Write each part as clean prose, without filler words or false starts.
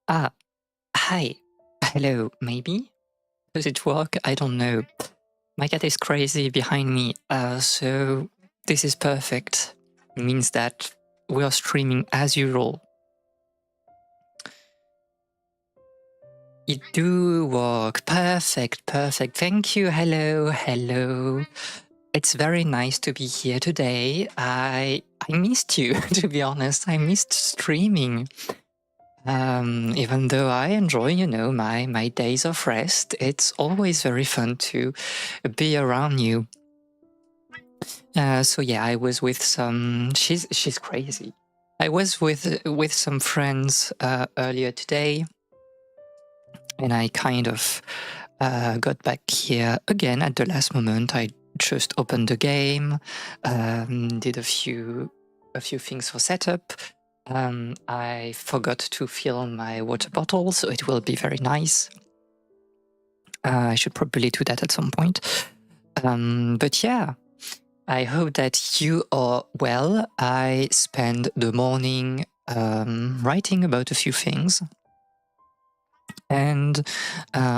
Ah, hi. Hello, maybe? Does it work? I don't know. My cat is crazy behind me, so this is perfect. It means that we are streaming as usual. It do work. Perfect, perfect. Thank you. Hello, hello. It's very nice to be here today. I missed you, to be honest. I missed streaming. Even though I enjoy, my days of rest, it's always very fun to be around you. So yeah, I was with some. She's crazy. I was with some friends earlier today, and I kind of got back here again at the last moment. I just opened the game, did a few things for setup. I forgot to fill my water bottle, so it will be very nice. I should probably do that at some point. But yeah, I hope that you are well. I spent the morning writing about a few things. And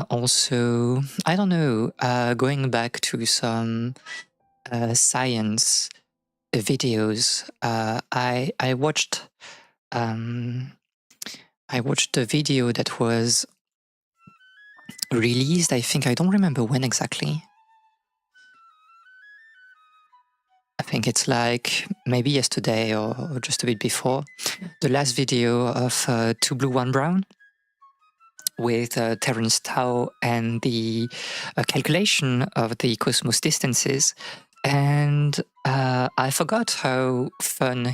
also, I don't know, going back to some science videos. I watched the video that was released. I think I don't remember when exactly. I think it's like maybe yesterday or just a bit before. The last video of Two Blue, One Brown with Terence Tao and the calculation of the cosmos distances. And I forgot how fun,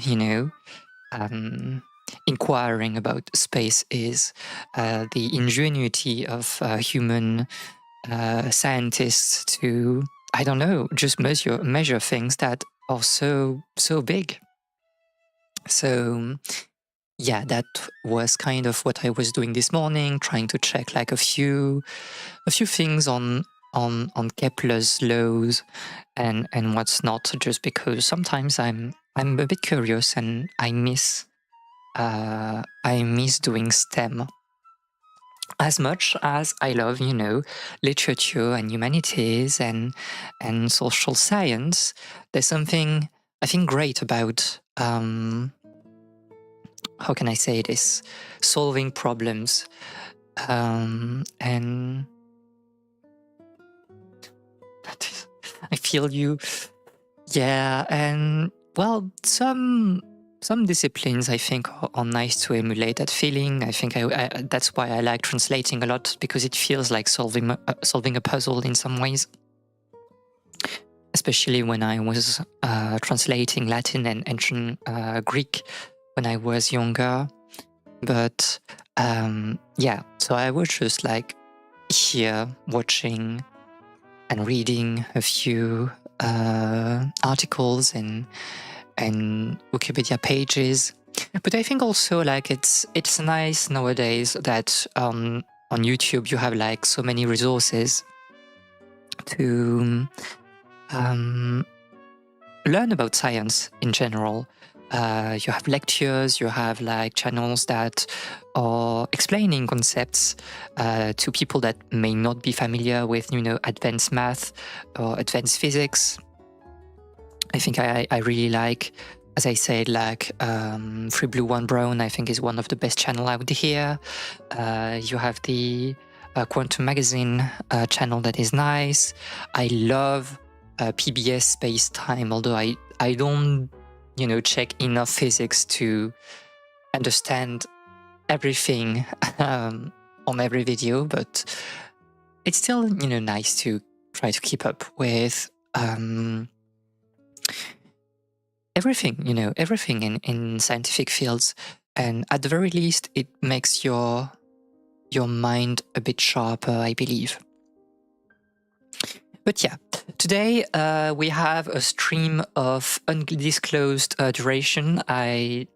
inquiring about space is, the ingenuity of human scientists to, I don't know, just measure things that are so big. So yeah, that was kind of what I was doing this morning, trying to check like a few things on Kepler's laws and what's not, just because sometimes I'm a bit curious and I miss doing STEM as much as I love, literature and humanities and social science. There's something I think great about how can I say this, solving problems, and I feel you. Yeah, and well, some disciplines I think are nice to emulate that feeling. I think that's why I like translating a lot, because it feels like solving a puzzle in some ways. Especially when I was translating Latin and ancient Greek when I was younger. But yeah, so I was just like here watching and reading a few articles and Wikipedia pages. But I think also like it's nice nowadays that on YouTube you have like so many resources to learn about science in general. You have lectures, you have like channels that are explaining concepts to people that may not be familiar with, advanced math or advanced physics. I think I really like, as I said, like Three Blue, One Brown, I think is one of the best channel out here. You have the Quantum Magazine channel that is nice. I love PBS Space Time, although I don't, check enough physics to understand everything on every video, but it's still, nice to try to keep up with everything in scientific fields. And at the very least, it makes your mind a bit sharper, I believe. But yeah, today we have a stream of undisclosed duration. I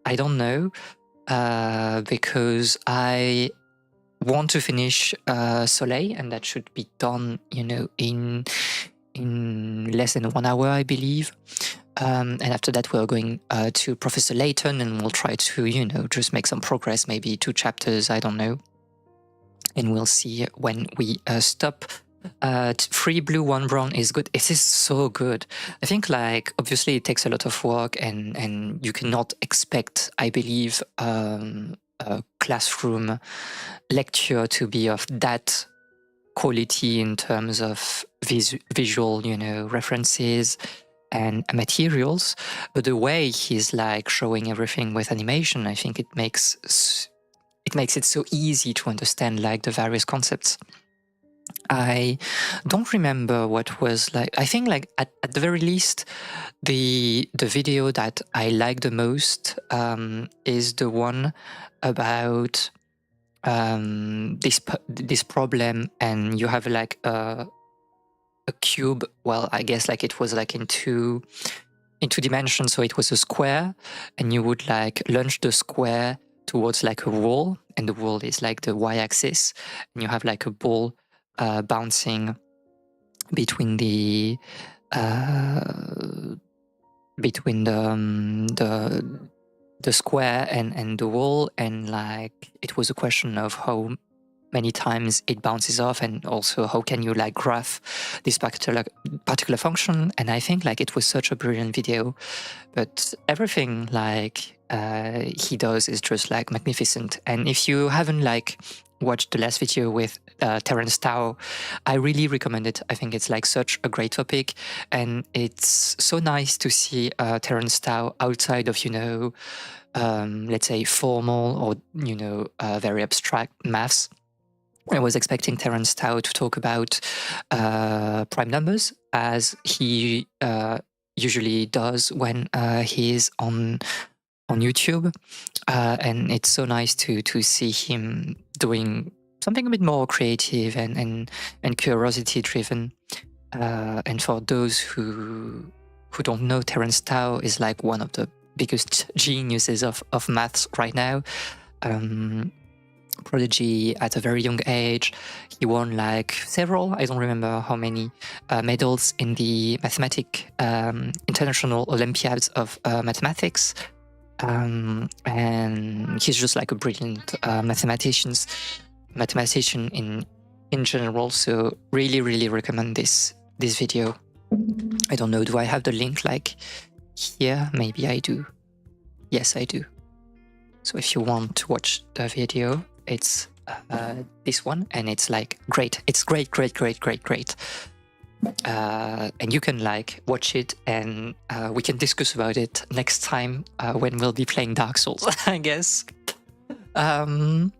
don't know, because I want to finish Soleil, and that should be done, in less than 1 hour, I believe. And after that, we're going to Professor Layton, and we'll try to, you know, just make some progress, maybe 2 chapters, I don't know. And we'll see when we stop. 3 blue, 1 brown is good. It is so good. I think, like, obviously it takes a lot of work, and you cannot expect, I believe, a classroom lecture to be of that quality in terms of visual, you know, references and materials. But the way he's like showing everything with animation, I think it makes it so easy to understand like the various concepts. I don't remember what was like. I think like at the very least, the video that I like the most is the one about this problem, and you have like a cube. Well, I guess like it was like in two dimensions, so it was a square, and you would like launch the square towards like a wall, and the wall is like the y-axis, and you have like a ball bouncing between the square and the wall, and like it was a question of how many times it bounces off, and also how can you like graph this particular function. And I think like it was such a brilliant video, but everything like he does is just like magnificent. And if you haven't like watched the last video with Terence Tao, I really recommend it. I think it's like such a great topic, and it's so nice to see Terence Tao outside of, you know, let's say formal or, you know, very abstract maths. I was expecting Terence Tao to talk about prime numbers, as he usually does when he's on YouTube, and it's so nice to see him doing something a bit more creative and curiosity driven. And for those who don't know, Terence Tao is like one of the biggest geniuses of maths right now. Prodigy at a very young age. He won like several, I don't remember how many, medals in the International Olympiads of Mathematics. And he's just like a brilliant mathematician in general. So really recommend this video. I don't know, do I have the link like here? Maybe I do. Yes, I do. So if you want to watch the video, it's this one, and it's like great. It's great. And you can like watch it, and we can discuss about it next time when we'll be playing Dark Souls, I guess. But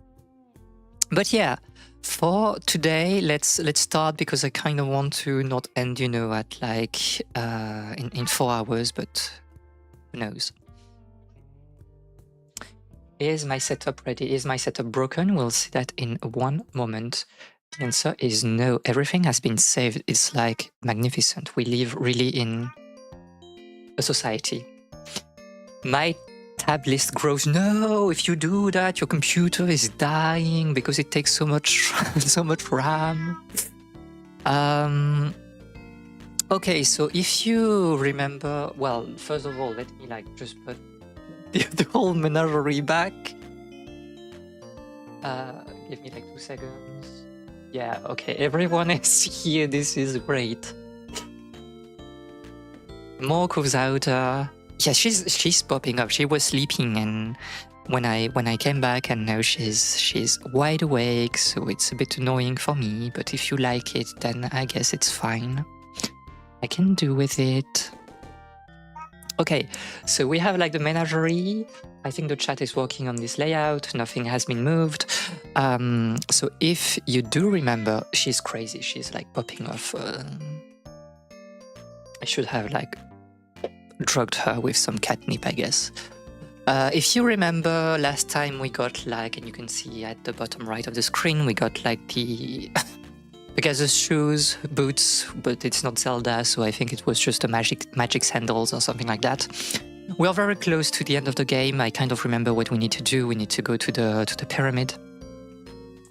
yeah, for today, let's start, because I kind of want to not end, you know, at like in 4 hours, but who knows. Is my setup ready? Is my setup broken? We'll see that in one moment. The answer is no. Everything has been saved. It's like magnificent. We live really in a society. My tab list grows. No, if you do that, your computer is dying because it takes so much RAM. Okay, so if you remember, well, first of all, let me like just put the whole menagerie back. Give me like 2 seconds. Yeah, okay, everyone is here. This is great. Morko's out. Yeah, she's popping up. She was sleeping, and when I came back, and now she's wide awake. So it's a bit annoying for me. But if you like it, then I guess it's fine. I can do with it. Okay, so we have like the menagerie. I think the chat is working on this layout. Nothing has been moved. So if you do remember, she's crazy. She's like popping off. I should have like drugged her with some catnip, I guess. If you remember last time, we got like, and you can see at the bottom right of the screen, we got like the Pegasus shoes, boots, but it's not Zelda, so I think it was just a magic sandals or something like that. We are very close to the end of the game. I kind of remember what we need to do. We need to go to the pyramid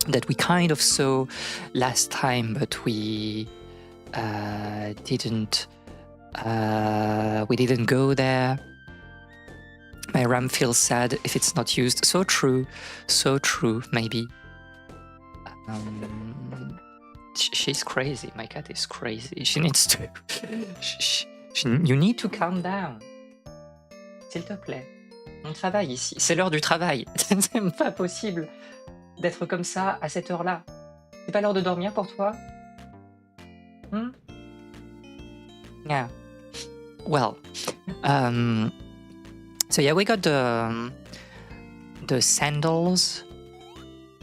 that we kind of saw last time, but we didn't We didn't go there. My RAM feels sad if it's not used. So true, maybe. She's crazy. My cat is crazy. She needs to... you need to calm down. S'il te plaît. On travaille ici. C'est l'heure du travail. C'est pas possible d'être comme ça à cette heure-là. C'est pas l'heure de dormir pour toi? Yeah. Well, so yeah, we got the sandals,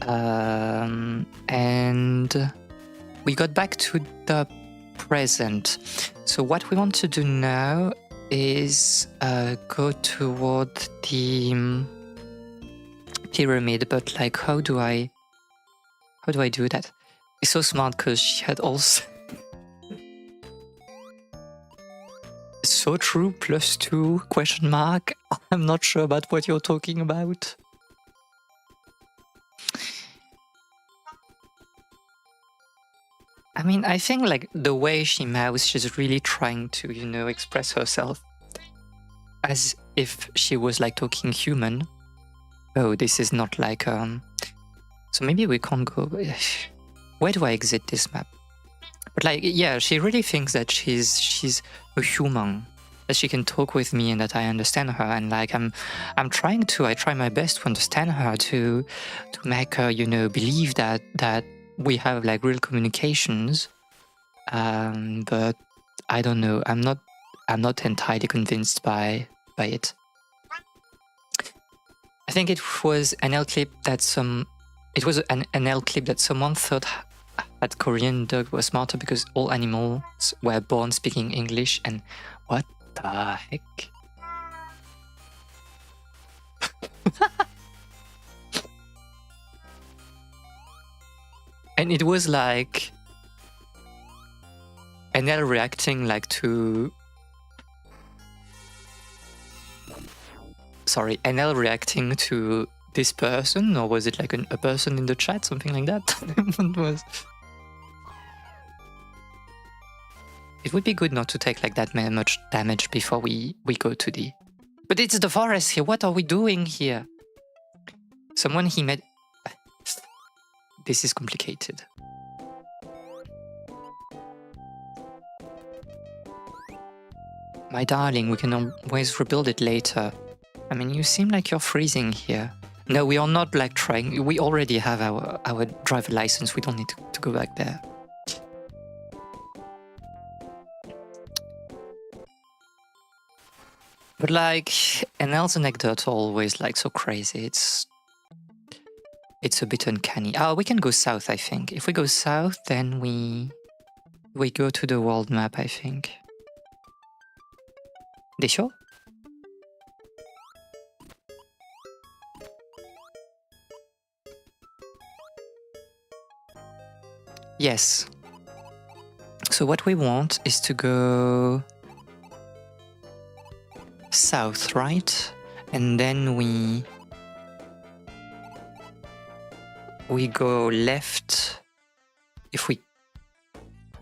and we got back to the present. So what we want to do now is go toward the pyramid, but like, how do I do that? It's so smart because she had also... So true, +2, question mark. I'm not sure about what you're talking about. I mean, I think like the way she mouths, she's really trying to, you know, express herself as if she was like talking human. Oh, this is not like so maybe we can't go. Where do I exit this map? But like, yeah, she really thinks that she's a human, that she can talk with me and that I understand her. And like, I try my best to understand her, to make her, you know, believe that we have like real communications. But I don't know. I'm not entirely convinced by it. I think it was an L clip that someone thought that Korean dog was smarter because all animals were born speaking English, and what the heck? And it was like NL reacting like to... Sorry, NL reacting to this person, or was it like a person in the chat, something like that? What was... It would be good not to take like that much damage before we go to the... But it's the forest here, what are we doing here? Someone he made... This is complicated. My darling, we can always rebuild it later. I mean, you seem like you're freezing here. No, we are not like trying. We already have our driver license. We don't need to go back there. But like, NL's anecdote are always like so crazy. It's a bit uncanny. Oh, we can go south, I think. If we go south, then we go to the world map, I think. Des sure? Yes. So what we want is to go south, right? And then we go left, if we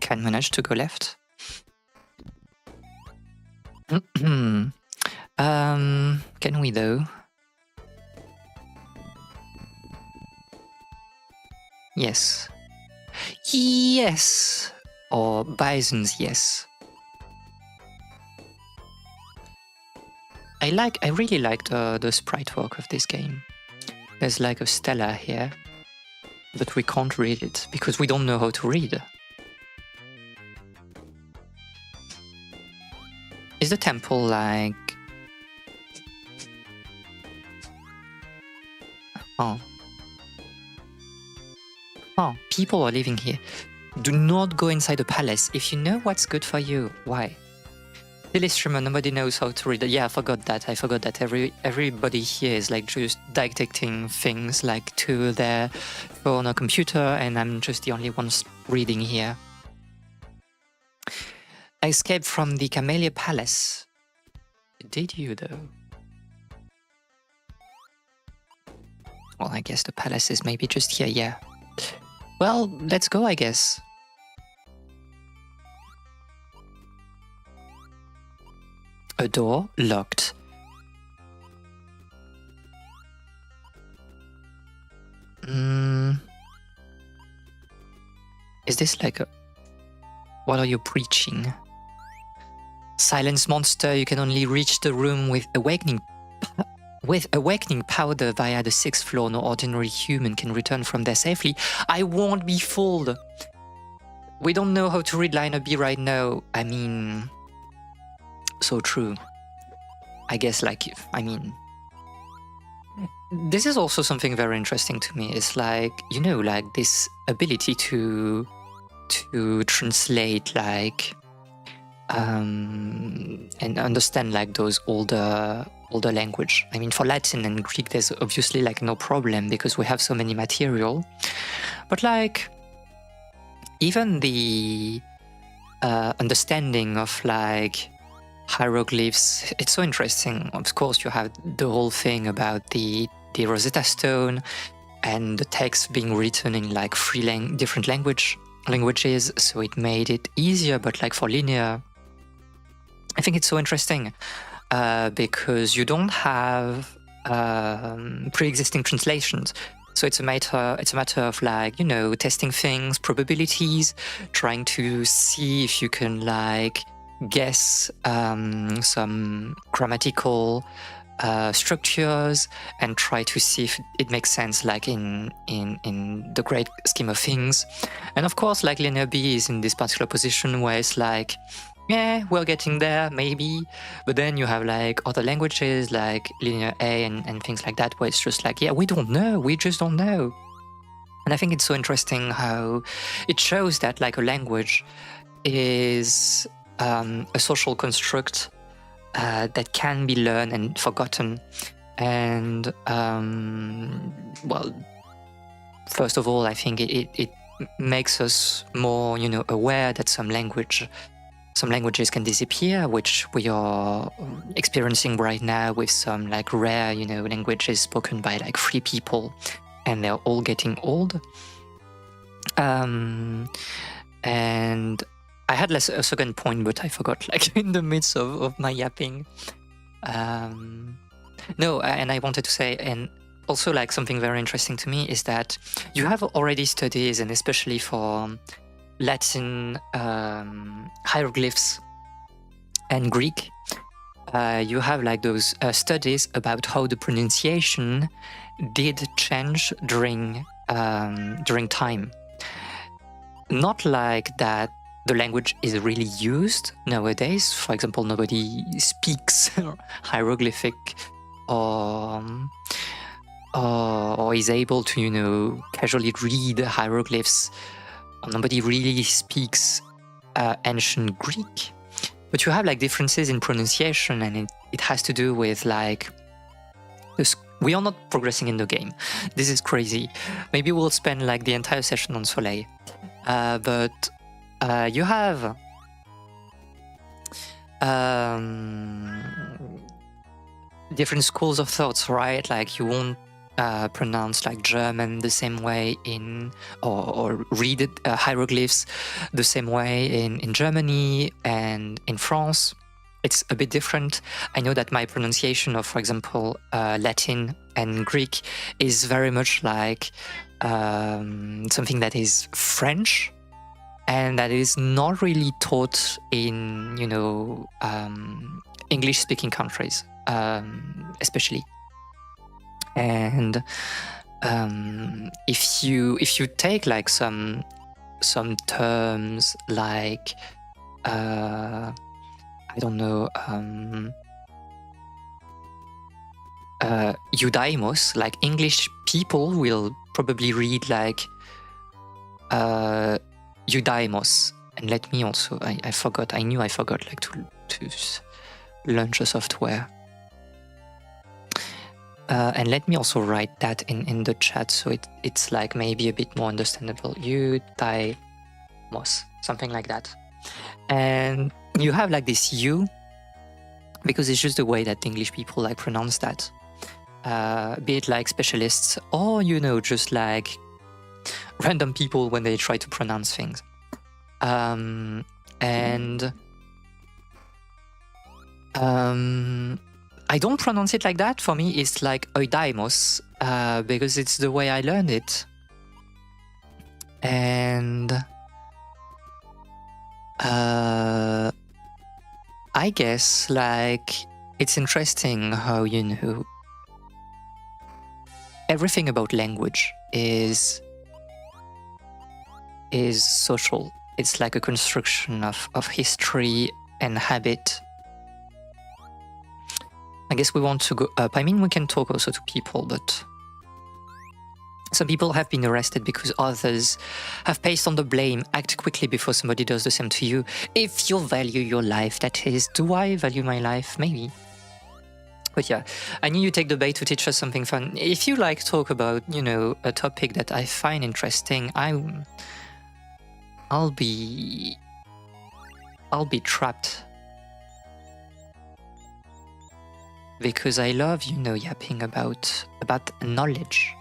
can manage to go left. Can we though? Yes. Yes! Or bisons, yes. I really like the sprite work of this game. There's like a stella here, but we can't read it because we don't know how to read. Is the temple like... Oh. Oh, people are living here. Do not go inside the palace if you know what's good for you. Why? Silly streamer, nobody knows how to read it. Yeah, I forgot that. Everybody here is like just dictating things like to their phone or computer, and I'm just the only one reading here. I escaped from the Camellia Palace. Did you though? Well, I guess the palace is maybe just here, yeah. Well, let's go, I guess. A door locked. Is this like a... What are you preaching? Silence monster, you can only reach the room with awakening powder via the 6th floor. No ordinary human can return from there safely. I won't be fooled. We don't know how to read liner B right now. I mean, so true. I guess this is also something very interesting to me. It's like, like this ability to translate and understand like those older language. I mean, for Latin and Greek, there's obviously like no problem because we have so many material. But like, even the understanding of like hieroglyphs, it's so interesting. Of course, you have the whole thing about the Rosetta Stone and the text being written in like different languages, so it made it easier. But like for linear, I think it's so interesting because you don't have pre-existing translations. So it's a matter of like, testing things, probabilities, trying to see if you can like guess some grammatical structures and try to see if it makes sense like in the great scheme of things. And of course, like linear B is in this particular position where it's like, yeah, we're getting there, maybe. But then you have like other languages like linear A and things like that, where it's just like, yeah, we don't know, we just don't know. And I think it's so interesting how it shows that like a language is a social construct that can be learned and forgotten. And well, first of all, I think it makes us more, aware that some languages can disappear, which we are experiencing right now with some like rare, languages spoken by like 3 people, and they're all getting old. And I had a second point, but I forgot, like in the midst of my yapping. No, and I wanted to say, and also like something very interesting to me is that you have already studies, and especially for Latin hieroglyphs and Greek, you have like those studies about how the pronunciation did change during time. Not like that the language is really used nowadays. For example, nobody speaks hieroglyphic or is able to casually read hieroglyphs. Nobody really speaks ancient Greek, but you have like differences in pronunciation, and it has to do with like we are not progressing in the game. This is crazy. Maybe we'll spend like the entire session on Soleil, but you have different schools of thoughts, right? Like you won't pronounce like German the same way or read it, hieroglyphs the same way in Germany and in France. It's a bit different. I know that my pronunciation of, for example, Latin and Greek is very much like something that is French and that is not really taught in English-speaking countries, especially. And if you take like some terms like I don't know, eudaimos, like English people will probably read like eudaimos. And let me also, I forgot like to launch a software. And let me also write that in the chat, so it's like maybe a bit more understandable. Eudaimos, something like that. And you have like this U, because it's just the way that English people like pronounce that. Be it like specialists or, just like random people when they try to pronounce things. And I don't pronounce it like that. For me, it's like oidaimos, because it's the way I learned it. And I guess like it's interesting how, you know, everything about language is social. It's like a construction of history and habit. I guess we want to go up. I mean, we can talk also to people, but some people have been arrested because others have placed on the blame. Act quickly before somebody does the same to you. If you value your life, that is. Do I value my life? Maybe. But yeah, I need you take the bait to teach us something fun. If you like talk about, you know, a topic that I find interesting, I'll be trapped. Because I love, you know, yapping about knowledge.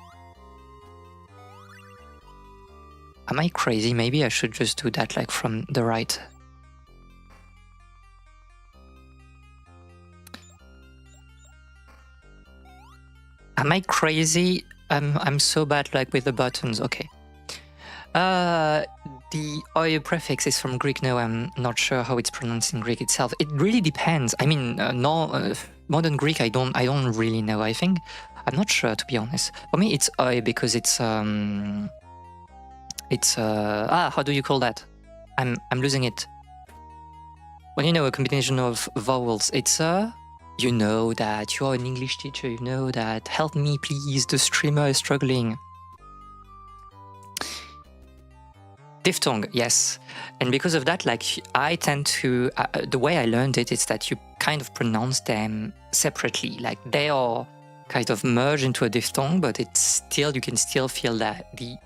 Am I crazy? Maybe I should just do that like from the right. Am I crazy? I'm so bad like with the buttons. Okay. The oy prefix is from Greek. No, I'm not sure how it's pronounced in Greek itself. It really depends. I mean, modern Greek, I don't really know. I think I'm not sure, to be honest. For me, it's oy because it's how do you call that? I'm losing it. When you know a combination of vowels, it's you know that you're an English teacher. You know that. Help me, please. The streamer is struggling. Diphthong, yes. And because of that, like I tend to, the way I learned it is that you kind of pronounce them separately. Like they are kind of merged into a diphthong, but it's still, you can still feel that the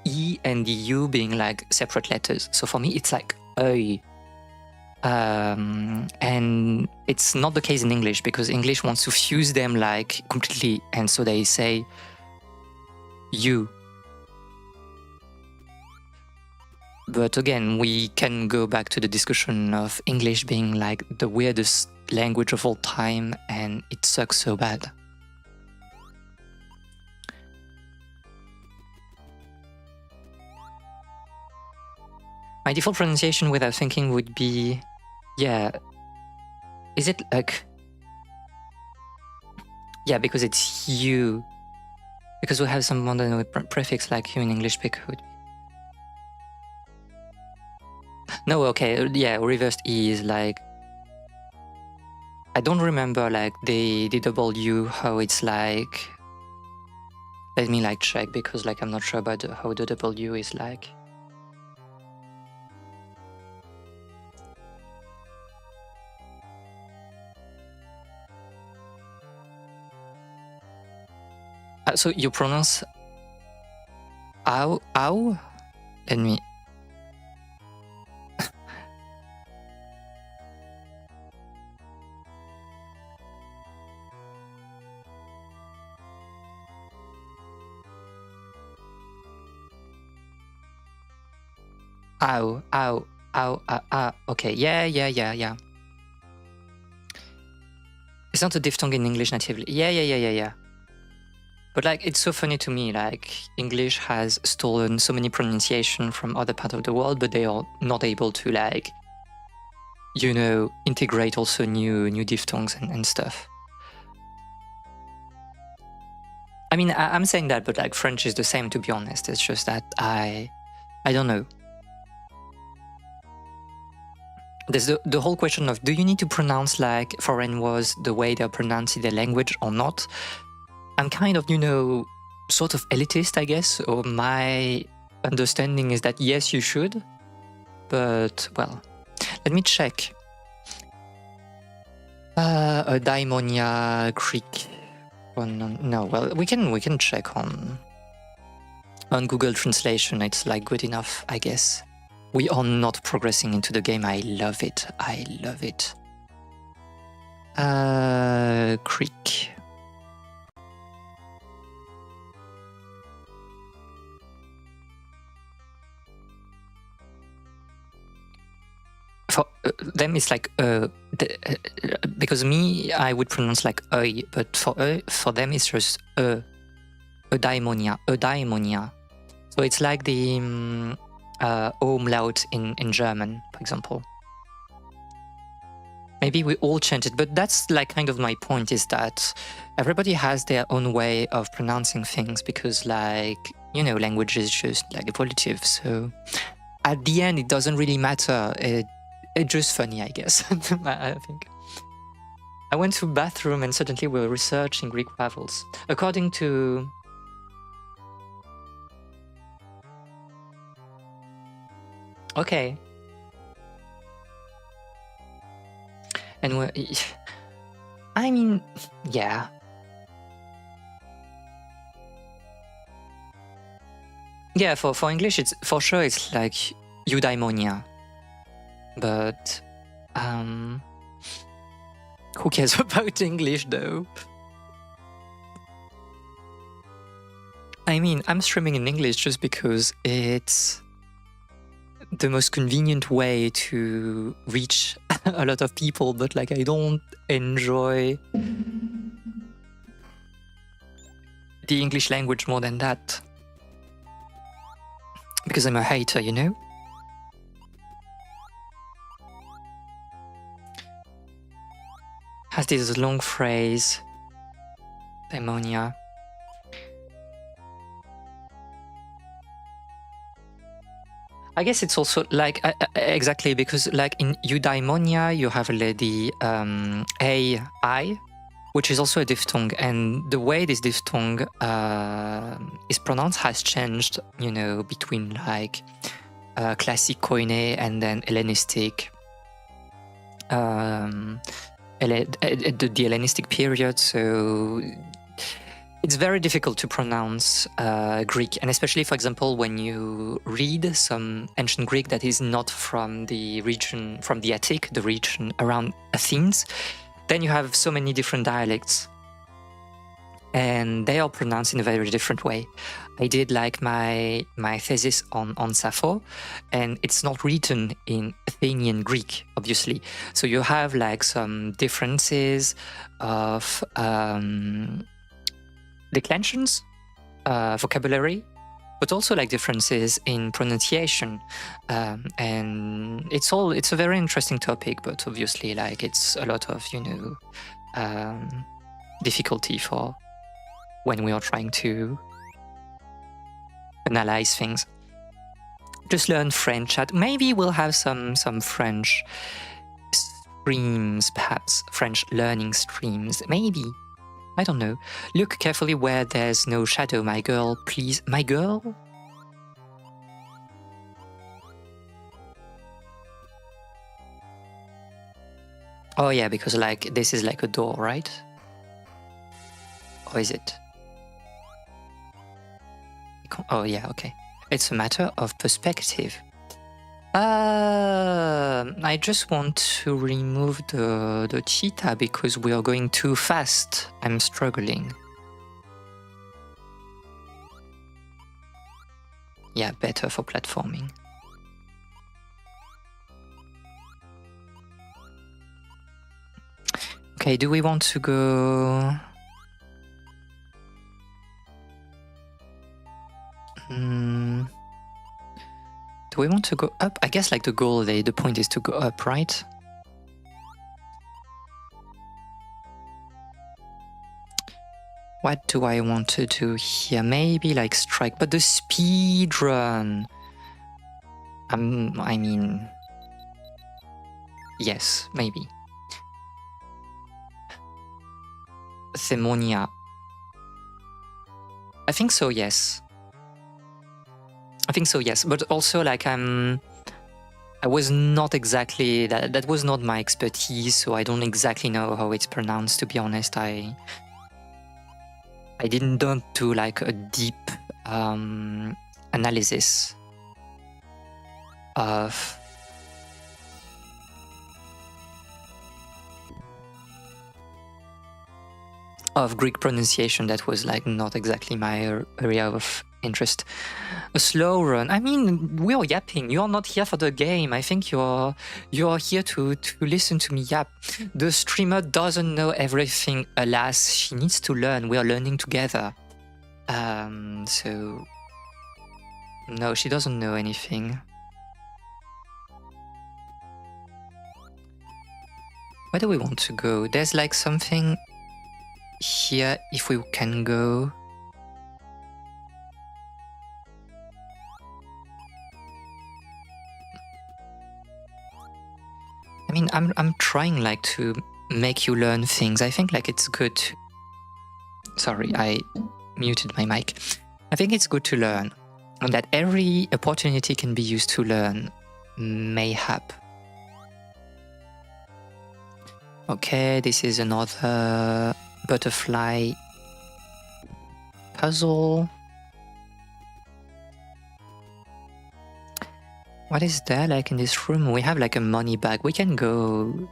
E and the U being like separate letters. So for me, it's like oi. And it's not the case in English because English wants to fuse them like completely. And so they say you. But again, we can go back to the discussion of English being like the weirdest language of all time, and it sucks so bad. My default pronunciation without thinking would be, yeah, is it like, yeah, because it's you, because we have some modern prefix like you in English, it would be. No, okay, yeah, reversed E is like, I don't remember like the W, how it's like, let me like check because like I'm not sure about how the W is like. So you pronounce ow? Let me. Ow. Okay, yeah. It's not a diphthong in English natively. Yeah. But like, it's so funny to me, like English has stolen so many pronunciation from other parts of the world, but they are not able to like, you know, integrate also new diphthongs and stuff. I mean, I'm saying that, but like French is the same, to be honest. It's just that I don't know. There's the whole question of, do you need to pronounce like foreign words the way they're pronounced in their language or not? I'm kind of, you know, sort of elitist, I guess, or my understanding is that yes, you should. But, well, let me check. A daimonia Greek. Oh, no, well, we can check on Google Translation. It's like good enough, I guess. We are not progressing into the game. I love it. Greek. for them it's like because me I would pronounce like oi, but for them it's just eudaimonia. So it's like the umlaut in German, for example. Maybe we all change it, but that's like kind of my point, is that everybody has their own way of pronouncing things, because like, you know, language is just like evolutive. So at the end, it doesn't really matter. It's just funny, I guess. I think. I went to bathroom and suddenly we were researching Greek vowels. According to... Okay. And we're... I mean, yeah. Yeah, for English, it's for sure it's like eudaimonia. But who cares about English though? I mean, I'm streaming in English just because it's the most convenient way to reach a lot of people, but like I don't enjoy the English language more than that. Because I'm a hater, you know? Has this long phrase, daimonia. I guess it's also like exactly, because like in eudaimonia you have the ai, which is also a diphthong, and the way this diphthong is pronounced has changed, you know, between like classic Koine and then Hellenistic, the Hellenistic period. So it's very difficult to pronounce Greek, and especially, for example, when you read some ancient Greek that is not from the region, from the Attic, the region around Athens, then you have so many different dialects, and they are pronounced in a very different way. I did like my thesis on Sappho, and it's not written in Athenian Greek, obviously. So you have like some differences of declensions, vocabulary, but also like differences in pronunciation, and it's a very interesting topic, but obviously like it's a lot of, you know, difficulty for when we are trying to analyze things. Just learn French. Maybe we'll have some French streams, perhaps French learning streams, maybe. I don't know. Look carefully where there's no shadow, my girl, please. My girl? Oh yeah, because like this is like a door, right? Or is it? Oh yeah, okay. It's a matter of perspective. I just want to remove the cheetah because we are going too fast. I'm struggling. Yeah, better for platforming. Okay, do we want to go... Do we want to go up? I guess like the goal, the point is to go up, right? What do I want to do here? Maybe like strike, but the speed run. I mean, yes, maybe. Themonia. I think so, yes. I think so, yes. But also, like, I was not exactly... That was not my expertise, so I don't exactly know how it's pronounced, to be honest. I didn't do, like, a deep analysis of... Greek pronunciation. That was, like, not exactly my area of interest. A slow run. I mean, we are yapping. You are not here for the game. I think you are here to listen to me yap. The streamer doesn't know everything. Alas, she needs to learn. We are learning together. So no, she doesn't know anything. Where do we want to go? There's like something here if we can go. I mean, I'm trying like to make you learn things. I think like it's good. Sorry, I muted my mic. I think it's good to learn, and that every opportunity can be used to learn. Mayhap. Okay, this is another butterfly puzzle. What is there like in this room? We have like a money bag. We can go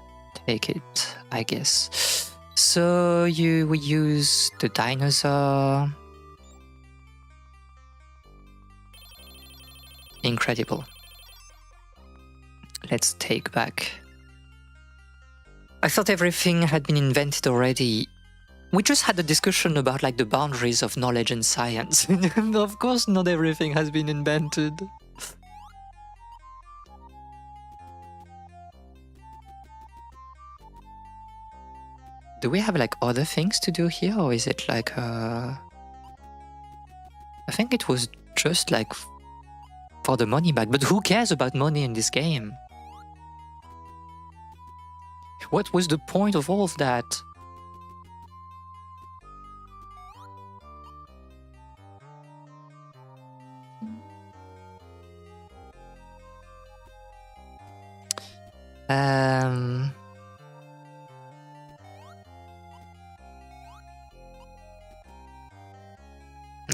take it, I guess. So we use the dinosaur. Incredible. Let's take back. I thought everything had been invented already. We just had a discussion about like the boundaries of knowledge and science. Of course not everything has been invented. Do we have like other things to do here, or is it like I think it was just like for the money bag, but who cares about money in this game? What was the point of all of that?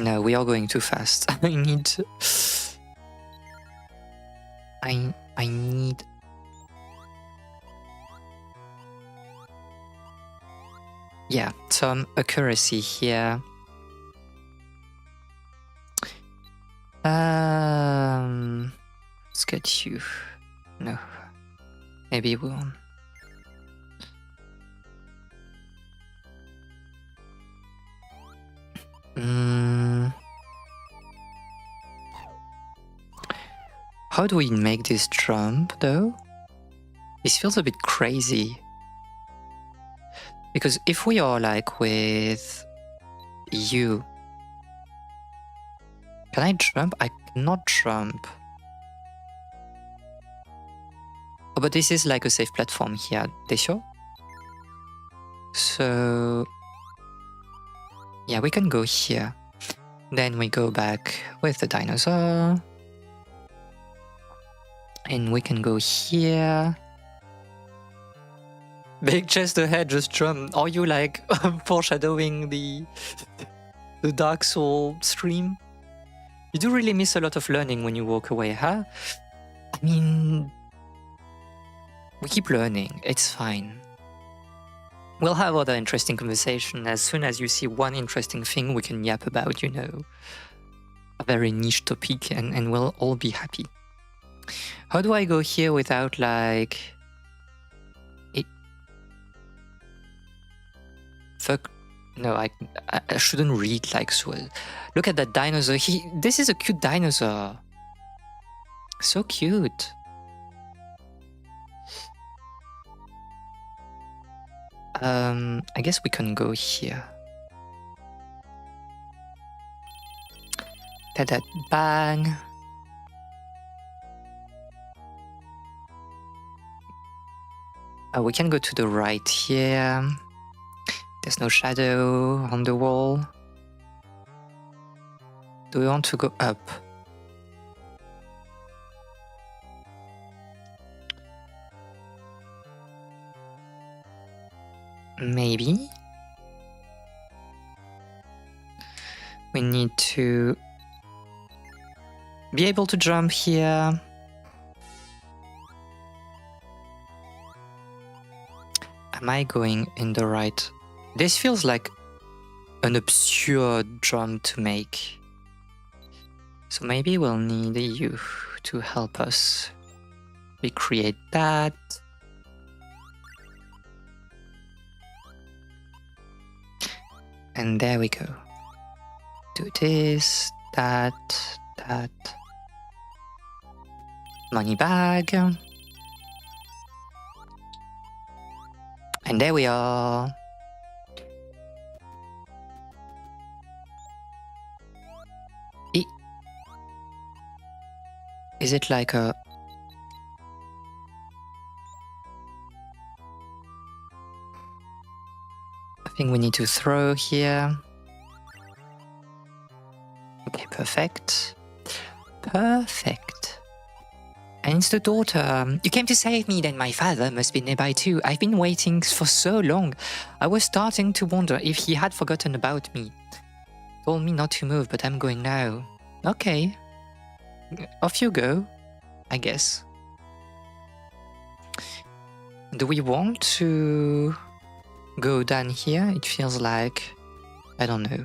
No, we are going too fast. I need... I need... Yeah, some accuracy here. Let's get you. No. Maybe we won't. How do we make this jump though? This feels a bit crazy. Because if we are like with you, can I jump? I cannot jump. Oh, but this is like a safe platform here, Desho. So yeah, we can go here. Then we go back with the dinosaur. And we can go here. Big chest ahead, just jump. Are you like foreshadowing the Dark Soul stream? You do really miss a lot of learning when you walk away, huh? I mean, we keep learning, it's fine. We'll have other interesting conversation. As soon as you see one interesting thing we can yap about, you know, a very niche topic, and we'll all be happy. How do I go here without like... it? Fuck. No, I shouldn't read like so. Look at that dinosaur. This is a cute dinosaur. So cute. I guess we can go here. That bang. We can go to the right here. There's no shadow on the wall. Do we want to go up? Maybe. We need to be able to jump here. Am I going in the right? This feels like an absurd jump to make. So maybe we'll need you to help us recreate that. And there we go. Do this, that. Money bag. And there we are. Is it like a... I think we need to throw here. Okay, perfect. Perfect. And it's the daughter. You came to save me, then my father must be nearby too. I've been waiting for so long. I was starting to wonder if he had forgotten about me. Told me not to move, but I'm going now. Okay. Off you go, I guess. Do we want to go down here? It feels like... I don't know.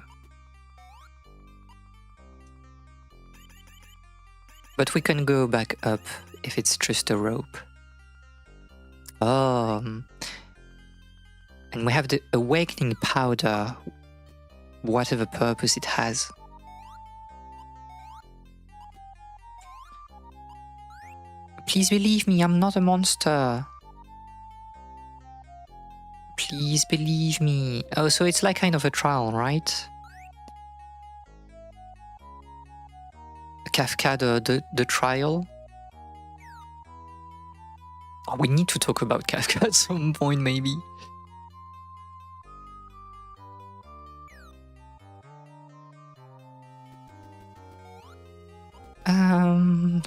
But we can go back up if it's just a rope. And we have the awakening powder, whatever purpose it has. Please believe me, I'm not a monster. Please believe me. Oh, so it's like kind of a trial, right? Kafka, the trial. Oh, we need to talk about Kafka at some point, maybe.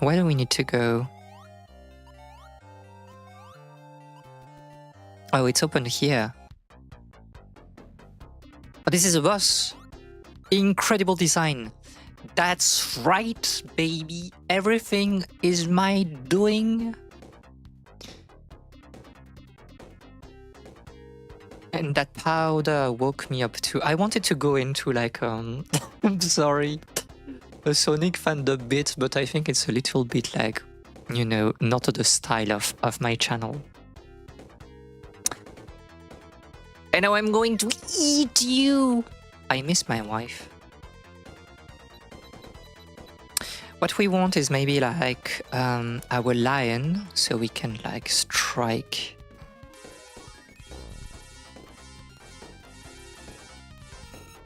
Where do we need to go? Oh, it's open here. Oh, this is a bus. Incredible design. That's right, baby. Everything is my doing. And that powder woke me up too. I wanted to go into like, I'm sorry, a Sonic fandom bit, but I think it's a little bit like, you know, not the style of my channel. And now I'm going to eat you. I miss my wife. What we want is maybe like our lion, so we can like strike.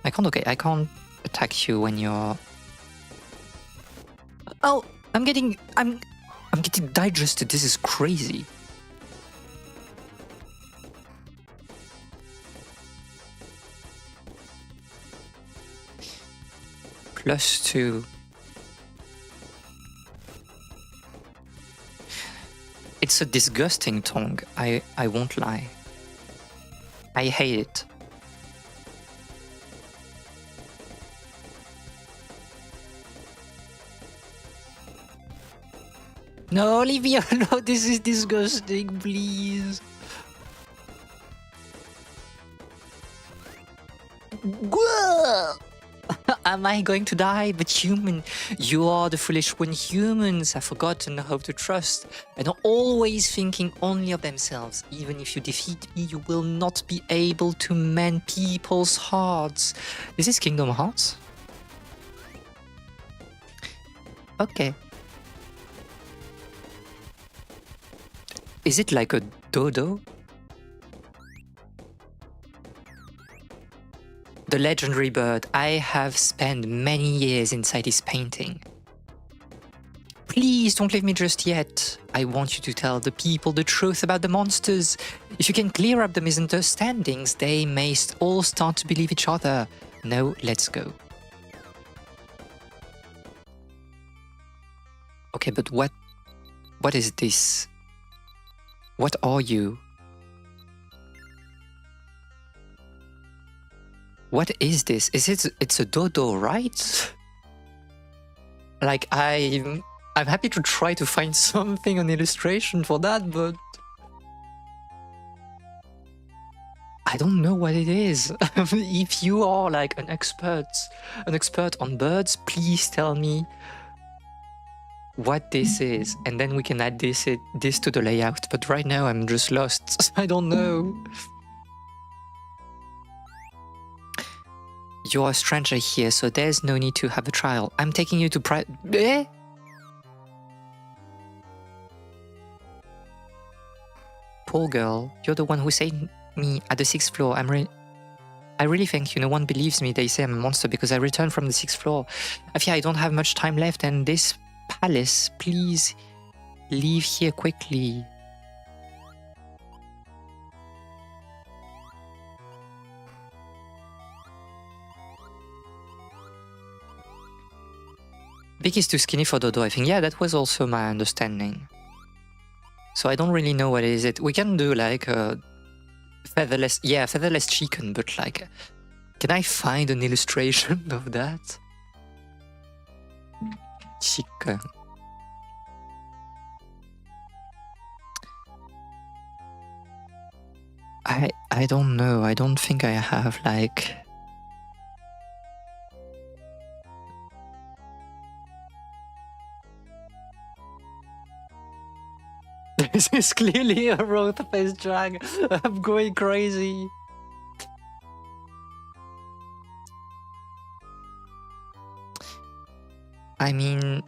I can't attack you when you're... Oh, I'm getting digested. This is crazy. +2. It's a disgusting tongue, I won't lie. I hate it. No, leave me alone, this is disgusting, please. Am I going to die? But human, you are the foolish one. Humans have forgotten how to trust and are always thinking only of themselves. Even if you defeat me, you will not be able to mend people's hearts. This is Kingdom Hearts? Okay. Is it like a dodo? The legendary bird. I have spent many years inside his painting. Please don't leave me just yet. I want you to tell the people the truth about the monsters. If you can clear up the misunderstandings, they may all start to believe each other. Now, let's go. Okay, but what is this? What are you? What is this? It's a dodo, right? Like I'm happy to try to find something on illustration for that, but I don't know what it is. If you are like an expert on birds, please tell me what this is, and then we can add this to the layout. But right now I'm just lost. I don't know. You're a stranger here, so there's no need to have a trial. I'm taking you to Eh? Poor girl, you're the one who saved me at the 6th floor. I really thank you. No one believes me. They say I'm a monster because I returned from the 6th floor. Afia, I don't have much time left, and this palace, please leave here quickly. Vic is too skinny for Dodo, I think. Yeah, that was also my understanding. So I don't really know what is it. We can do like a featherless, yeah, featherless chicken, but like, can I find an illustration of that? Chicken. I don't know. I don't think I have like... This is clearly a road-faced drag. I'm going crazy. I mean...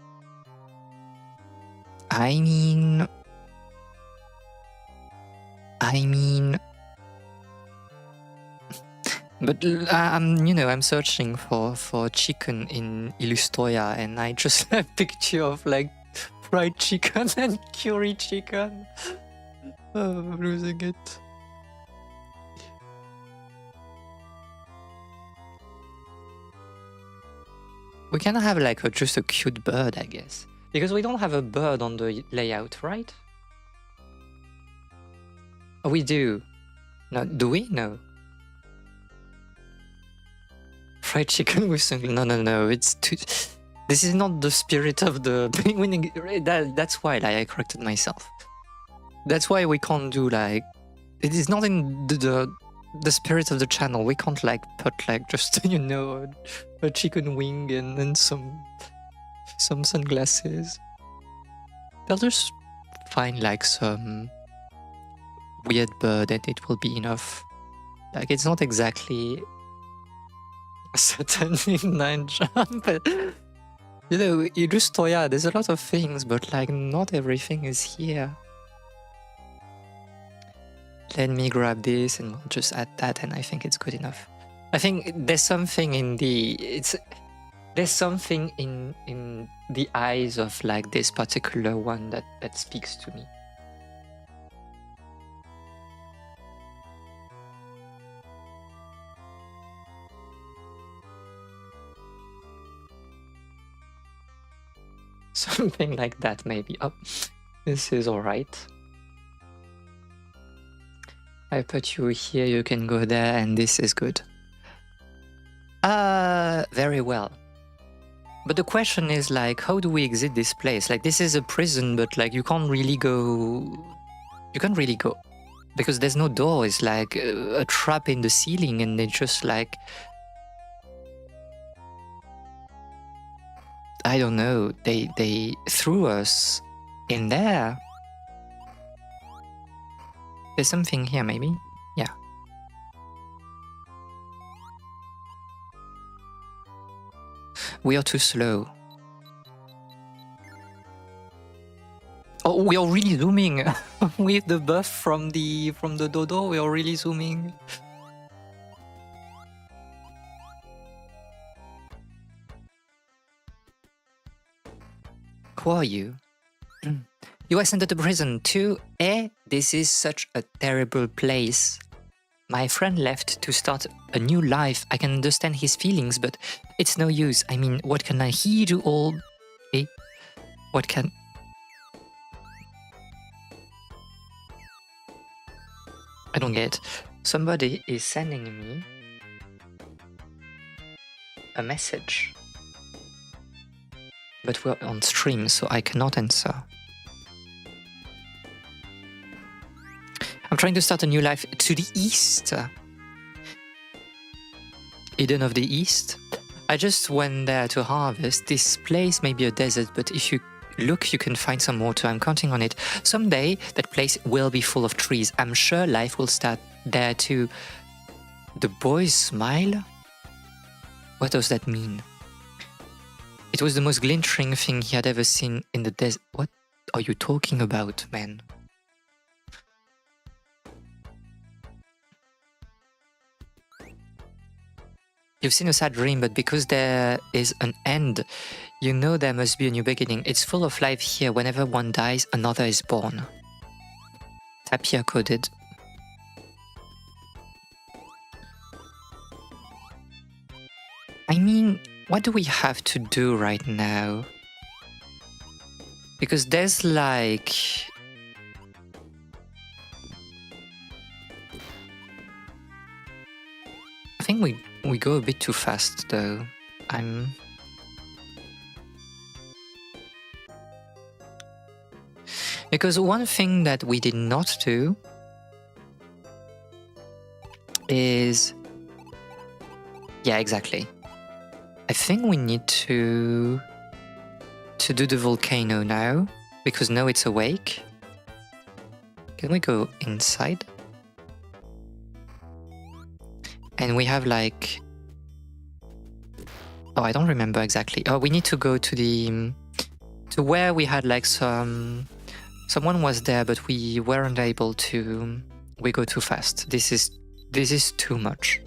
But you know, I'm searching for chicken in Illustoria, and I just have a picture of like fried chicken and curry chicken. Oh, I'm losing it. We can have like just a cute bird, I guess, because we don't have a bird on the layout, right? Oh, we do. No, do we? No. Fried chicken with some... No. It's too... This is not the spirit of the winning. That's why like, I corrected myself. That's why we can't do like... It is not in the spirit of the channel. We can't like put like just, you know, a chicken wing and some sunglasses. They'll just find like some weird bird and it will be enough. Like it's not exactly a certain nine jump, but you know, Illustoria, there's a lot of things, but like not everything is here. Let me grab this and we'll just add that, and I think it's good enough. I think there's something in there's something in the eyes of like this particular one that speaks to me. Something like that, maybe. Oh, this is all right. I put you here, you can go there, and this is good. Very well. But the question is, like, how do we exit this place? Like, this is a prison, but, like, you can't really go... You can't really go. Because there's no door, it's like a trap in the ceiling, and they just, like... I don't know, they threw us in there. There's something here, maybe? Yeah. We are too slow. Oh, we are really zooming with the buff from the dodo. We are really zooming. Who are you? You were sent to prison too, eh? This is such a terrible place. My friend left to start a new life. I can understand his feelings, but it's no use. I mean, what can he do all... Eh? What can... I don't get. Somebody is sending me a message. But we're on stream, so I cannot answer. I'm trying to start a new life to the east. Eden of the East. I just went there to harvest. This place may be a desert, but if you look, you can find some water. I'm counting on it. Someday, that place will be full of trees. I'm sure life will start there too. The boy's smile? What does that mean? It was the most glittering thing he had ever seen in the desert. What are you talking about, man? You've seen a sad dream, but because there is an end, you know there must be a new beginning. It's full of life here. Whenever one dies, another is born. Tapia coded. I mean, what do we have to do right now? Because there's like... I think we go a bit too fast though. Because one thing that we did not do is... Yeah, exactly. I think we need to do the volcano now, because now it's awake. Can we go inside? And we have like... Oh, I don't remember exactly. Oh, we need to go to the... to where we had like some... Someone was there, but we weren't able to... We go too fast. This is too much.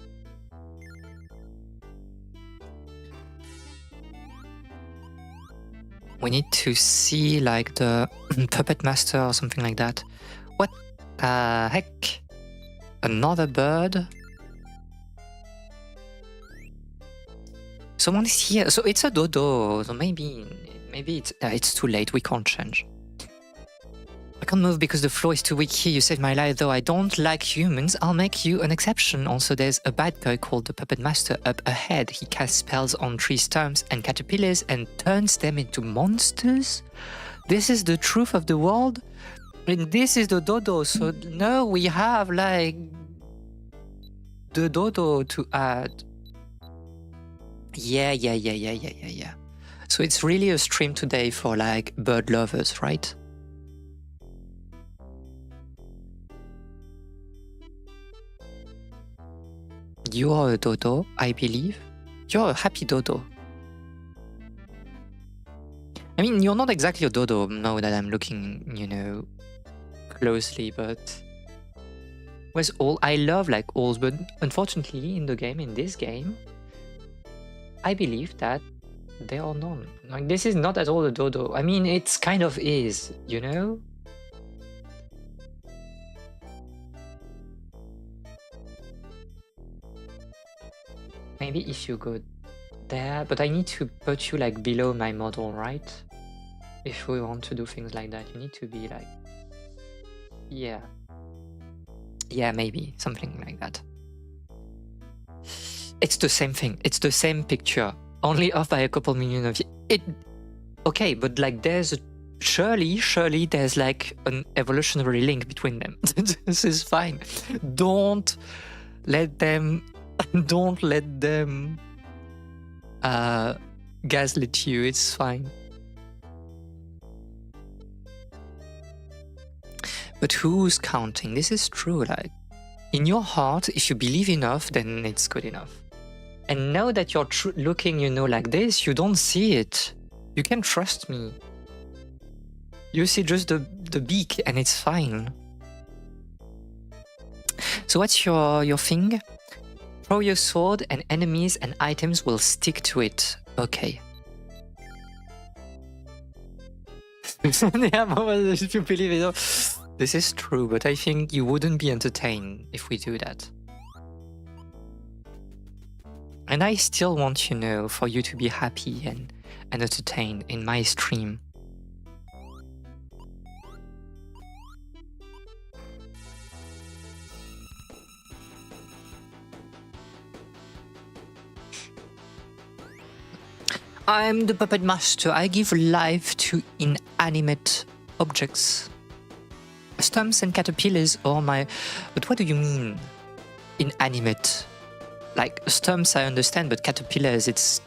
We need to see like the puppet master or something like that. What the heck? Another bird? Someone is here. So it's a dodo. So maybe it's too late. We can't change. I can't move because the floor is too weak here. You saved my life, though I don't like humans. I'll make you an exception. Also, there's a bad guy called the Puppet Master up ahead. He casts spells on tree stumps and caterpillars and turns them into monsters. This is the truth of the world. And this is the dodo. So now we have like the dodo to add. Yeah. So it's really a stream today for like bird lovers, right? You are a dodo, I believe. You're a happy dodo. I mean, you're not exactly a dodo now that I'm looking, you know, closely, but... Where's all? I love like owls, but unfortunately in the game, in this game, I believe that they are none. Like, this is not at all a dodo. I mean, it's kind of is, you know? Maybe if you go there, but I need to put you like below my model, right? If we want to do things like that, you need to be like... Yeah. Yeah, maybe. Something like that. It's the same thing. It's the same picture. Only off by a couple million of... It... Okay, but like there's a... Surely there's like an evolutionary link between them. This is fine. Don't let them gaslit you. It's fine. But who's counting? This is true. Like, in your heart, if you believe enough, then it's good enough. And now that you're looking, you know, like this, you don't see it. You can trust me. You see just the beak, and it's fine. So what's your thing? Throw your sword and enemies and items will stick to it. Okay. If you believe it. This is true, but I think you wouldn't be entertained if we do that. And I still want, you know, for you to be happy and entertained in my stream. I'm the puppet master. I give life to inanimate objects. Stumps and caterpillars are my... But what do you mean? Inanimate? Like, stumps I understand, but caterpillars, it's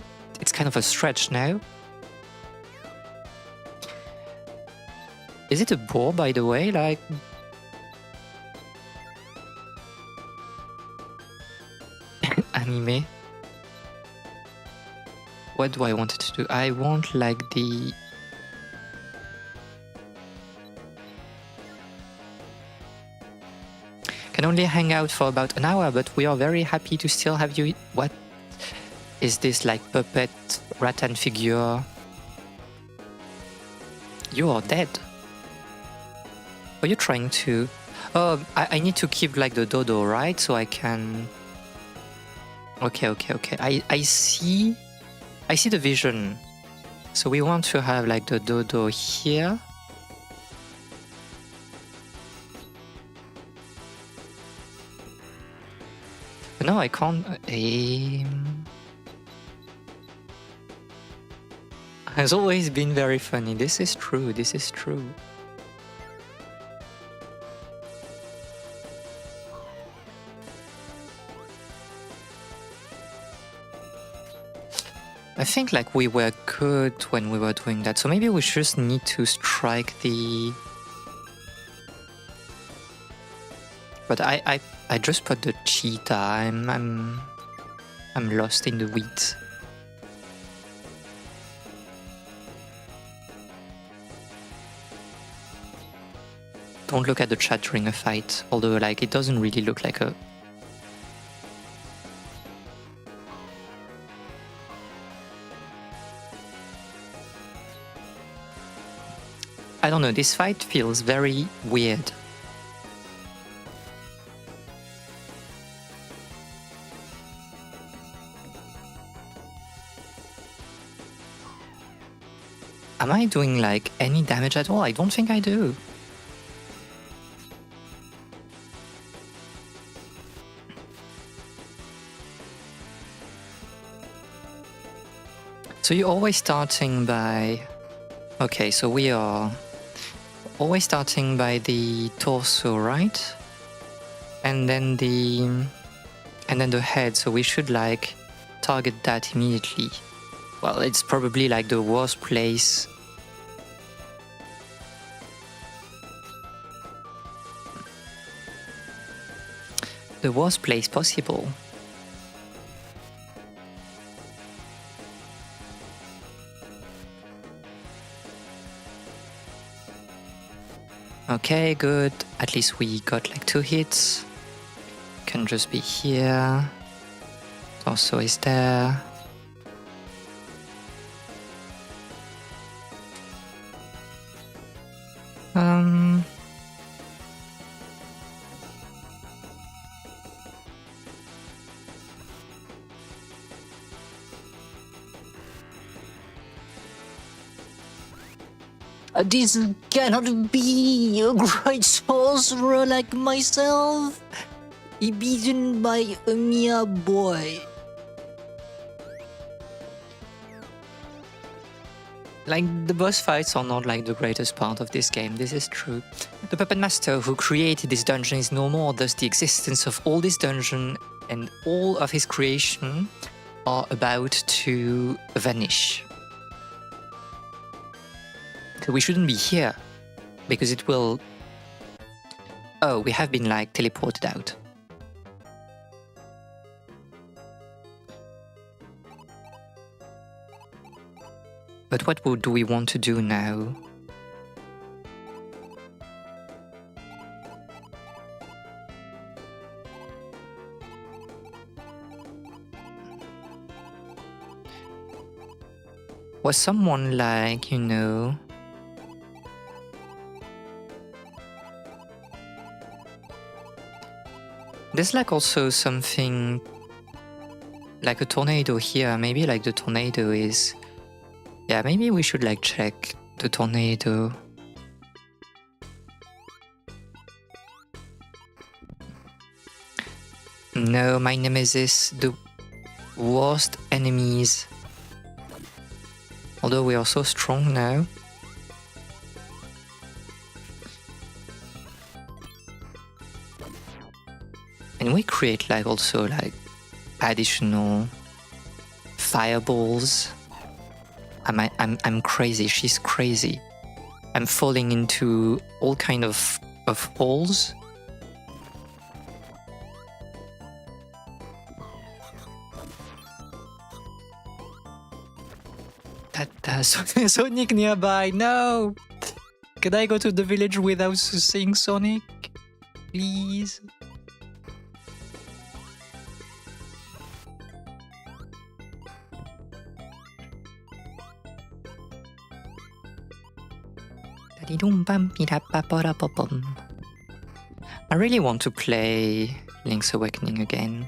kind of a stretch now. Is it a boar, by the way? Like, anime. What do I want it to do? I want like the... Can only hang out for about an hour, but we are very happy to still have you. What is this, like puppet rattan figure? You are dead. Are you trying to... Oh, I need to keep like the dodo, right? So I can... Okay. I see the vision. So we want to have like the dodo here. But no, I can't aim. Has always been very funny. This is true. I think like we were good when we were doing that, so maybe we just need to strike the... But I just put the cheetah. I'm lost in the weeds. Don't look at the chat during a fight, although like it doesn't really look like a... I don't know, this fight feels very weird. Am I doing like any damage at all? I don't think I do. So you're always starting by... Okay, so we are always starting by the torso, right? And then the head, so we should like target that immediately. Well, it's probably like the worst place. The worst place possible. Okay, good. At least we got like 2 hits. Can just be here. Also is there. This cannot be a great sorcerer like myself. He beaten by a mere boy. Like, the boss fights are not like the greatest part of this game, this is true. The Puppet Master who created this dungeon is no more, thus the existence of all this dungeon and all of his creation are about to vanish. So we shouldn't be here, because it will... Oh, we have been like teleported out. But what do we want to do now? Was someone like, you know... There's like also something like a tornado here. Maybe like the tornado is... Yeah, maybe we should like check the tornado. No, my nemesis, the worst enemies. Although we are so strong now. And we create like also like additional fireballs. I'm crazy, she's crazy. I'm falling into all kind of holes. There's Sonic nearby. No! Can I go to the village without seeing Sonic? Please? I really want to play Link's Awakening again.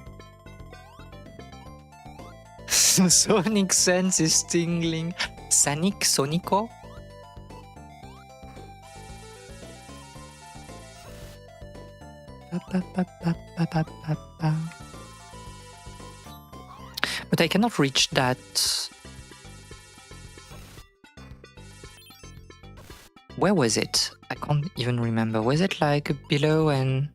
Sonic sense is tingling. Sonico? But I cannot reach that. Where was it? I can't even remember. Was it like below and...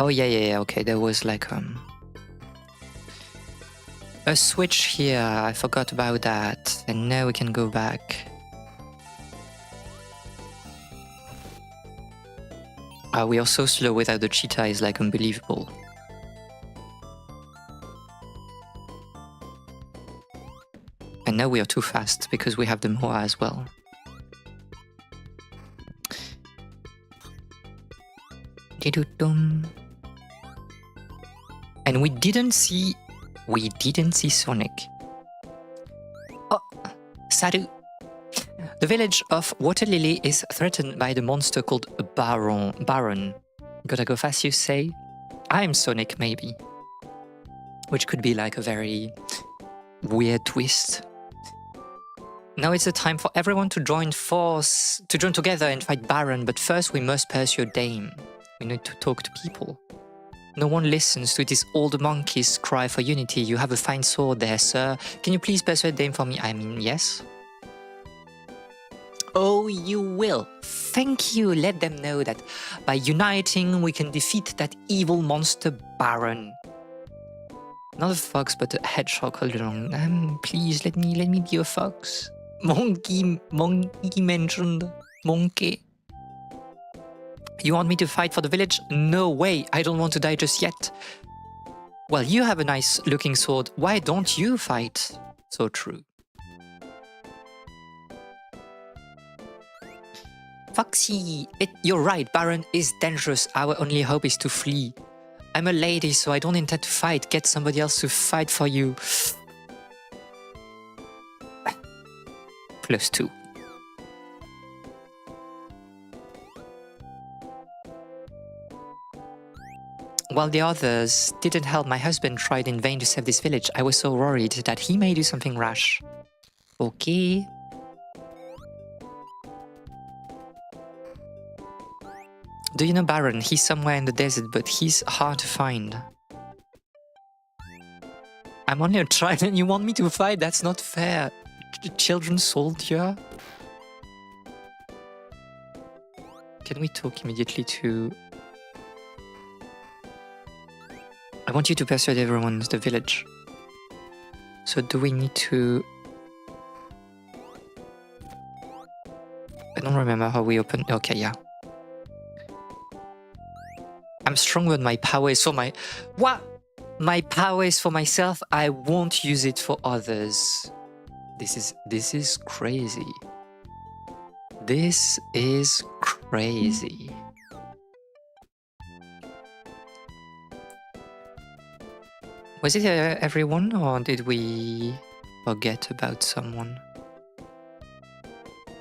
Oh yeah, okay, there was like a switch here, I forgot about that, and now we can go back. We are so slow without the cheetah, is like unbelievable. And now we are too fast because we have the Moa as well. And we didn't see Sonic. Oh, salut. The village of Water Lily is threatened by the monster called Baron. Gotta go fast, you say? I'm Sonic, maybe. Which could be like a very weird twist. Now it's the time for everyone to join together and fight Baron, but first we must persuade Dame. We need to talk to people. No one listens to this old monkey's cry for unity. You have a fine sword there, sir. Can you please persuade Dame for me? I mean, yes? Oh, you will. Thank you. Let them know that by uniting, we can defeat that evil monster Baron. Not a fox, but a hedgehog. Hold on. Please, let me be a fox. Monkey mentioned. Monkey. You want me to fight for the village? No way, I don't want to die just yet. Well, you have a nice looking sword, why don't you fight? So true. Foxy, you're right, Baron is dangerous. Our only hope is to flee. I'm a lady, so I don't intend to fight. Get somebody else to fight for you. +2. While the others didn't help, my husband tried in vain to save this village. I was so worried that he may do something rash. Okay. Do you know Baron? He's somewhere in the desert, but he's hard to find. I'm only a child and you want me to fight? That's not fair. Children's soldier? Can we talk immediately to... I want you to persuade everyone in the village. So do we need to... I don't remember how we open... Okay, yeah. I'm strong, but my power is for my... What? My power is for myself. I won't use it for others. This is crazy. This is crazy. Was it everyone, or did we forget about someone?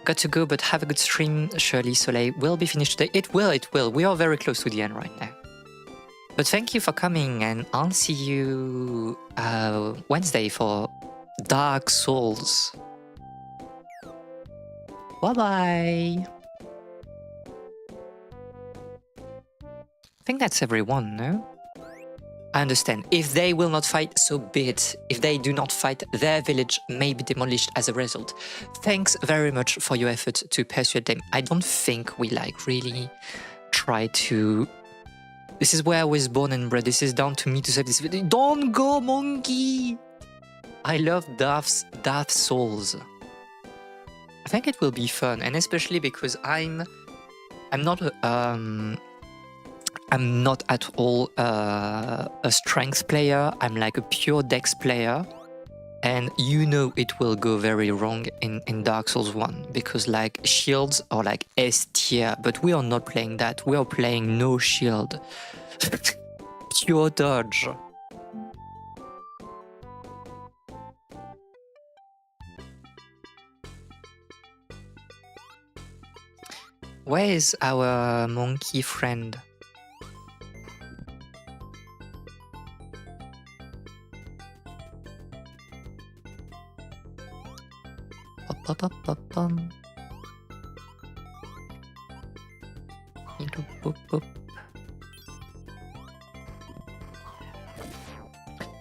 Got to go, but have a good stream. Surely Soleil will be finished today. It will. We are very close to the end right now. But thank you for coming, and I'll see you Wednesday for Dark Souls. Bye-bye. I think that's everyone, no? I understand. If they will not fight, so be it. If they do not fight, their village may be demolished as a result. Thanks very much for your effort to persuade them. I don't think we really try to This is where I was born and bred. This is down to me to save this video. Don't go, monkey! I love Darth Souls. I think it will be fun, and especially because I'm not at all a strength player. I'm like a pure dex player, and you know it will go very wrong in Dark Souls 1 because like shields are like S tier, but we are not playing that. We are playing no shield, pure dodge. Where is our monkey friend?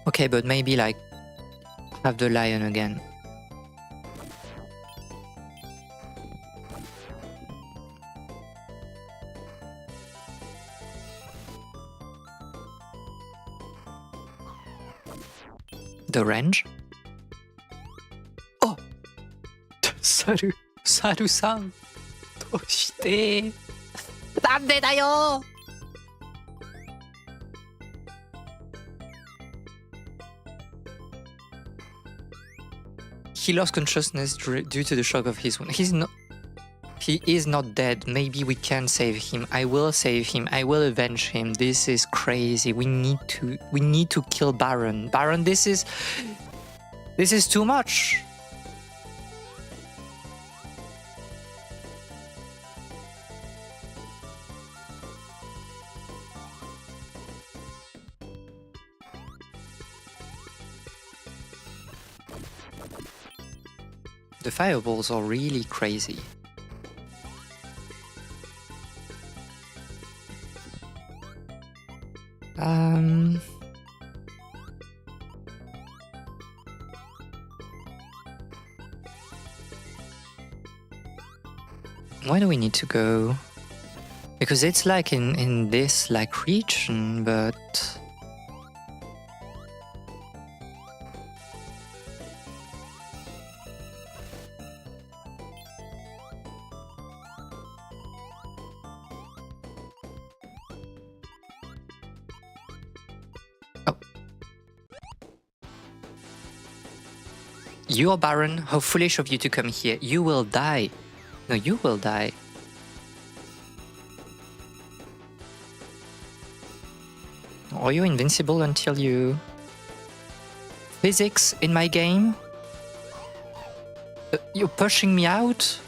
Okay, but maybe like have the lion again. The range? Oh! Salut! Salut-san! どうしてなんでだよ He lost consciousness due to the shock of his wound. He is not dead. Maybe we can save him. I will save him. I will avenge him. This is crazy. We need to kill Baron. Baron, this is too much. The fireballs are really crazy. Why do we need to go? Because it's like in this like region, but you are Baron. How foolish of you to come here. You will die. No, you will die. Are you invincible until you... Physics in my game? You're pushing me out?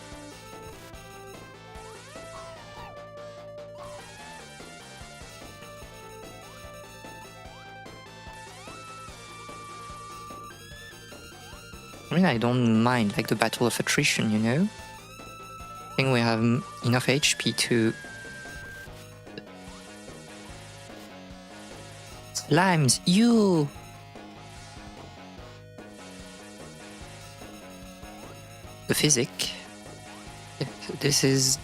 I mean, I don't mind like the battle of attrition, you know? I think we have enough HP to... Slimes, you! The physic. This is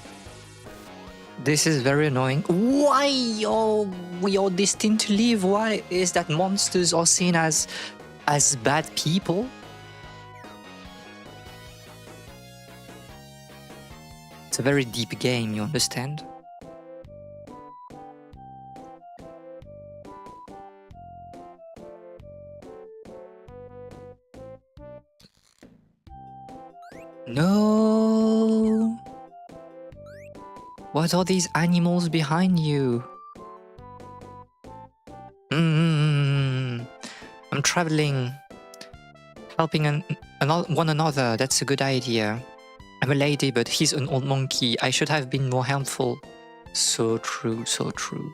very annoying. Why are we all destined to live? Why is that monsters are seen as bad people? It's a very deep game, you understand? No! What are these animals behind you? I'm traveling, helping one another, that's a good idea. I'm a lady, but he's an old monkey. I should have been more helpful. So true, so true.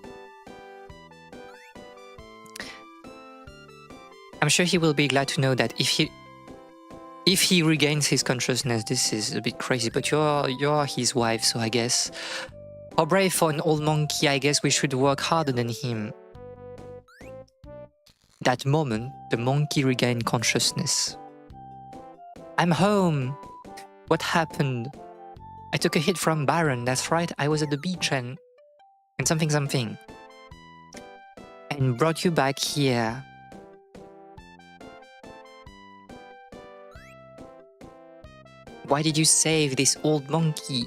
I'm sure he will be glad to know that if he regains his consciousness, this is a bit crazy, but you're his wife, so I guess. How brave for an old monkey, I guess we should work harder than him. That moment, the monkey regained consciousness. I'm home! What happened? I took a hit from Baron, that's right, I was at the beach and something. and brought you back here. Why did you save this old monkey?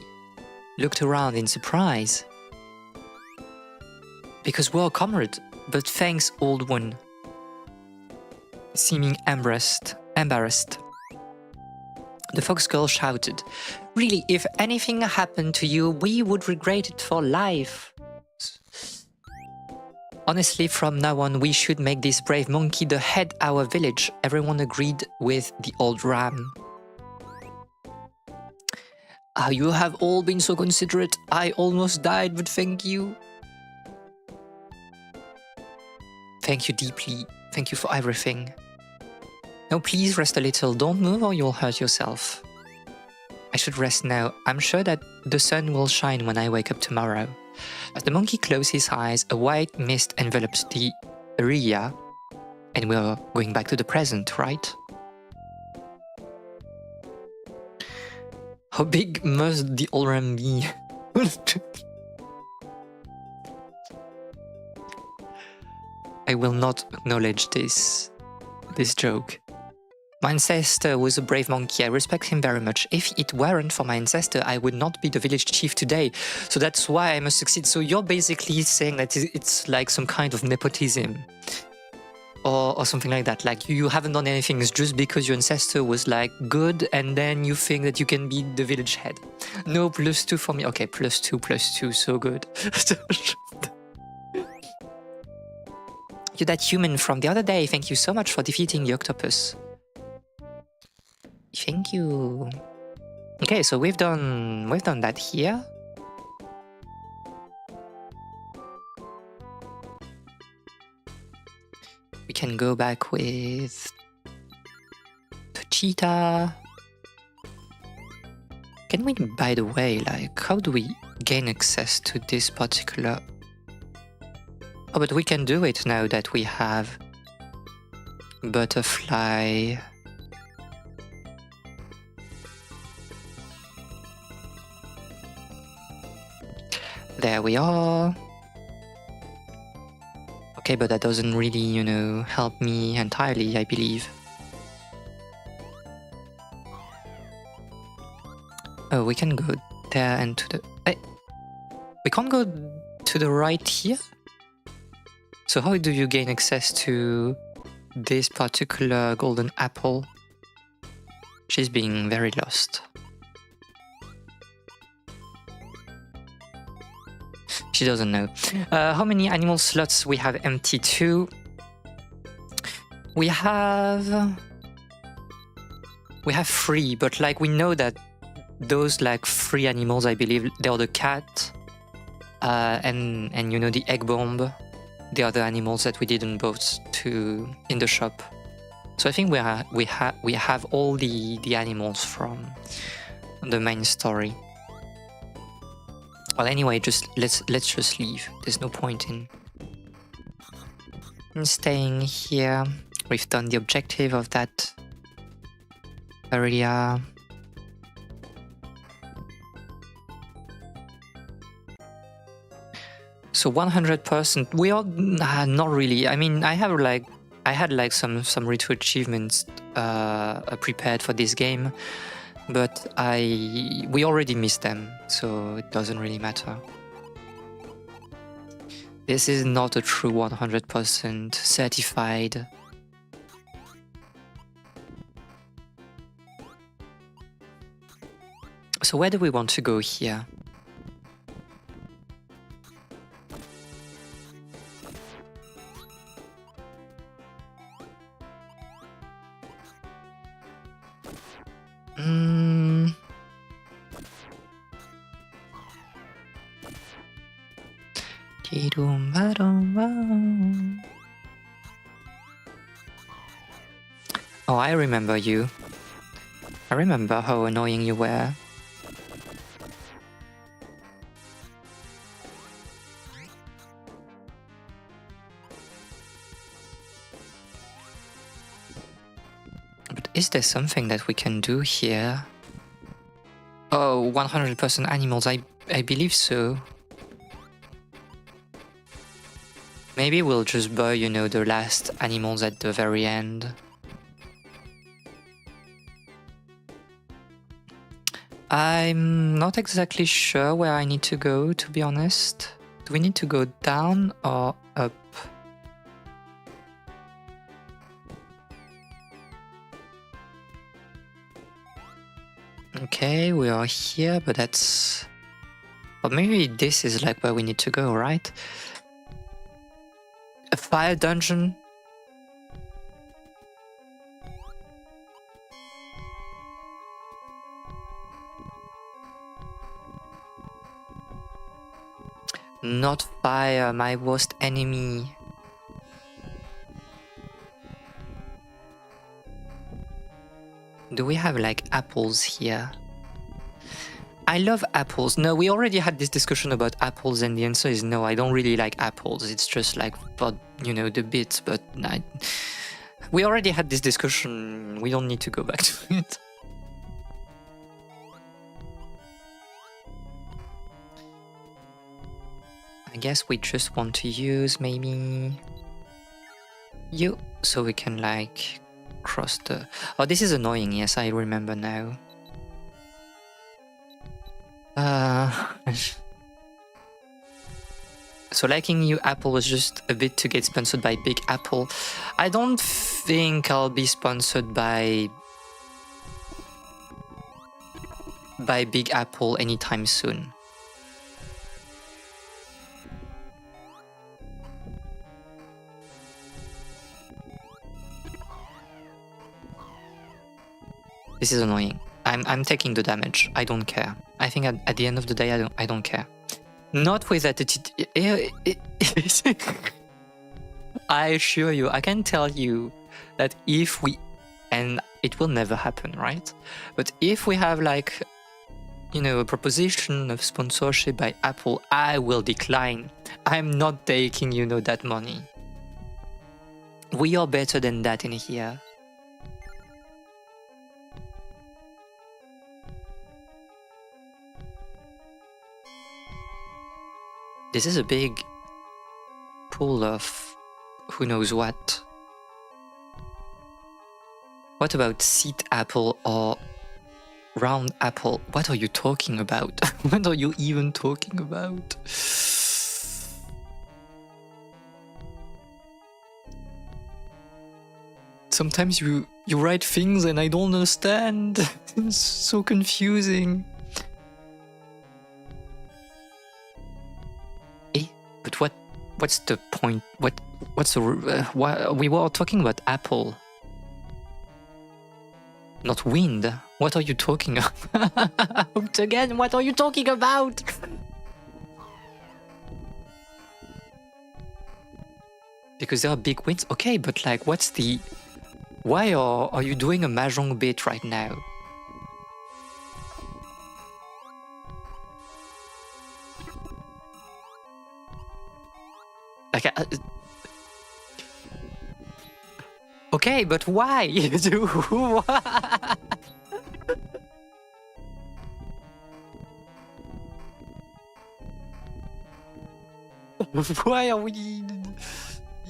Looked around in surprise. Because we're a comrade, but thanks, old one. Seeming embarrassed. The fox girl shouted, really, if anything happened to you, we would regret it for life. Honestly, from now on, we should make this brave monkey the head of our village. Everyone agreed with the old ram. You have all been so considerate. I almost died, but thank you. Thank you deeply. Thank you for everything. Now please rest a little. Don't move or you'll hurt yourself. I should rest now. I'm sure that the sun will shine when I wake up tomorrow. As the monkey closed his eyes, a white mist enveloped the area. And we're going back to the present, right? How big must the old ram be? I will not acknowledge this joke. My ancestor was a brave monkey. I respect him very much. If it weren't for my ancestor, I would not be the village chief today. So that's why I must succeed. So you're basically saying that it's like some kind of nepotism. Or something like that. Like you haven't done anything. It's just because your ancestor was like good and then you think that you can be the village head. No, +2 for me. Okay, +2, so good. You're that human from the other day. Thank you so much for defeating the octopus. Thank you. Okay, so we've done that here. We can go back with the cheetah. Can we, by the way, like, how do we gain access to this particular... Oh, but we can do it now that we have butterfly. There we are. Okay, but that doesn't really, you know, help me entirely, I believe. Oh, we can go there and to the... Hey, we can't go to the right here? So how do you gain access to this particular golden apple? She's being very lost. She doesn't know. How many animal slots we have empty? 2. We have 3, but like we know that those like 3 animals, I believe, they're the cat and you know the egg bomb, the other animals that we didn't bought in the shop. So I think we have all the animals from the main story. Well, anyway, let's just leave. There's no point in staying here. We've done the objective of that area. So 100%. We are not really. I mean, I had like some ritual achievements prepared for this game. But we already missed them, so it doesn't really matter. This is not a true 100% certified. So where do we want to go here? Oh, I remember you. I remember how annoying you were. But is there something that we can do here? Oh, 100% animals, I believe so. Maybe we'll just buy, you know, the last animals at the very end. I'm not exactly sure where I need to go, to be honest. Do we need to go down or up? Okay, we are here, but that's... Or maybe this is like where we need to go, right? A fire dungeon? Not fire, my worst enemy. Do we have like apples here? I love apples. No, we already had this discussion about apples and the answer is no, I don't really like apples. It's just like for, you know, the bits, but we already had this discussion. We don't need to go back to it. I guess we just want to use maybe you, so we can like cross the... Oh, this is annoying. Yes, I remember now. So liking you Apple was just a bit to get sponsored by Big Apple. I don't think I'll be sponsored by Big Apple anytime soon. This is annoying. I'm taking the damage. I don't care. I think at the end of the day, I don't care. Not with attitude. I assure you, I can tell you that if we, and it will never happen, right? But if we have like, you know, a proposition of sponsorship by Apple, I will decline. I'm not taking, you know, that money. We are better than that in here. This is a big pool of who knows what. What about seed apple or round apple? What are you talking about? What are you even talking about? Sometimes you write things and I don't understand. It's so confusing. But what's the point? What's the we were talking about apple, not wind. What are you talking about? Again, what are you talking about? Because there are big winds. Okay, but like, what's the... Why are you doing a mahjong bit right now? Like, okay, but why? Why are we...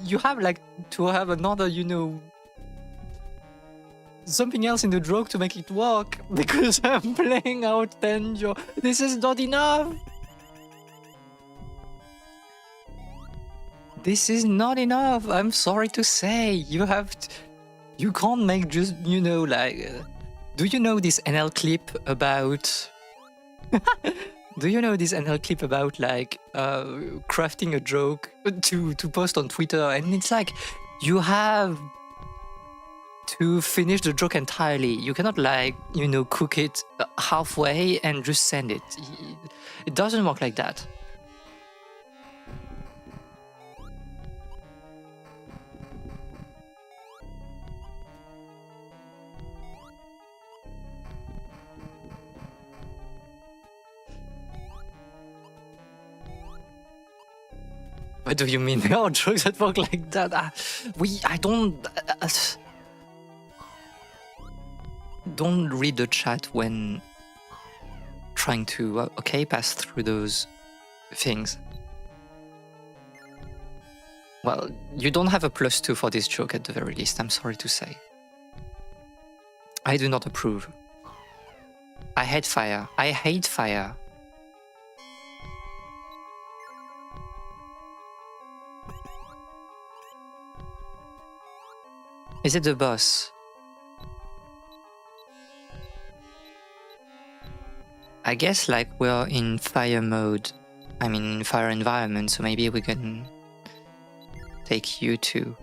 You have like to have another, you know, something else in the joke to make it work, because I'm playing out Tenjo. This is not enough. This is not enough. I'm sorry to say. You have to, you can't make just, you know, like... do you know this NL clip about... Do you know this NL clip about like crafting a joke to post on Twitter? And it's like, you have to finish the joke entirely. You cannot like, you know, cook it halfway and just send it. It doesn't work like that. What do you mean? There are jokes that work like that. I don't read the chat when trying to okay pass through those things. Well, you don't have a +2 for this joke at the very least, I'm sorry to say. I do not approve. I hate fire. I hate fire. Is it the boss? I guess like we're in fire mode. I mean fire environment, so maybe we can take you too.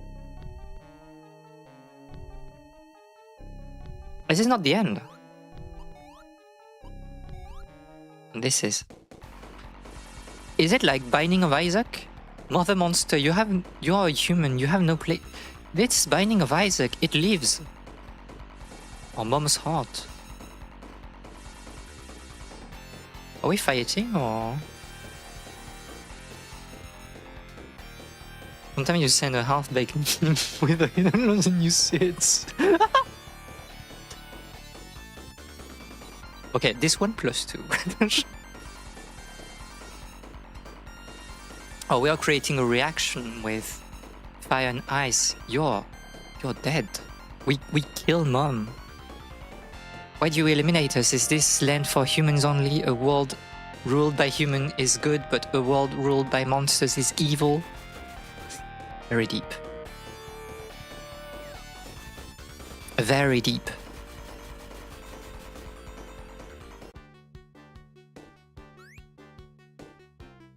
This is not the end. This is. Is it like Binding of Isaac? Mother monster, you are a human, you have no place. This Binding of Isaac, it lives. Or mom's heart. Are we fighting or? Sometimes you send a half-baked meme with a hidden and you sit. Okay, this one +2. Oh, we are creating a reaction with fire and ice. You're dead. We kill mom. Why do you eliminate us? Is this land for humans only? A world ruled by humans is good, but a world ruled by monsters is evil? Very deep. Very deep.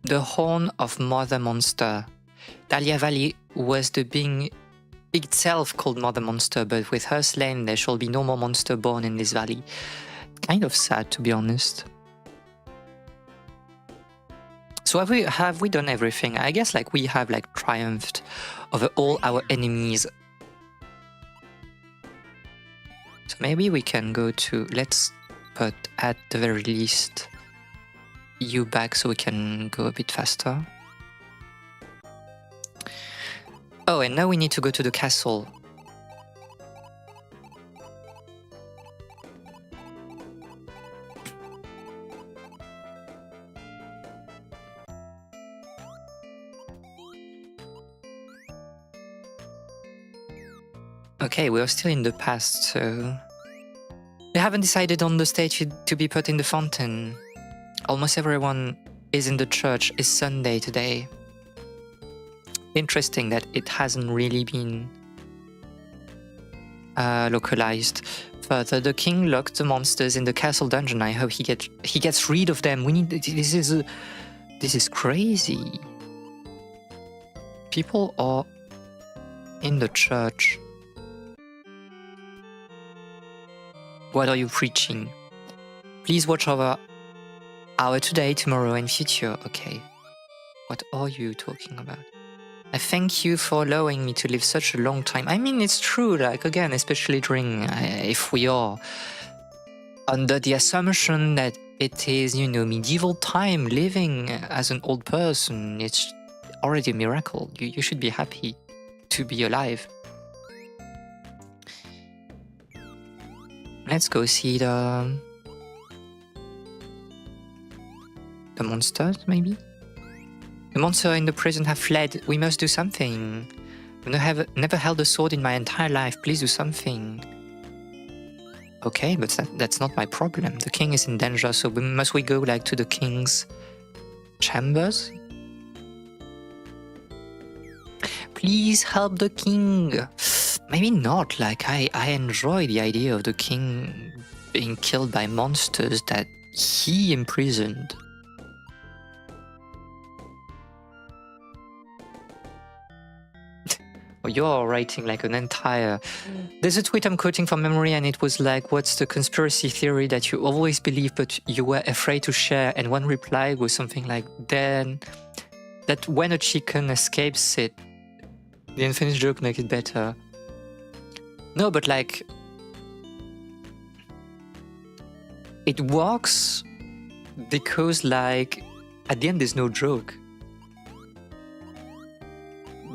The Horn of Mother Monster. Dahlia Valley was the being itself called Mother Monster, but with her slain there shall be no more monster born in this valley. Kind of sad, to be honest. So have we done everything? I guess like we have like triumphed over all our enemies. So maybe we can go to, let's put at the very least you back so we can go a bit faster. Oh, and now we need to go to the castle. Okay, we are still in the past, so... We haven't decided on the statue to be put in the fountain. Almost everyone is in the church. It's Sunday today. Interesting that it hasn't really been localized. Further, the king locked the monsters in the castle dungeon. I hope he gets rid of them. We need this is crazy. People are in the church. What are you preaching? Please watch over our today, tomorrow, and future. Okay. What are you talking about? I thank you for allowing me to live such a long time. I mean, it's true, like, again, especially during, if we are under the assumption that it is, you know, medieval time, living as an old person, it's already a miracle. You should be happy to be alive. Let's go see the monsters, maybe? The monsters in the prison have fled. We must do something. I have never held a sword in my entire life. Please do something. Okay, but that's not my problem. The king is in danger, so must we go like to the king's chambers? Please help the king. Maybe not. Like I enjoy the idea of the king being killed by monsters that he imprisoned. You're writing like an entire... There's a tweet I'm quoting from memory and it was like, what's the conspiracy theory that you always believe but you were afraid to share? And one reply was something like, then that when a chicken escapes it, the unfinished joke makes it better. No, but like... It works because like, at the end there's no joke.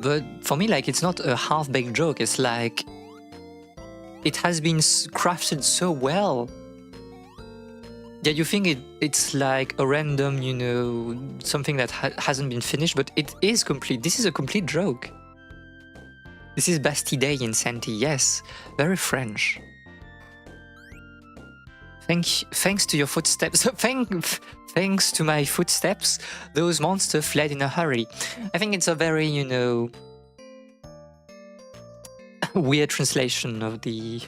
But for me, like, it's not a half-baked joke. It's like, it has been crafted so well that you think it's like a random, you know, something that hasn't been finished, but it is complete. This is a complete joke. This is Bastide in Santi, yes. Very French. Thanks to your footsteps. Thanks to my footsteps, those monsters fled in a hurry. I think it's a very, you know, weird translation of the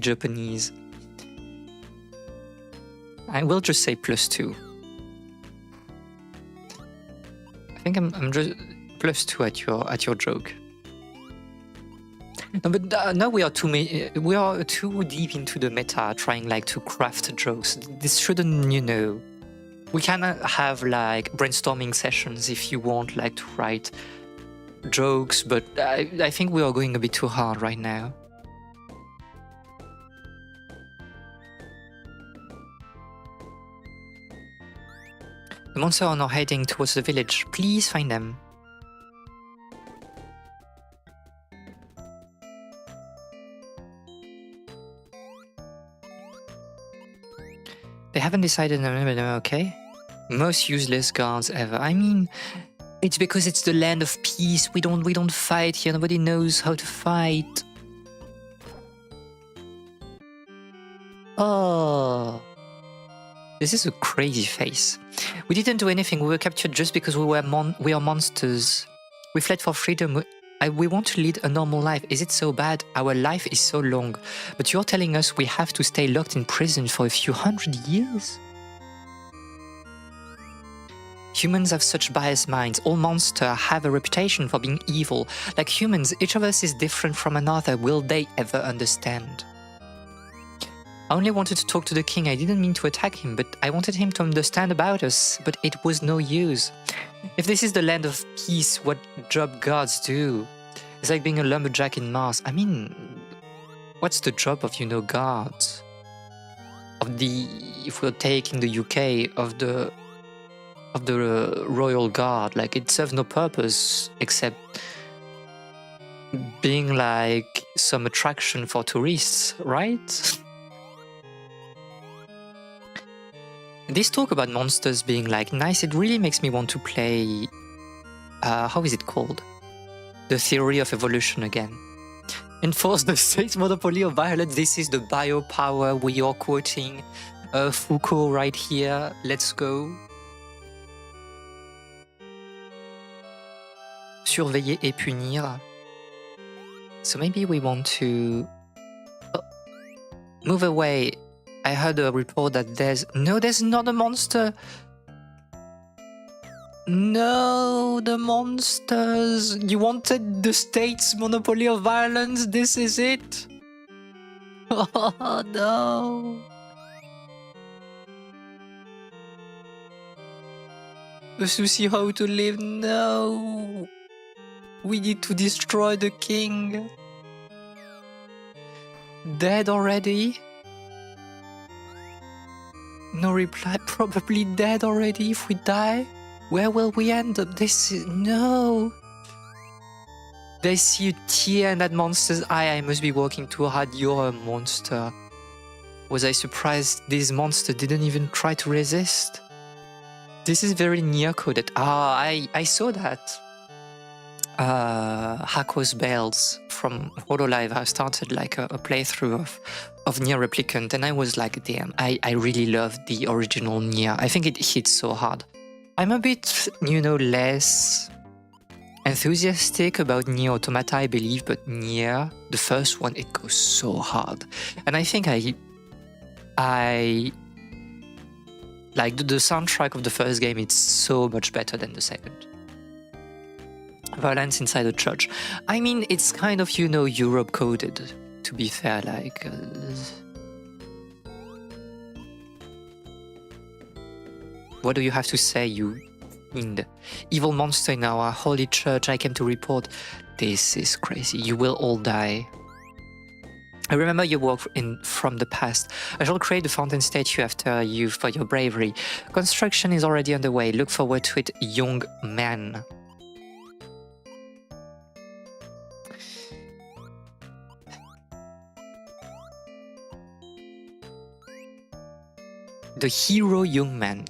Japanese. I will just say +2. I think I'm just +2 at your joke. No, but now we are too deep into the meta, trying like to craft jokes. This shouldn't, you know. We can have like brainstorming sessions if you want, like to write jokes, but I think we are going a bit too hard right now. The monsters are now heading towards the village. Please find them. They haven't decided, okay? Most useless guards ever. I mean, it's because it's the land of peace. We don't fight here. Nobody knows how to fight. Oh. This is a crazy face. We didn't do anything. We were captured just because we are monsters. We fled for freedom. We want to lead a normal life. Is it so bad? Our life is so long. But you're telling us we have to stay locked in prison for a few hundred years? Humans have such biased minds. All monsters have a reputation for being evil. Like humans, each of us is different from another. Will they ever understand? I only wanted to talk to the king. I didn't mean to attack him, but I wanted him to understand about us. But it was no use. If this is the land of peace, what job gods do? It's like being a lumberjack in Mars. I mean, what's the job of, you know, guards? If we're taking the UK, of the royal guard, like it serves no purpose except being like some attraction for tourists, right? This talk about monsters being like nice, it really makes me want to play, how is it called? The theory of evolution again. Enforce the state's monopoly of violence. This is the biopower we are quoting Foucault right here. Let's go. Surveiller et punir. So maybe we want to move away. I heard a report that there's not a monster. No, the monsters. You wanted the state's monopoly of violence. This is it. Oh no. A souci how to live. No. We need to destroy the king. Dead already? No reply, probably dead already if we die. Where will we end up? No. They see a tear in that monster's eye. I must be working too hard. You're a monster. Was I surprised this monster didn't even try to resist? This is very near-coded. I saw that. Hako's Bells from Hololive. I started like a playthrough of Nier Replicant, and I was like, damn, I really love the original Nier. I think it hits so hard. I'm a bit, you know, less enthusiastic about Nier Automata, I believe, but Nier, the first one, it goes so hard. And I think I like the soundtrack of the first game, it's so much better than the second. Violence inside a church. I mean, it's kind of, you know, Europe coded, to be fair, like... What do you have to say, you fiend? Evil monster in our holy church, I came to report. This is crazy. You will all die. I remember your work from the past. I shall create a fountain statue after you for your bravery. Construction is already underway. Look forward to it, young man. The hero young man.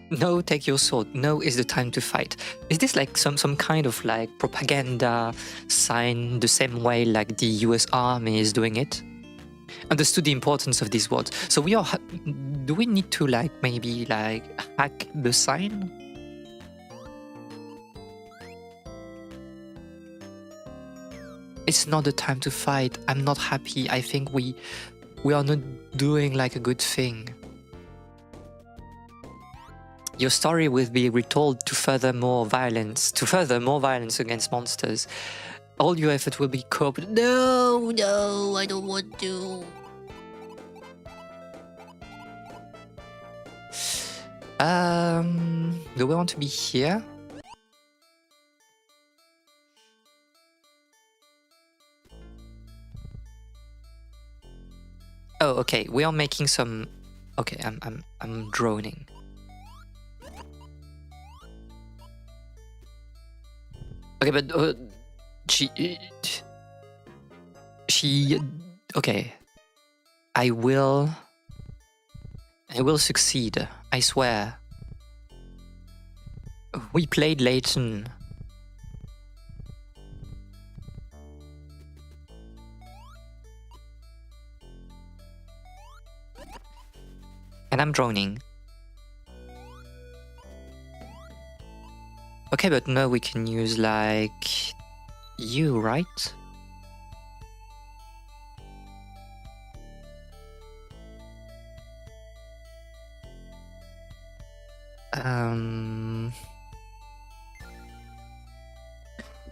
No, take your sword. No is the time to fight. Is this like some kind of like propaganda sign the same way like the US Army is doing it? Understood the importance of these words. So we are. Do we need to like maybe like hack the sign? It's not the time to fight. I'm not happy. I think we are not doing like a good thing. Your story will be retold to further more violence against monsters. All your effort will be co-opted. No, I don't want to. Do we want to be here? Oh, okay. We are making some. Okay, I'm droning. Okay, but she. Okay. I will succeed. I swear. We played Layton. And I'm droning. Okay, but now we can use like you, right?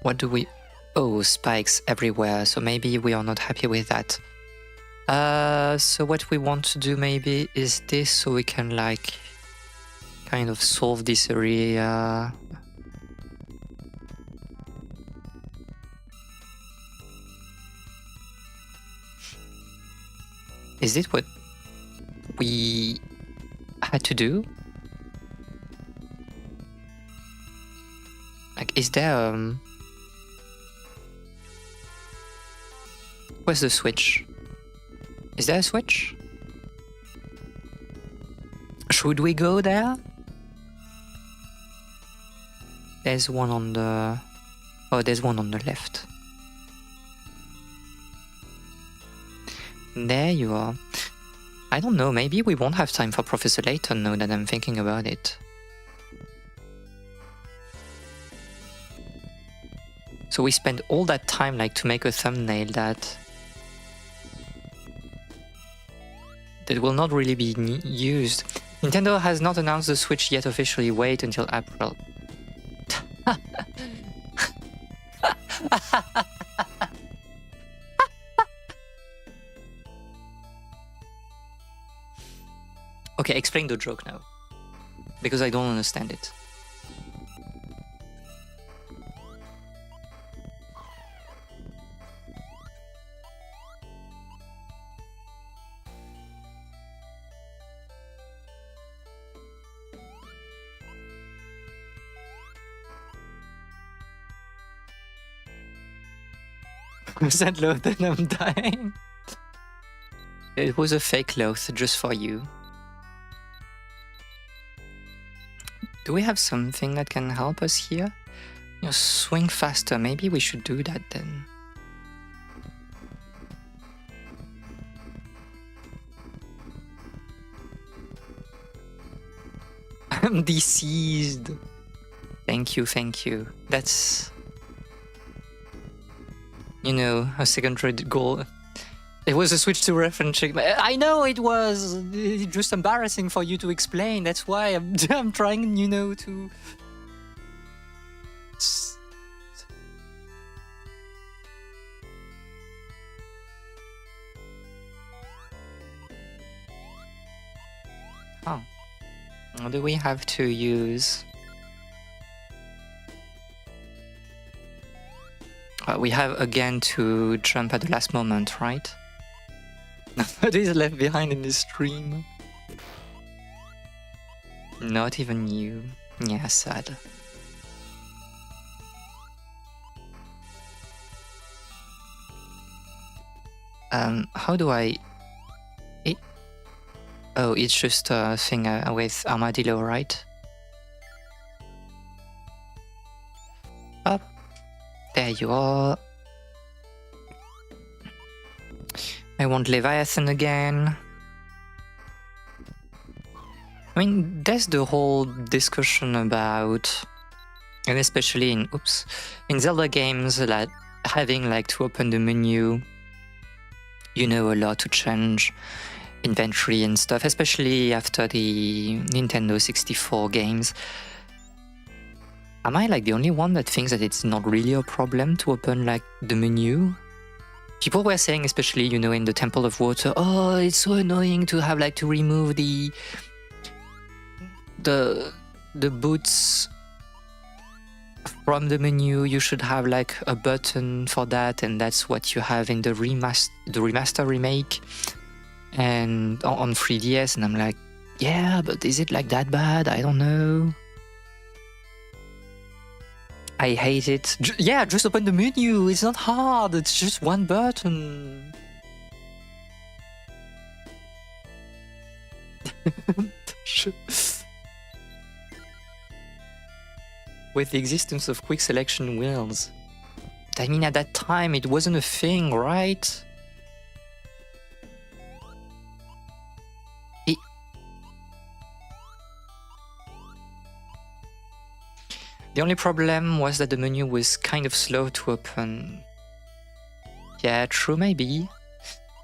What do we... Oh, spikes everywhere, so maybe we are not happy with that. So what we want to do maybe is this, so we can like kind of solve this area. Is it what we had to do? Like, is there where's the switch? Is there a switch? Should we go there? There's one on the... Oh, there's one on the left. There you are. I don't know, maybe we won't have time for Professor Layton now that I'm thinking about it. So we spent all that time like to make a thumbnail that will not really be used. Nintendo has not announced the Switch yet officially. Wait until April. Okay, explain the joke now. Because I don't understand it. Percent loath and I'm dying. It was a fake loath just for you. Do we have something that can help us here? You know, swing faster. Maybe we should do that then. I'm deceased. Thank you, thank you. That's... You know, a secondary goal. It was a switch to reference check. I know it was. It's just embarrassing for you to explain. That's why I'm trying, you know, to... Oh. What do we have to use? We have again to jump at the last moment, right? Nobody is left behind in this stream. Not even you. Yeah, sad. How do I... Oh, it's just a thing with Armadillo, right? There you are. I want Leviathan again. I mean, there's the whole discussion about, and especially in Zelda games, like having like to open the menu, you know, a lot to change inventory and stuff, especially after the Nintendo 64 games. Am I like the only one that thinks that it's not really a problem to open like the menu? People were saying, especially, you know, in the Temple of Water, oh, it's so annoying to have like to remove the boots from the menu. You should have like a button for that, and that's what you have in the remaster remake and on 3DS. And I'm like, yeah, but is it like that bad? I don't know. I hate it. Yeah, just open the menu. It's not hard. It's just one button. With the existence of quick selection wheels. I mean, at that time, it wasn't a thing, right? The only problem was that the menu was kind of slow to open. Yeah, true, maybe.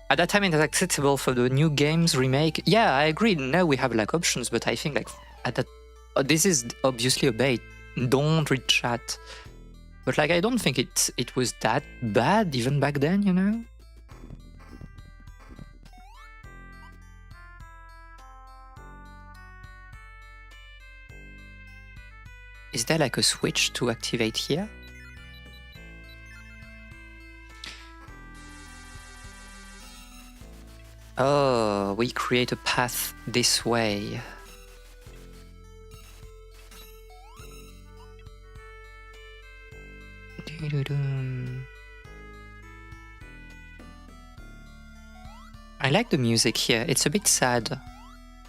At that time, it was accessible for the new games remake. Yeah, I agree. Now we have like options, but I think like at that, this is obviously a bait. Don't read chat. But like, I don't think it was that bad even back then, you know? Is there like a switch to activate here? Oh, we create a path this way. I like the music here. It's a bit sad.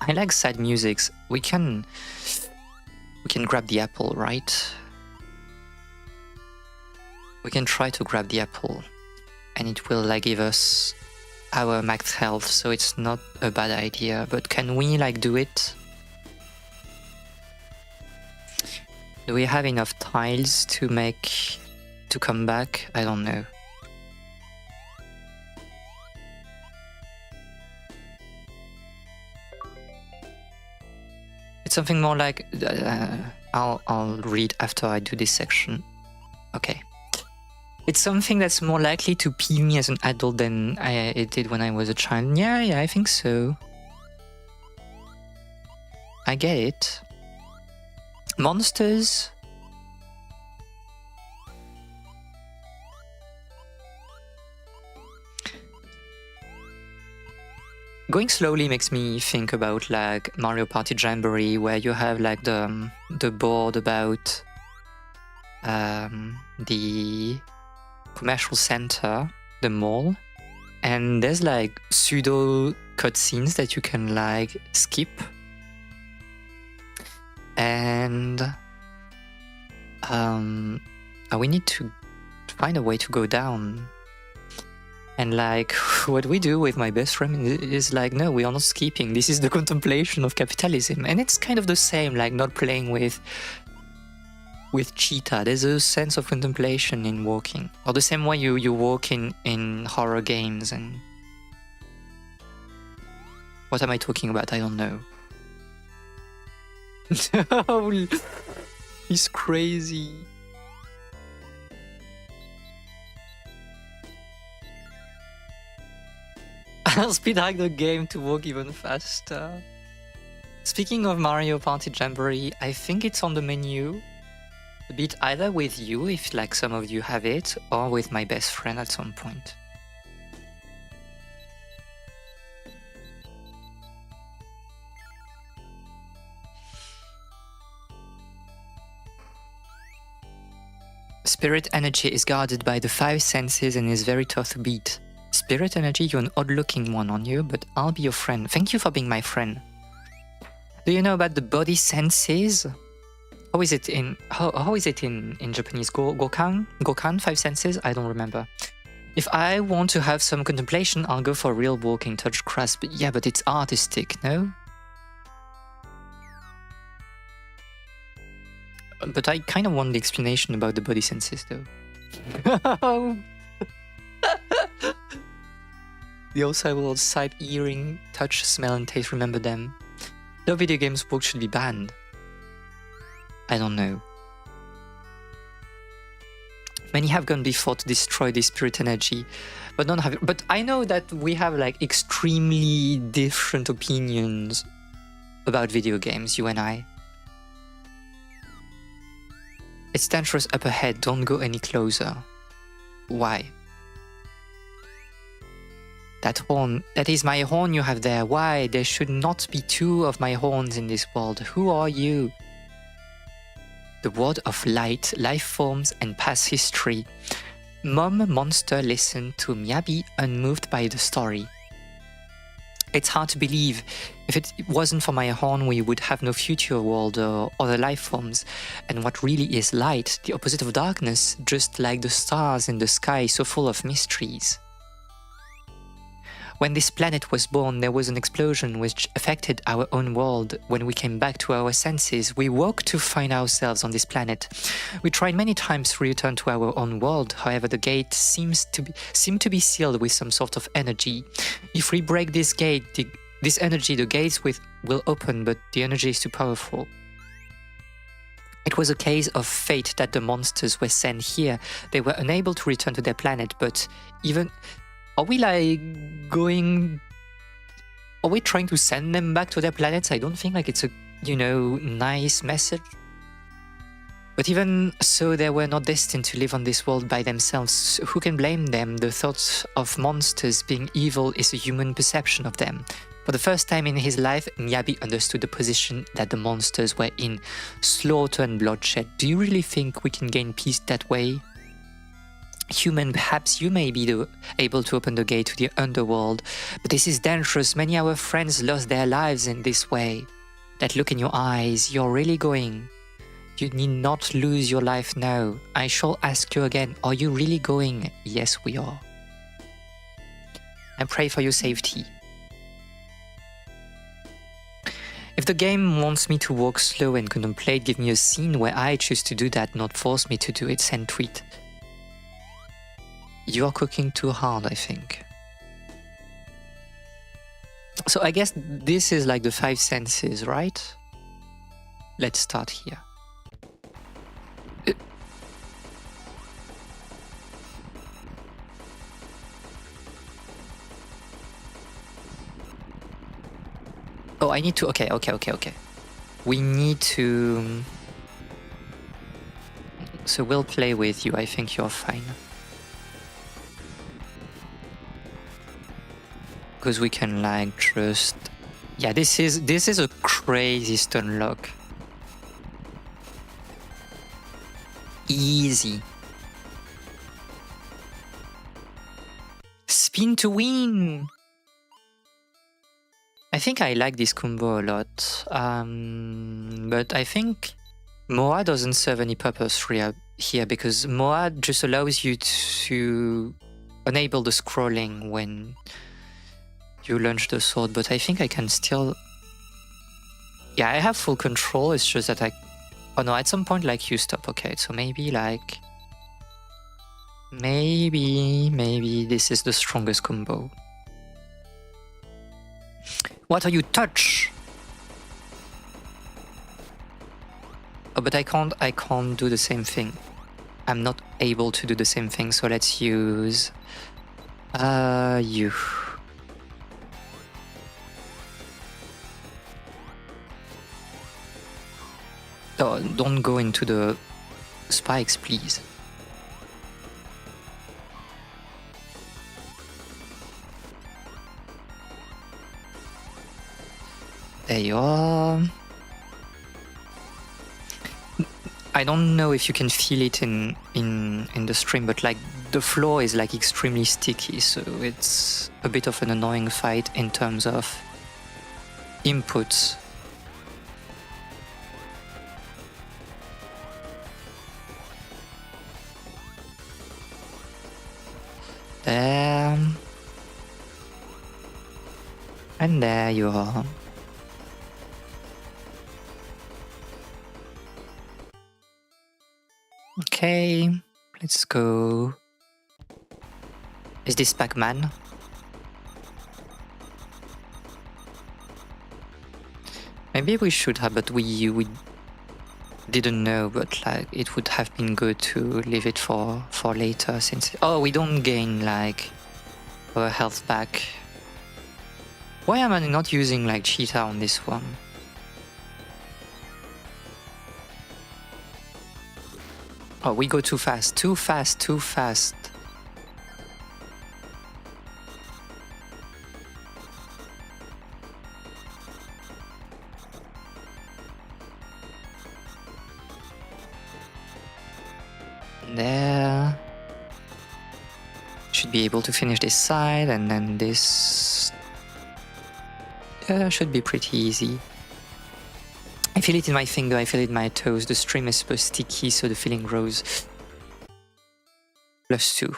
I like sad musics. We can grab the apple, right? We can try to grab the apple, and it will like give us our max health, so it's not a bad idea. But can we like do it? Do we have enough tiles to come back? I don't know. It's something more like I'll read after I do this section. Okay. It's something that's more likely to pee me as an adult than it did when I was a child. Yeah, I think so. I get it. Monsters. Going slowly makes me think about like Mario Party Jamboree, where you have like the board about the commercial center, the mall, and there's like pseudo cutscenes that you can like skip, and we need to find a way to go down. And like what we do with my best friend is like, no, we are not skipping. This is the contemplation of capitalism, and it's kind of the same, like not playing with cheetah. There's a sense of contemplation in walking, or the same way you walk in horror games. And what am I talking about? I don't know. He's crazy. I'll speedhack the game to walk even faster. Speaking of Mario Party Jamboree, I think it's on the menu. A bit either with you, if like some of you have it, or with my best friend at some point. Spirit energy is guarded by the 5 senses and is very tough to beat. Spirit energy, you're an odd-looking one on you, but I'll be your friend. Thank you for being my friend. Do you know about the body senses? How is it in Japanese? Gokan, five senses? I don't remember. If I want to have some contemplation, I'll go for real walking, touch grass. But yeah, but it's artistic, no? But I kind of want the explanation about the body senses, though. The outside world, sight, hearing, touch, smell, and taste, remember them. No video games book should be banned. I don't know. Many have gone before to destroy this spirit energy, but don't have it. But I know that we have like extremely different opinions about video games, you and I. It's dangerous up ahead, don't go any closer. Why? That horn, that is my horn you have there. Why? There should not be two of my horns in this world. Who are you? The word of light, life forms, and past history. Mom Monster listened to Miyabi unmoved by the story. It's hard to believe. If it wasn't for my horn, we would have no future world or other life forms. And what really is light, the opposite of darkness, just like the stars in the sky, so full of mysteries. When this planet was born, there was an explosion which affected our own world. When we came back to our senses, we woke to find ourselves on this planet. We tried many times to return to our own world, however the gate seemed to be sealed with some sort of energy. If we break this gate, this energy, the gates will open, but the energy is too powerful. It was a case of fate that the monsters were sent here. They were unable to return to their planet, but even... Are we trying to send them back to their planets? I don't think like it's a, nice message. But even so, they were not destined to live on this world by themselves. Who can blame them? The thought of monsters being evil is a human perception of them. For the first time in his life, Miyabi understood the position that the monsters were in. Slaughter and bloodshed. Do you really think we can gain peace that way? Human, perhaps you may be able to open the gate to the underworld, but this is dangerous. Many of our friends lost their lives in this way. That look in your eyes, you're really going. You need not lose your life now. I shall ask you again, are you really going? Yes, we are. I pray for your safety. If the game wants me to walk slow and contemplate, give me a scene where I choose to do that, not force me to do it. Send tweet. You are cooking too hard, I think. So I guess this is like the five senses, right? Let's start here. Oh, I need to... Okay. We need to... So we'll play with you. I think you're fine. Because we can like just... Yeah, this is a crazy stun lock. Easy. Spin to win! I think I like this combo a lot. But I think Moa doesn't serve any purpose here because Moa just allows you to enable the scrolling when you launch the sword, but I think I can still... Yeah, I have full control, it's just that I... Oh no, at some point, like, you stop, okay, so maybe, like... Maybe this is the strongest combo. What are you, touch? Oh, but I can't do the same thing. I'm not able to do the same thing, so let's use... you... Oh, don't go into the spikes, please. There you are. I don't know if you can feel it in the stream, but like the floor is like extremely sticky, so it's a bit of an annoying fight in terms of inputs. There. And there you are. Okay, let's go. Is this Pac-Man? Maybe we should have, but we didn't know, but like it would have been good to leave it for later, since we don't gain like our health back. Why am I not using like cheetah on this one? Oh, we go too fast, too fast, too fast. There. Should be able to finish this side, and then this should be pretty easy. I feel it in my finger, I feel it in my toes. The stream is super sticky, so the feeling grows. +2.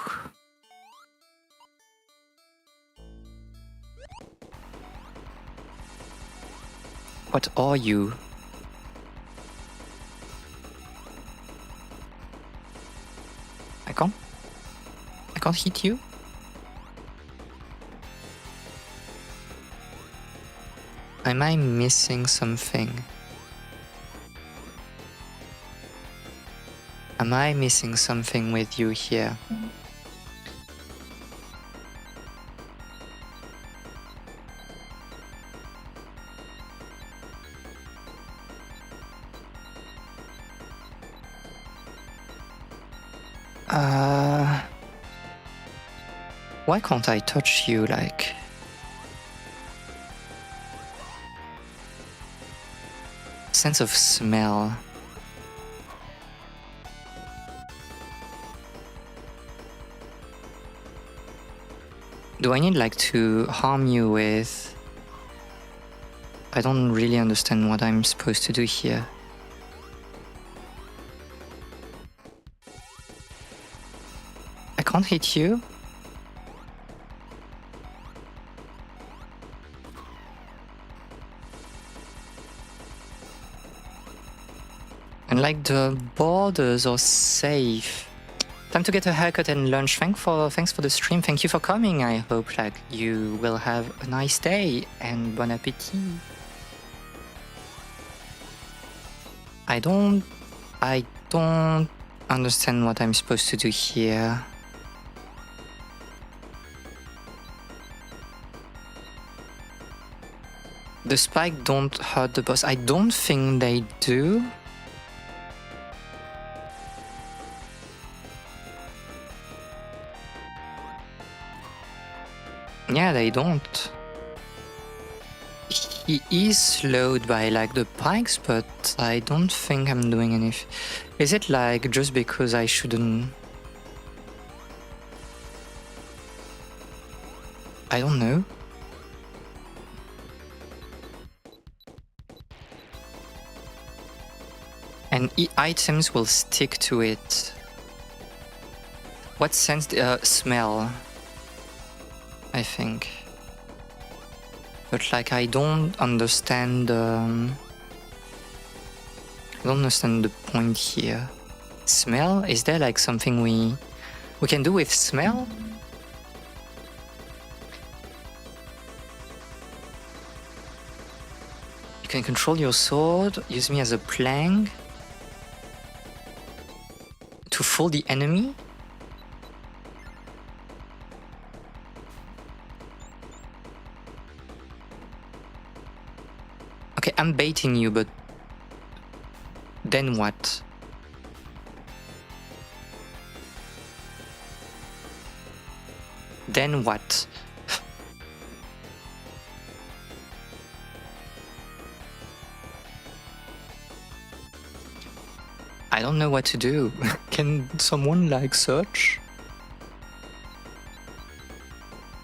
What are you? I can't hit you? Am I missing something? Am I missing something with you here? Why can't I touch you, like? Sense of smell. Do I need like to harm you with? I don't really understand what I'm supposed to do here. I can't hit you? And like the borders are safe. Time to get a haircut and lunch. Thanks for the stream. Thank you for coming. I hope like you will have a nice day and bon appetit. I don't understand what I'm supposed to do here. The spike don't hurt the boss. I don't think they do. Yeah, they don't. He is slowed by like the pikes, but I don't think I'm doing anything. Is it like just because I shouldn't? I don't know. And items will stick to it. What sense? Smell. I think. But like I don't understand I don't understand the point here. Smell? Is there like something we can do with smell? You can control your sword, use me as a plank to fool the enemy? Okay, I'm baiting you, but then what? Then what? I don't know what to do. Can someone like search?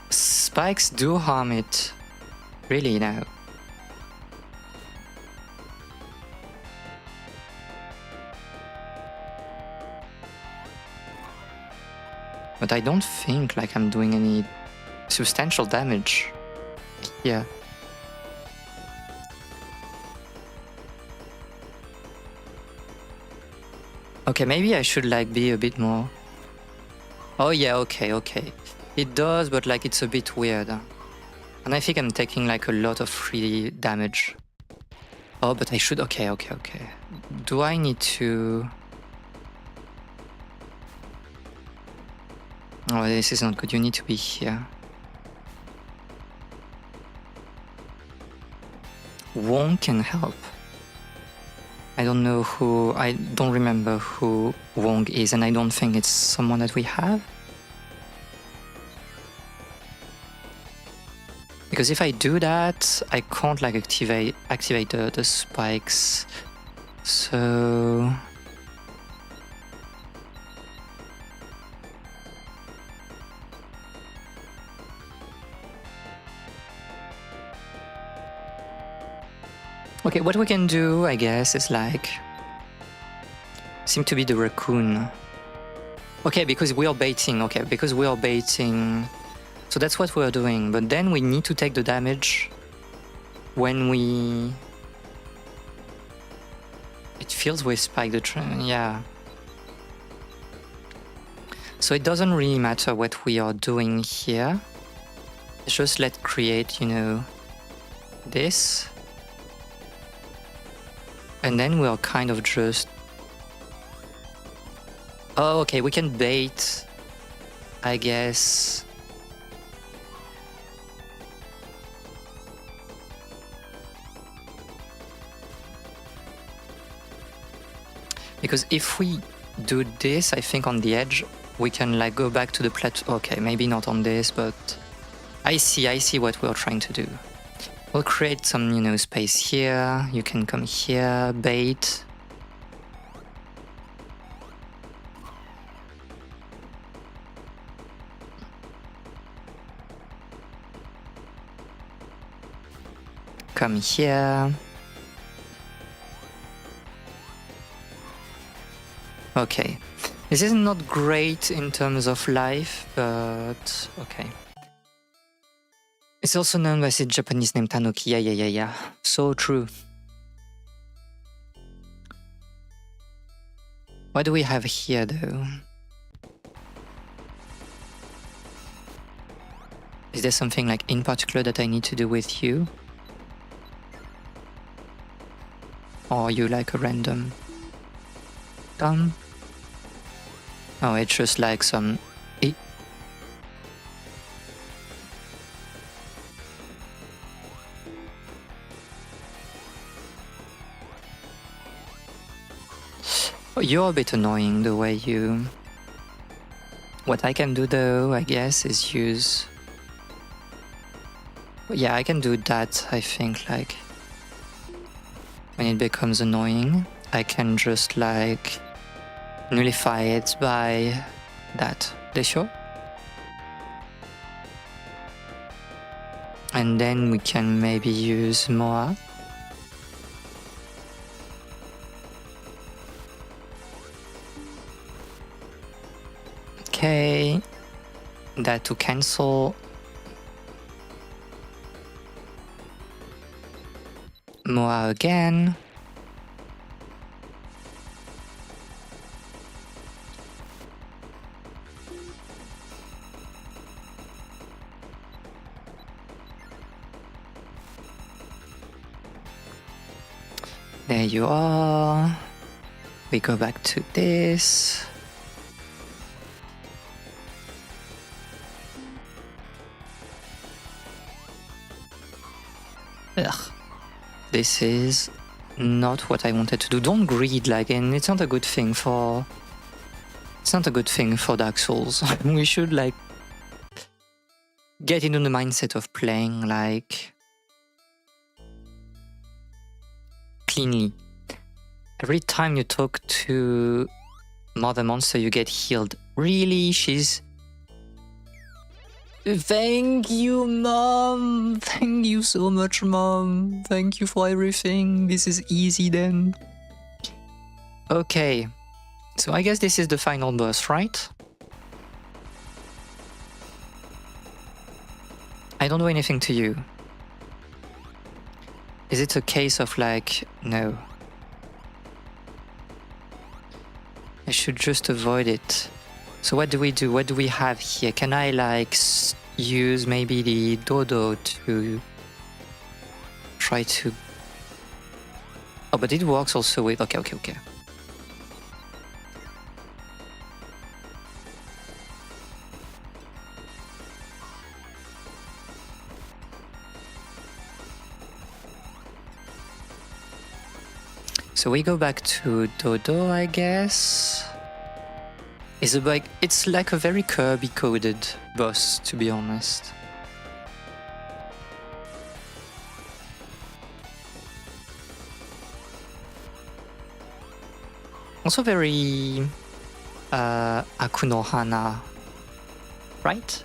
Spikes do harm it. Really now. But I don't think like I'm doing any substantial damage here. Okay, maybe I should like be a bit more... Oh yeah, okay. It does, but like it's a bit weird. And I think I'm taking like a lot of free damage. Oh, but I should... Okay. Do I need to... Oh, this is not good. You need to be here. Wong can help. I don't know who... I don't remember who Wong is, and I don't think it's someone that we have. Because if I do that, I can't like activate the spikes. So... Okay, what we can do, I guess, is like... Seem to be the raccoon. Okay, because we are baiting. Okay, because we are baiting. So that's what we are doing. But then we need to take the damage when we... It feels we spike the train. Yeah. So it doesn't really matter what we are doing here. Just let's create, you know, this. And then we'll kind of just... Oh, okay, we can bait, I guess. Because if we do this, I think on the edge, we can like go back to the plateau. Okay, maybe not on this, but I see what we're trying to do. We'll create some, you know, space here. You can come here, bait. Come here. Okay. This is not great in terms of life, but okay. It's also known by the Japanese name Tanuki. Yeah. So true. What do we have here though? Is there something like in particular that I need to do with you? Or are you like a random? Oh, it's just like some... Oh, you're a bit annoying the way you... What I can do though, I guess, is use... Yeah, I can do that, I think, like... When it becomes annoying, I can just like... nullify it by that. Desho? And then we can maybe use Moa. Okay, that to cancel. Moa again. There you are. We go back to this. Ugh. This is not what I wanted to do. Don't greed, like, and it's not a good thing for... It's not a good thing for Dark Souls. We should, like, get into the mindset of playing, like, cleanly. Every time you talk to Mother Monster, you get healed. Really? She's... Thank you, Mom! Thank you so much, Mom! Thank you for everything. This is easy then. Okay. So I guess this is the final boss, right? I don't do anything to you. Is it a case of like, no, I should just avoid it? So what do we do? What do we have here? Can I like use maybe the dodo to try to... Oh, but it works also with... Okay. So we go back to Dodo, I guess. It's like a very Kirby coded boss, to be honest. Also very Akunohana, right?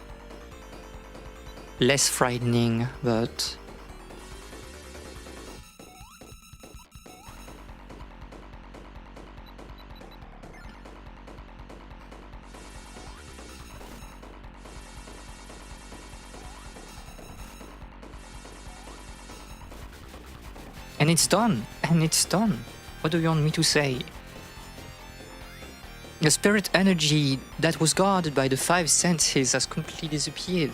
Less frightening, but... And it's done! What do you want me to say? The spirit energy that was guarded by the 5 senses has completely disappeared.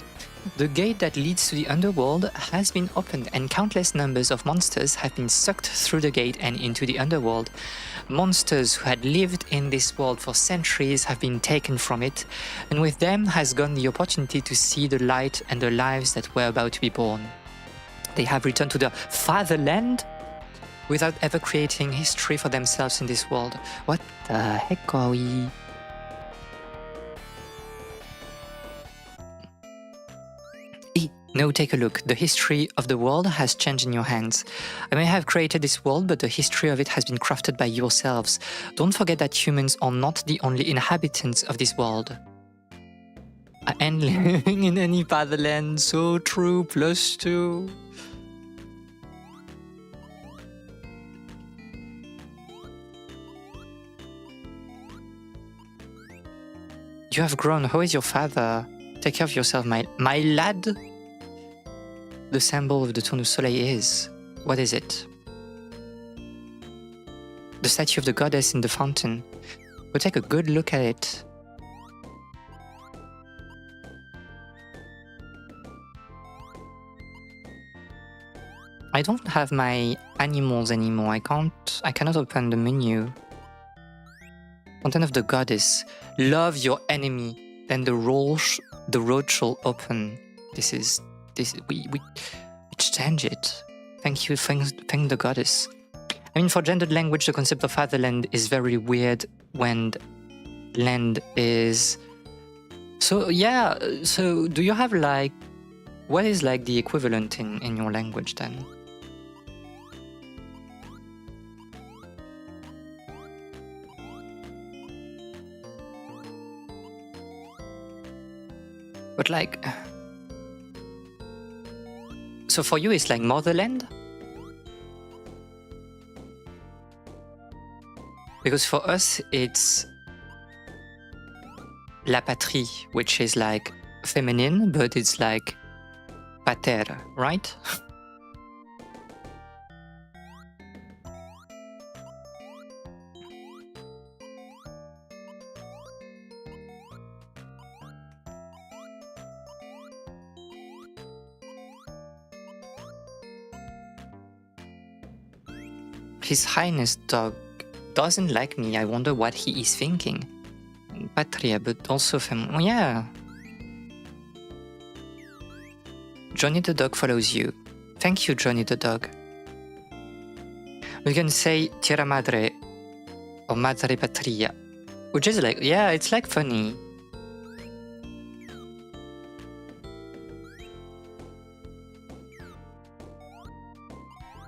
The gate that leads to the underworld has been opened, and countless numbers of monsters have been sucked through the gate and into the underworld. Monsters who had lived in this world for centuries have been taken from it, and with them has gone the opportunity to see the light and the lives that were about to be born. They have returned to the fatherland without ever creating history for themselves in this world. What the heck are we? No, take a look. The history of the world has changed in your hands. I may have created this world, but the history of it has been crafted by yourselves. Don't forget that humans are not the only inhabitants of this world. And living in any fatherland, so true, +2. You have grown. How is your father? Take care of yourself, my lad. The symbol of the Tour du Soleil is... What is it? The statue of the goddess in the fountain. Go take a good look at it. I don't have my animals anymore. I cannot open the menu. Fountain of the goddess. Love your enemy, then the road shall open. We change it. Thank you, thank the goddess. I mean, for gendered language, the concept of fatherland is very weird when land is... So yeah, so do you have like... What is like the equivalent in your language then? But like... So for you it's like motherland? Because for us it's la patrie, which is like feminine, but it's like pater, right? His Highness dog doesn't like me. I wonder what he is thinking. Patria, but also oh yeah. Johnny the dog follows you. Thank you, Johnny the dog. We can say Tierra Madre or Madre Patria, which is like, yeah, it's like funny.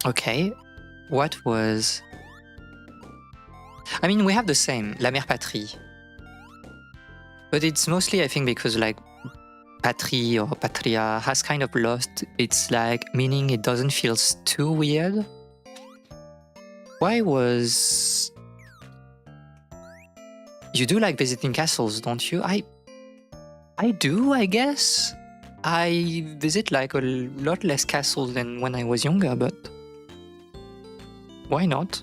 Okay. What was... I mean, we have the same, La Mère Patrie. But it's mostly, I think, because like patrie or patria has kind of lost its like meaning. It doesn't feel too weird. Why was... You do like visiting castles, don't you? I do, I guess. I visit like a lot less castles than when I was younger, but why not?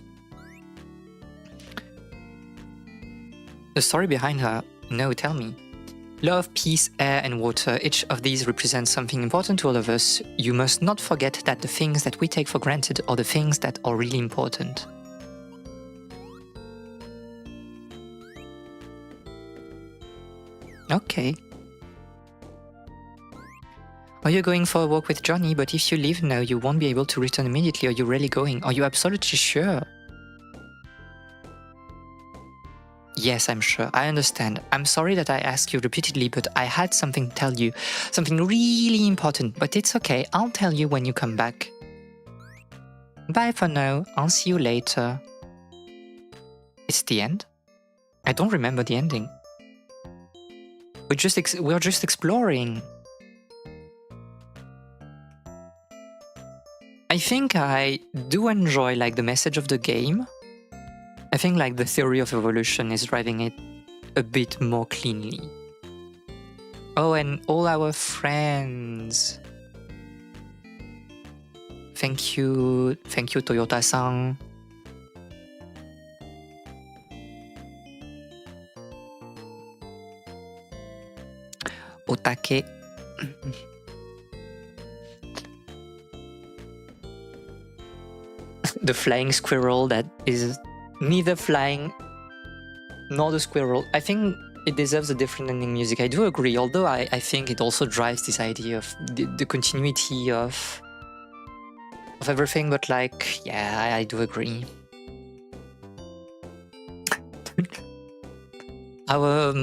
The story behind her? No, tell me. Love, peace, air, and water. Each of these represents something important to all of us. You must not forget that the things that we take for granted are the things that are really important. Okay. Are you going for a walk with Johnny? But if you leave now, you won't be able to return immediately. Are you really going? Are you absolutely sure? Yes, I'm sure. I understand. I'm sorry that I asked you repeatedly, but I had something to tell you. Something really important, but it's okay. I'll tell you when you come back. Bye for now. I'll see you later. It's the end? I don't remember the ending. We're just exploring. I think I do enjoy like the message of the game. I think like the theory of evolution is driving it a bit more cleanly. Oh, and all our friends. Thank you Toyota-san. Otake. The flying squirrel that is neither flying nor the squirrel. I think it deserves a different ending music. I do agree, although I think it also drives this idea of the continuity of everything, but like, yeah, I do agree. Our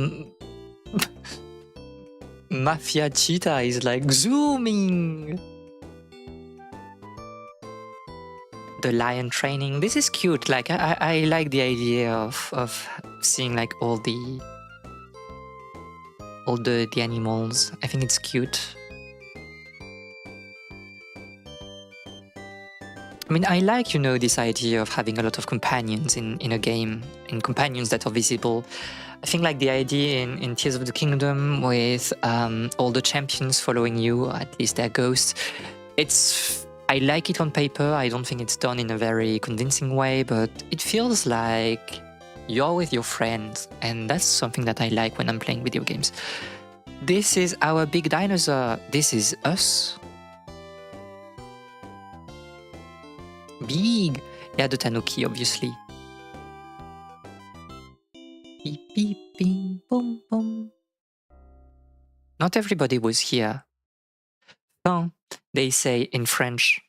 mafia cheetah is like zooming. The lion training. This is cute. Like I like the idea of seeing like all the animals. I think it's cute. I mean, I like, you know, this idea of having a lot of companions in a game, and companions that are visible. I think like the idea in Tears of the Kingdom with all the champions following you, at least their ghosts. I like it on paper. I don't think it's done in a very convincing way, but it feels like you're with your friends, and that's something that I like when I'm playing video games. This is our big dinosaur. This is us. Big. Yeah, the Tanuki, obviously. Beep, beep, bing, boom, boom. Not everybody was here. Fin, they say in French.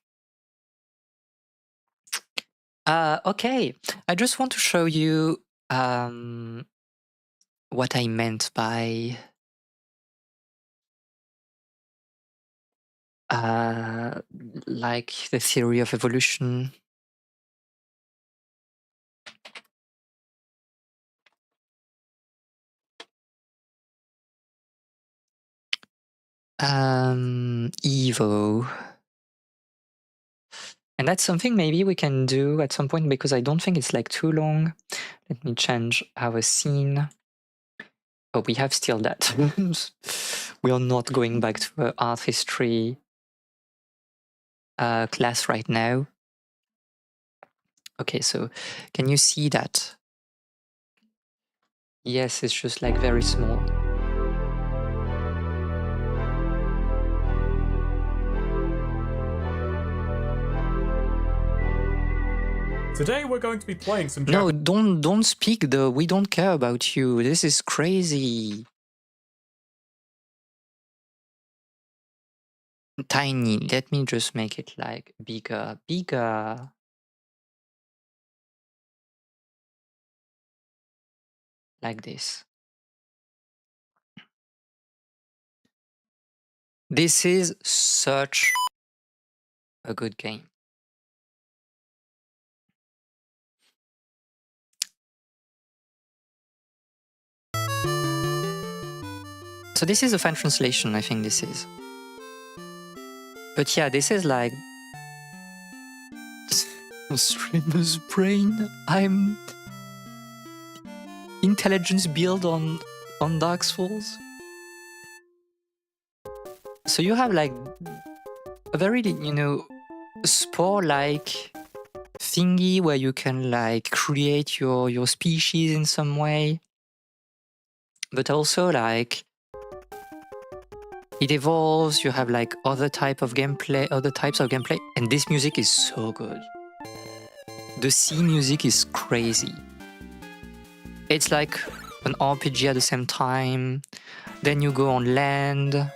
Okay, I just want to show you what I meant by like the theory of evolution. Evo. And that's something maybe we can do at some point, because I don't think it's like too long. Let me change our scene. Oh, we have still that. We are not going back to art history class right now. Okay, so can you see that? Yes, it's just like very small. Today we're going to be playing some No, don't speak though. We don't care about you. This is crazy. Tiny. Let me just make it like bigger. Like this. This is such a good game. So this is a fan translation, I think this is. But yeah, this is like streamer's brain. I'm intelligence build on Dark Souls. So you have like a very, spore-like thingy where you can like create your species in some way, but also like it evolves. You have like other types of gameplay, and this music is so good. The sea music is crazy. It's like an RPG at the same time. Then you go on land,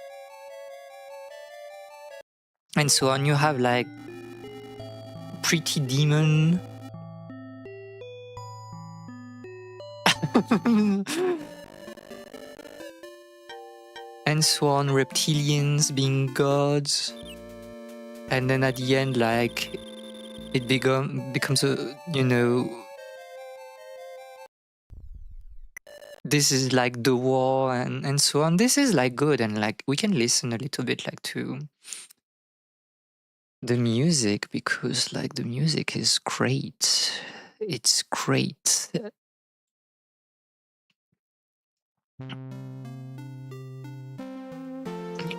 and so on. You have like pretty demon. And so on, reptilians being gods. And then at the end, like, it becomes a, this is like the war and so on. This is like good, and like we can listen a little bit like to the music, because like the music is great. It's great.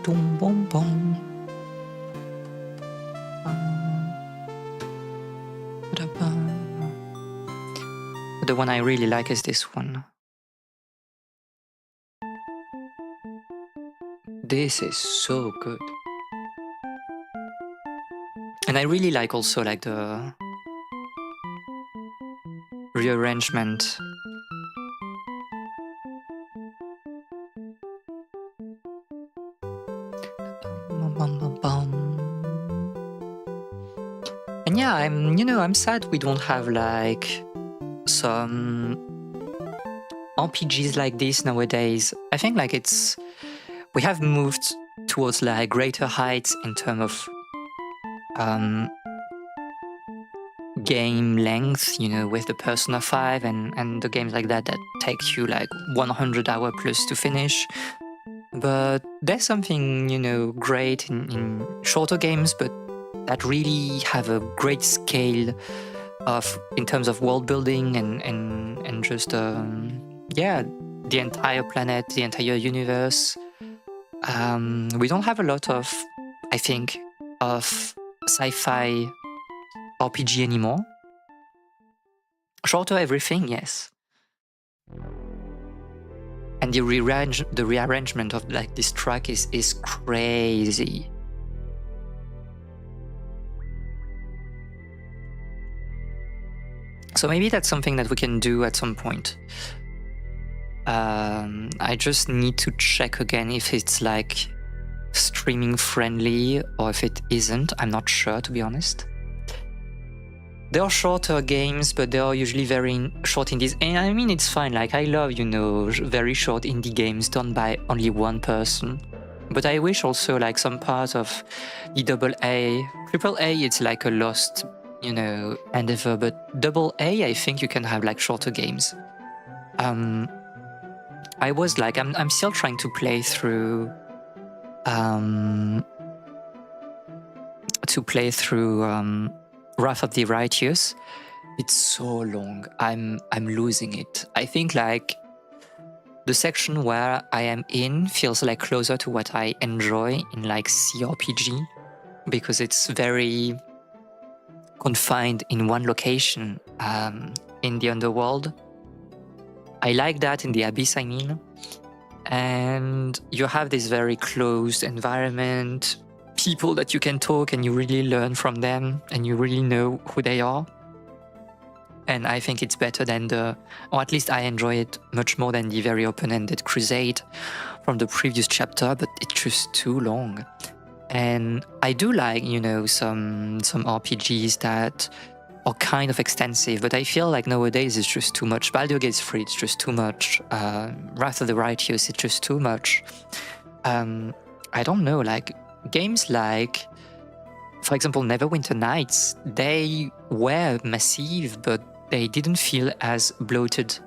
Boom, boom, boom. The one I really like is this one. This is so good. And I really like also like the rearrangement. And yeah, I'm sad we don't have like some RPGs like this nowadays. I think like we have moved towards like greater heights in terms of game length, with the Persona 5 and the games like that take you like 100 hours plus to finish. But there's something, great in shorter games, but that really have a great scale in terms of world building and just the entire planet, the entire universe. We don't have a lot of, I think, of sci-fi RPG anymore. Shorter everything, yes. And the rearrangement of like this track is crazy. So maybe that's something that we can do at some point. I just need to check again if it's like streaming friendly or if it isn't. I'm not sure, to be honest. There are shorter games, but they are usually very short indies. And I mean, it's fine. Like, I love, very short indie games done by only one person. But I wish also like some part of the AA. AAA, it's like a lost, endeavor. But AA, I think you can have like shorter games. I was like, I'm still trying to play through, Wrath of the Righteous. It's so long. I'm losing it. I think like the section where I am in feels like closer to what I enjoy in like CRPG, because it's very confined in one location in the underworld. I like that in the Abyss, I mean. And you have this very closed environment, people that you can talk and you really learn from them and you really know who they are. And I think it's better than or at least I enjoy it much more than the very open-ended Crusade from the previous chapter, but it's just too long. And I do like, some RPGs that are kind of extensive, but I feel like nowadays it's just too much. Baldur's Gate 3, it's just too much. Wrath of the Righteous, it's just too much. I don't know, like games like, for example, Neverwinter Nights, they were massive, but they didn't feel as bloated.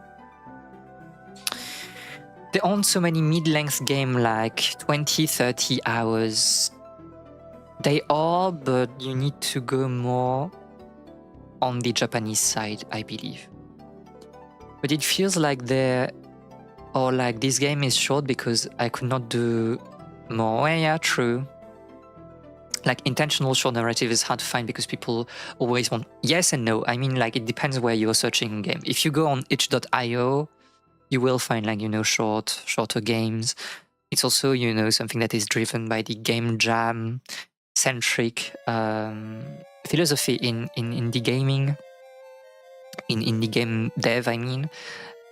There aren't so many mid-length games like 20, 30 hours. They are, but you need to go more on the Japanese side, I believe. But it feels like this game is short because I could not do more. Yeah, true. Like intentional short narrative is hard to find because people always want yes and no. I mean, like it depends where you're searching a game. If you go on itch.io, you will find like shorter games. It's also something that is driven by the game jam centric philosophy in indie gaming, in indie game dev. I mean,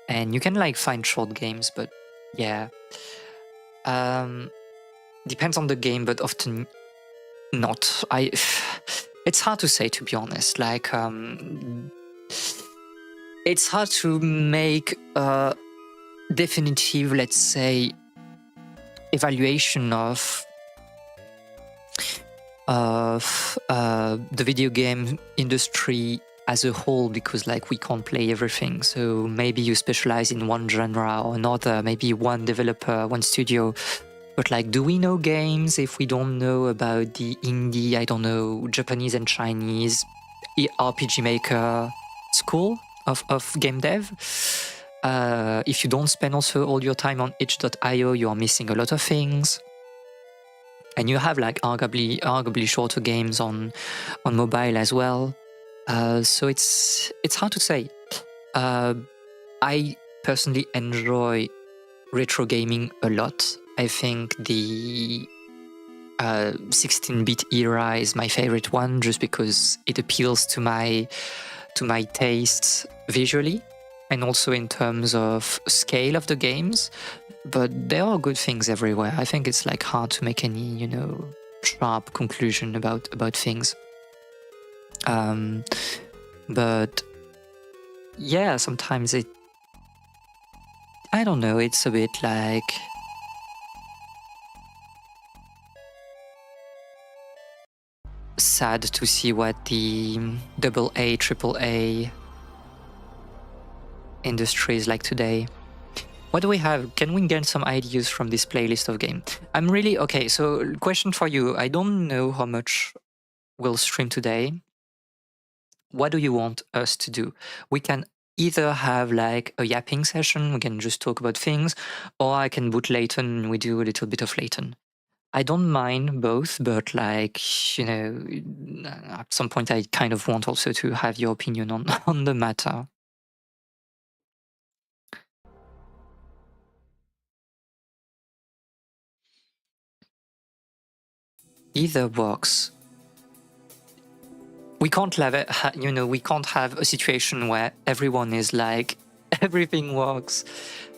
and you can like find short games, but yeah, depends on the game, but often not. It's hard to say, to be honest. Like it's hard to make a definitive, let's say, evaluation of the video game industry as a whole, because like we can't play everything. So maybe you specialize in one genre or another, maybe one developer, one studio. But like, do we know games if we don't know about the indie, I don't know, Japanese and Chinese RPG maker school of game dev? If you don't spend also all your time on itch.io, you are missing a lot of things. And you have like arguably shorter games on mobile as well. So it's hard to say. I personally enjoy retro gaming a lot. I think the 16-bit era is my favorite one, just because it appeals to my tastes visually and also in terms of scale of the games. But there are good things everywhere. I think it's like hard to make any sharp conclusion about things. But yeah, sometimes I don't know, it's a bit like sad to see what the AA, AAA industry is like today. What do we have? Can we get some ideas from this playlist of game? I'm really okay. So, question for you. I don't know how much we'll stream today. What do you want us to do? We can either have like a yapping session. We can just talk about things, or I can boot Layton and we do a little bit of Layton. I don't mind both, but like, at some point I kind of want also to have your opinion on the matter. Either works. We can't we can't have a situation where everyone is like, everything works.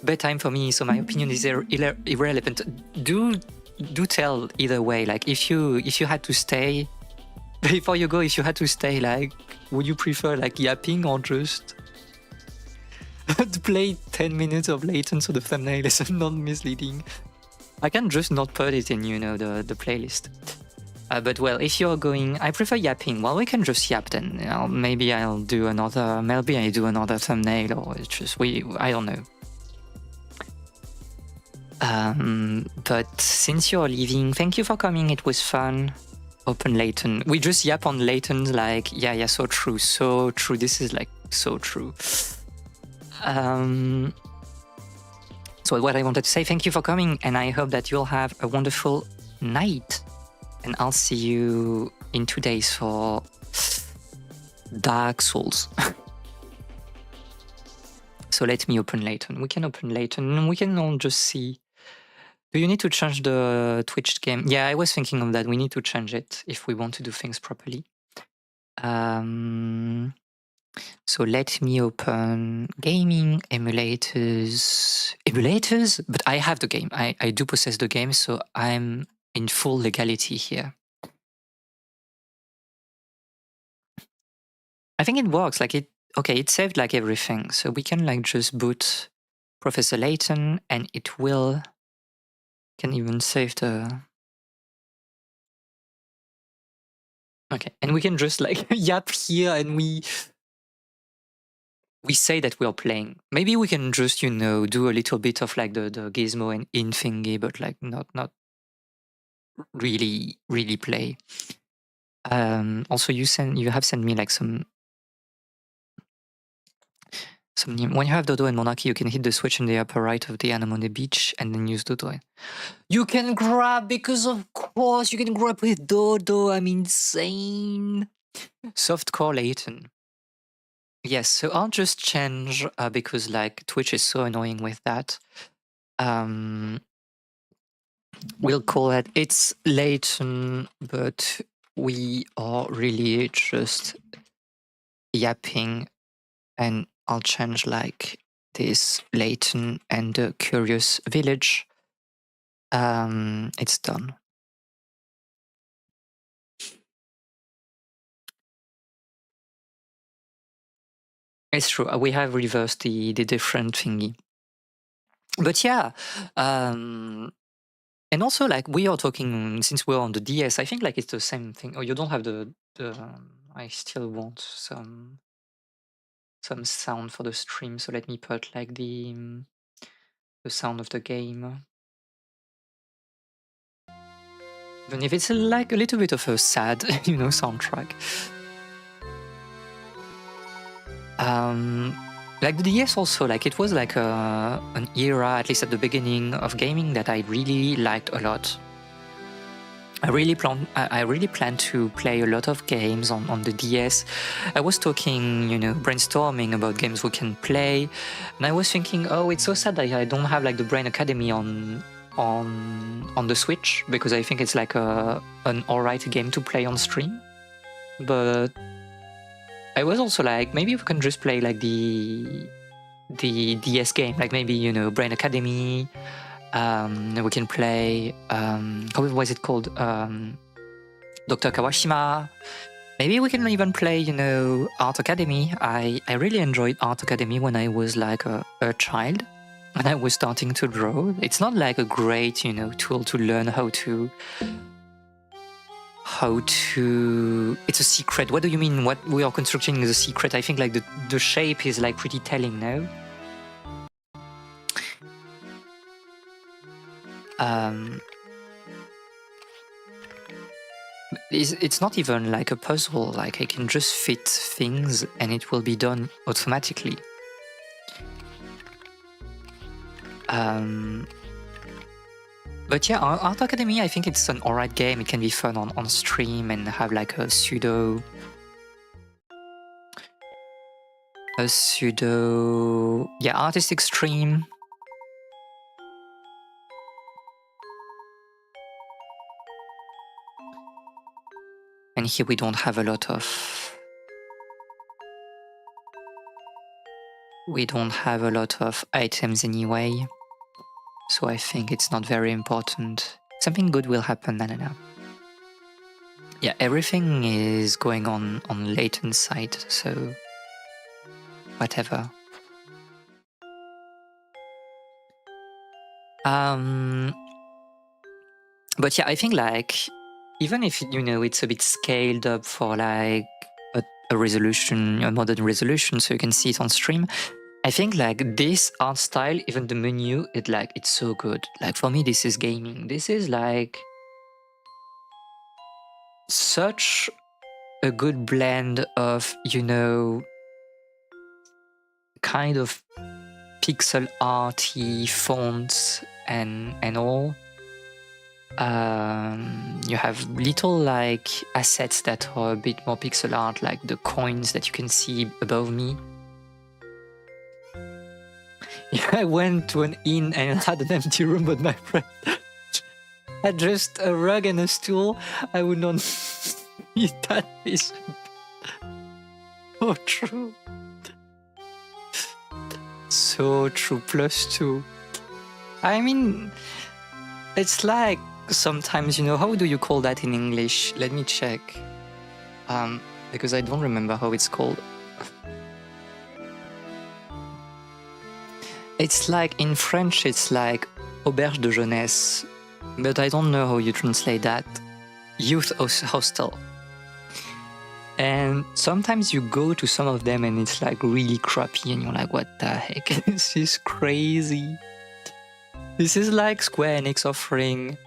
Bedtime for me, so my opinion is irrelevant. Do tell either way. Like if you had to stay, before you go, if you had to stay, like, would you prefer like yapping or just to play 10 minutes of Layton so the thumbnail is not misleading? I can just not put it in, the playlist. But well, if you're going, I prefer yapping. Well, we can just yap then. Maybe I do another thumbnail, or it's just I don't know. But since you're leaving, thank you for coming. It was fun. Open Layton. We just yap on Layton, like, yeah, so true. This is like so true. So what I wanted to say, thank you for coming, and I hope that you'll have a wonderful night. And I'll see you in 2 days for Dark Souls. So let me open Layton. We can open Layton and we can all just see. Do you need to change the Twitch game? Yeah, I was thinking of that. We need to change it if we want to do things properly. So let me open gaming, emulators. Emulators? But I have the game. I do possess the game, so I'm in full legality here. I think it works. Like it saved like everything. So we can like just boot Professor Layton and it can even save the. Okay, and we can just like yap here and we say that we are playing. Maybe we can just, do a little bit of like the gizmo and in thingy, but like not really play. Also you have sent me like some When you have Dodo and Monarchy, you can hit the switch in the upper right of the Anemone Beach and then use Dodo. You can grab, because of course you can grab with Dodo. I'm insane. Softcore Layton. Yes, so I'll just change because like Twitch is so annoying with that. We'll call it's Layton, but we are really just yapping, and I'll change like this Layton and the Curious Village. It's done. It's true. We have reversed the different thingy. But yeah, and also like we are talking, since we're on the DS, I think like it's the same thing. Oh, you don't have the I still want some sound for the stream, so let me put like the sound of the game. Even if it's like a little bit of a sad, soundtrack. Like the DS also, like it was like an era, at least at the beginning of gaming, that I really liked a lot. I really plan to play a lot of games on the DS. I was talking, brainstorming about games we can play, and I was thinking, oh, it's so sad that I don't have like the Brain Academy on the Switch, because I think it's like an alright game to play on stream. But I was also like, maybe we can just play like the DS game, like maybe Brain Academy. We can play how was it called? Dr. Kawashima. Maybe we can even play Art Academy. I really enjoyed Art Academy when I was like a child, when I was starting to draw. It's not like a great tool to learn how to it's a secret. What do you mean what we are constructing is a secret? I think like the shape is like pretty telling now. It's not even like a puzzle, like I can just fit things and it will be done automatically. But yeah, Art Academy, I think it's an alright game. It can be fun on stream and have like a pseudo artistic stream. And here we don't have a lot of items anyway, so I think it's not very important. Something good will happen, no. Yeah, everything is going on Layton's side, so whatever. But yeah, I think like even if it's a bit scaled up for like a resolution, a modern resolution, so you can see it on stream, I think like this art style, even the menu, it's so good. Like for me, this is gaming. This is like such a good blend of kind of pixel arty fonts and all. You have little like assets that are a bit more pixel art, like the coins that you can see above me. Yeah, I went to an inn and had an empty room, but my friend had just a rug and a stool. I would not need that piece. Oh, true. So true. +2. I mean, it's like sometimes, how do you call that in English? Let me check. Because I don't remember how it's called. It's like in French, it's like auberge de jeunesse, but I don't know how you translate that. Youth hostel. And sometimes you go to some of them and it's like really crappy and you're like, what the heck? This is crazy. This is like Square Enix offering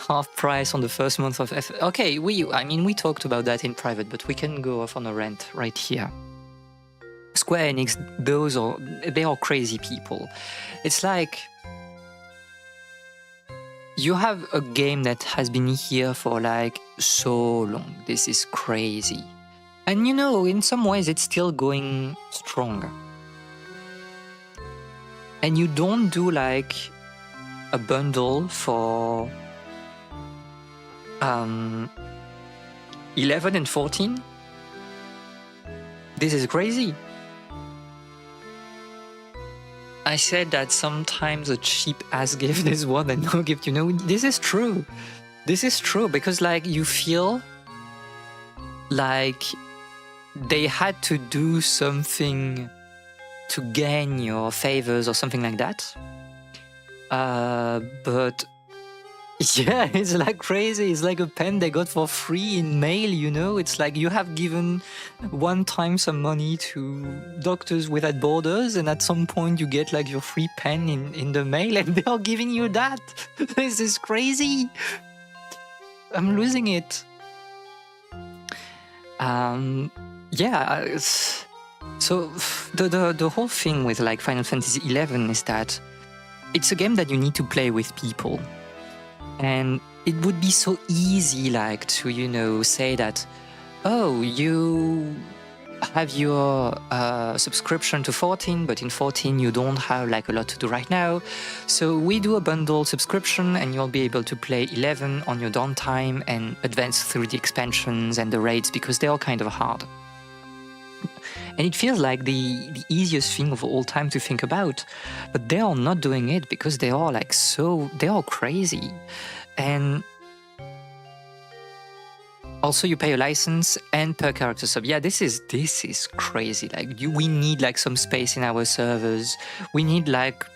half price on the first month of Okay, we talked about that in private, but we can go off on a rant right here. Square Enix, they are crazy people. It's like you have a game that has been here for like so long. This is crazy. And you know, in some ways it's still going strong. And you don't do like a bundle for 11 and 14? This is crazy. I said that sometimes a cheap ass gift is more than no gift. You know, this is true. This is true because like you feel like they had to do something to gain your favors or something like that. But yeah, it's like crazy. It's like a pen they got for free in mail, you know? It's like you have given one time some money to Doctors Without Borders, and at some point you get like your free pen in the mail, and they are giving you that. This is crazy. I'm losing it. Yeah, so the whole thing with like Final Fantasy XI is that it's a game that you need to play with people. And it would be so easy, like, to, you know, say that, oh, you have your subscription to 14, but in 14 you don't have, like, a lot to do right now. So we do a bundle subscription and you'll be able to play 11 on your downtime and advance through the expansions and the raids because they're all kind of hard. And it feels like the easiest thing of all time to think about, but they are not doing it because they are like they are crazy. And also you pay a license and per character sub. Yeah, this is crazy. Like we need like some space in our servers. We need like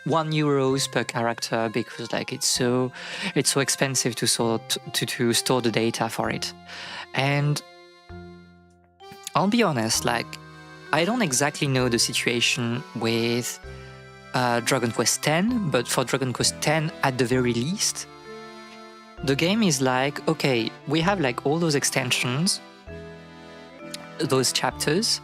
€1 per character because like it's so expensive to store the data for it. And I'll be honest, like, I don't exactly know the situation with Dragon Quest X, but for Dragon Quest X, at the very least, the game is like, okay, we have like all those extensions, those chapters,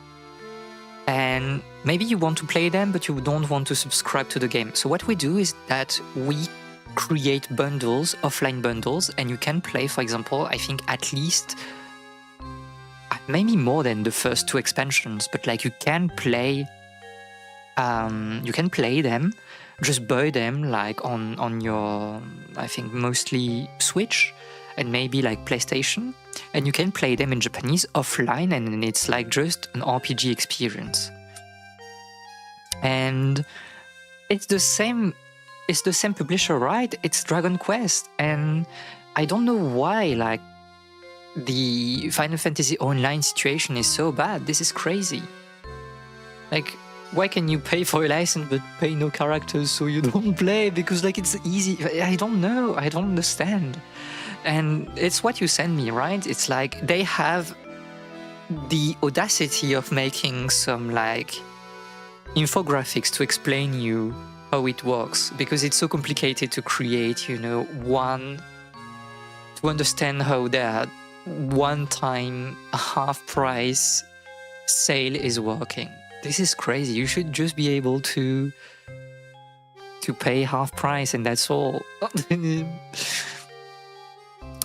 and maybe you want to play them, but you don't want to subscribe to the game. So what we do is that we create bundles, offline bundles, and you can play, for example, I think at least maybe more than the first 2 expansions, but like you can play them, just buy them like on your, I think mostly Switch and maybe like PlayStation, and you can play them in Japanese offline, and it's like just an RPG experience. And it's the same publisher, right? It's Dragon Quest, and I don't know why like the Final Fantasy Online situation is so bad. This is crazy. Like, why can you pay for a license but pay no characters so you don't play? Because like it's easy. I don't know. I don't understand. And it's what you send me, right? It's like they have the audacity of making some like infographics to explain you how it works, because it's so complicated to create, you know, to understand how that one-time half price sale is working. This is crazy. You should just be able to pay half price and that's all.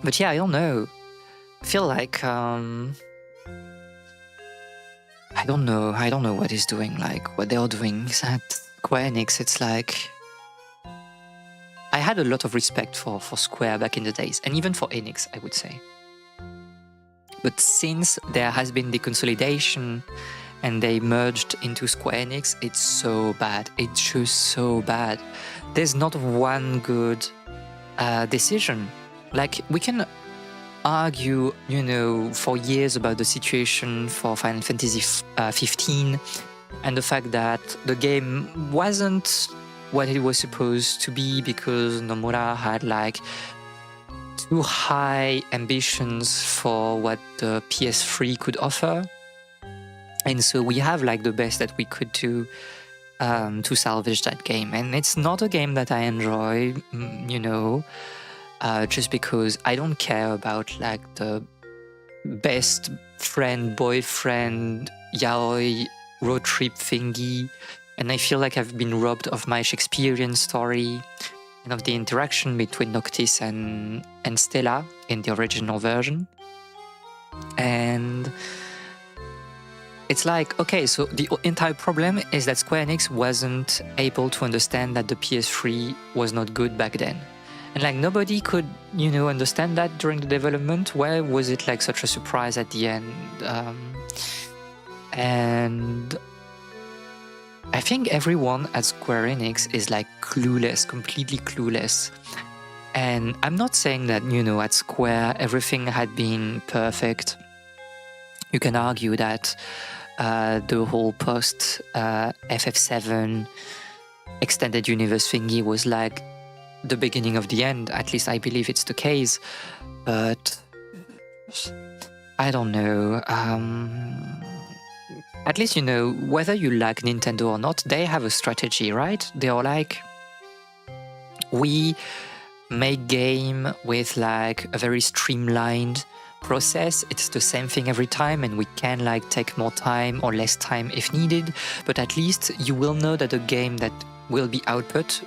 But yeah, I don't know. I feel like I don't know what is doing, like what they are doing at Square Enix. It's like I had a lot of respect for Square back in the days, and even for Enix, I would say. But since there has been the consolidation and they merged into Square Enix, it's so bad. It's just so bad. There's not one good decision. Like, we can argue, you know, for years about the situation for Final Fantasy 15 and the fact that the game wasn't what it was supposed to be because Nomura had like too high ambitions for what the PS3 could offer. And so we have like the best that we could do to salvage that game. And it's not a game that I enjoy, you know, just because I don't care about like the best friend, boyfriend, yaoi road trip thingy, and I feel like I've been robbed of my Shakespearean story and of the interaction between Noctis and Stella in the original version. And it's like, okay, so the entire problem is that Square Enix wasn't able to understand that the PS3 was not good back then. And like nobody could, understand that during the development. Why was it like such a surprise at the end? And I think everyone at Square Enix is like clueless, completely clueless. And I'm not saying that, at Square everything had been perfect. You can argue that the whole post FF7 extended universe thingy was like the beginning of the end. At least I believe it's the case. But I don't know. At least, whether you like Nintendo or not, they have a strategy, right? They are like, we make game with like a very streamlined process. It's the same thing every time, and we can like take more time or less time if needed, but at least you will know that the game that will be output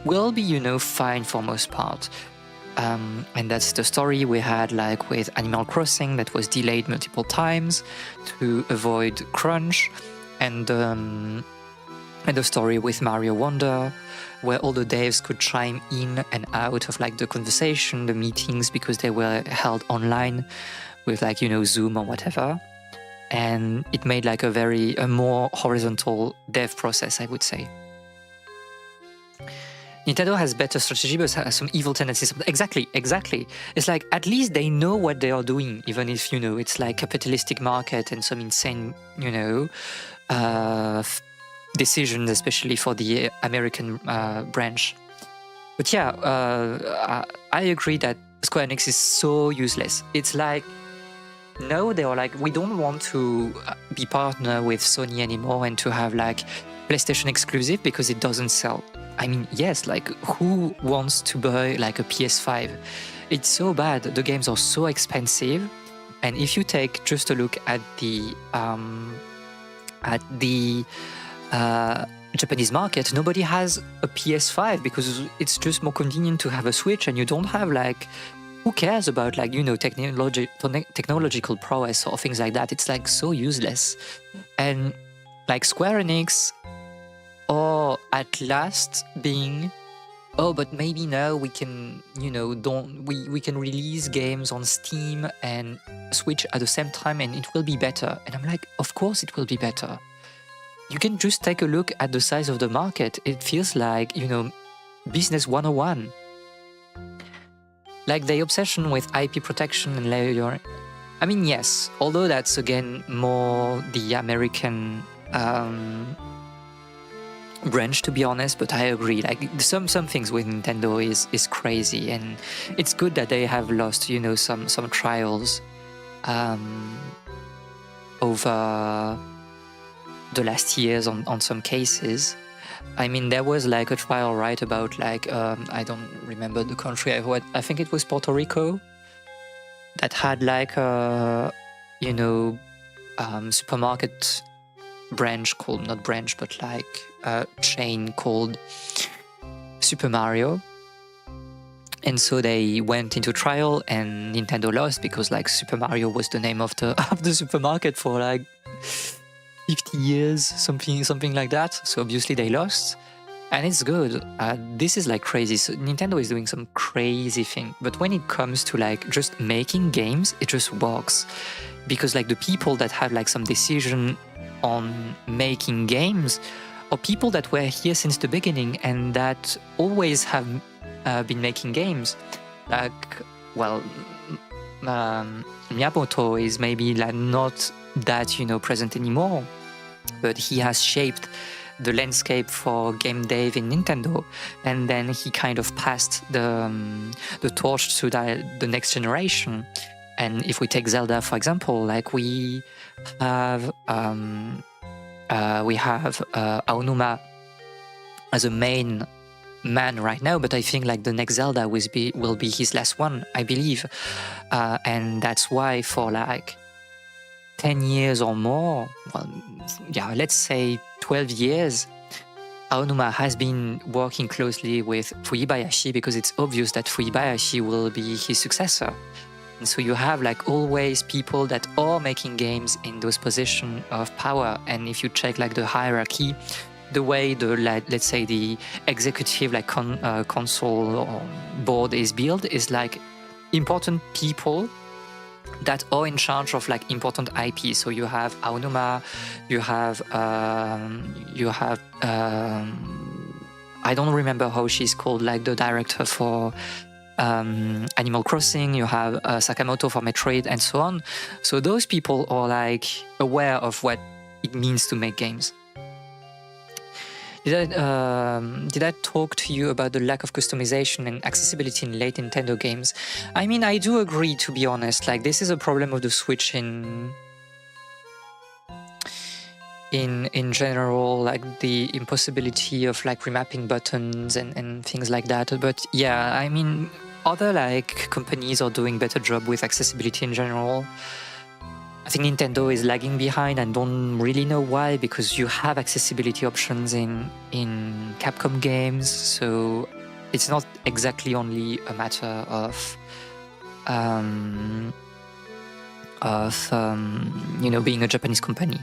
will be, fine for most part. And that's the story we had like with Animal Crossing that was delayed multiple times to avoid crunch, and the story with Mario Wonder, where all the devs could chime in and out of like the conversation, the meetings, because they were held online with like, Zoom or whatever. And it made like a more horizontal dev process, I would say. Nintendo has better strategy, but has some evil tendencies. Exactly. It's like, at least they know what they are doing, even if, it's like capitalistic market and some insane, decisions, especially for the American branch. But yeah, I agree that Square Enix is so useless. It's like, no, they are like, we don't want to be partner with Sony anymore and to have like PlayStation exclusive because it doesn't sell. I mean, yes, like who wants to buy like a PS5? It's so bad. The games are so expensive. And if you take just a look at the Japanese market, nobody has a PS5 because it's just more convenient to have a Switch, and you don't have like, who cares about like, technological prowess or things like that? It's like so useless. And like Square Enix, or at last being, oh, but maybe now we can, we can release games on Steam and Switch at the same time and it will be better. And I'm like, of course it will be better. You can just take a look at the size of the market. It feels like, business 101. Like the obsession with IP protection and layering. I mean, yes, although that's again more the American branch, to be honest, but I agree. Like some things with Nintendo is crazy, and it's good that they have lost, some trials over the last years on some cases. I mean, there was like a trial, right, about like I don't remember the country. I think it was Puerto Rico that had like a supermarket branch called, not branch, but like a chain called Super Mario. And so they went into trial, and Nintendo lost because like Super Mario was the name of the supermarket for like 50 years, something like that. So obviously they lost, and it's good. This is like crazy. So Nintendo is doing some crazy thing, but when it comes to like just making games, it just works, because like the people that have like some decision on making games are people that were here since the beginning and that always have been making games. Like, well, Miyamoto is maybe like not that present anymore, but he has shaped the landscape for game dev in Nintendo, and then he kind of passed the torch to the next generation. And if we take Zelda, for example, like we have Aonuma as a main man right now, but I think like the next Zelda will be his last one, I believe, and that's why for like 10 years or more, well, yeah, let's say 12 years, Aonuma has been working closely with Fujibayashi because it's obvious that Fujibayashi will be his successor. And so you have like always people that are making games in those positions of power. And if you check like the hierarchy, the way the like, let's say the executive like console or board is built is like important people that are in charge of like important IP. So you have Aonuma, you have I don't remember how she's called, like the director for Animal Crossing, you have Sakamoto for Metroid and so on. So those people are like aware of what it means to make games. Did I talk to you about the lack of customization and accessibility in late Nintendo games? I mean, I do agree, to be honest. Like, this is a problem of the Switch in general, like the impossibility of like remapping buttons and things like that. But yeah, I mean, other like companies are doing better job with accessibility in general. I think Nintendo is lagging behind and don't really know why, because you have accessibility options in Capcom games, so it's not exactly only a matter of being a Japanese company.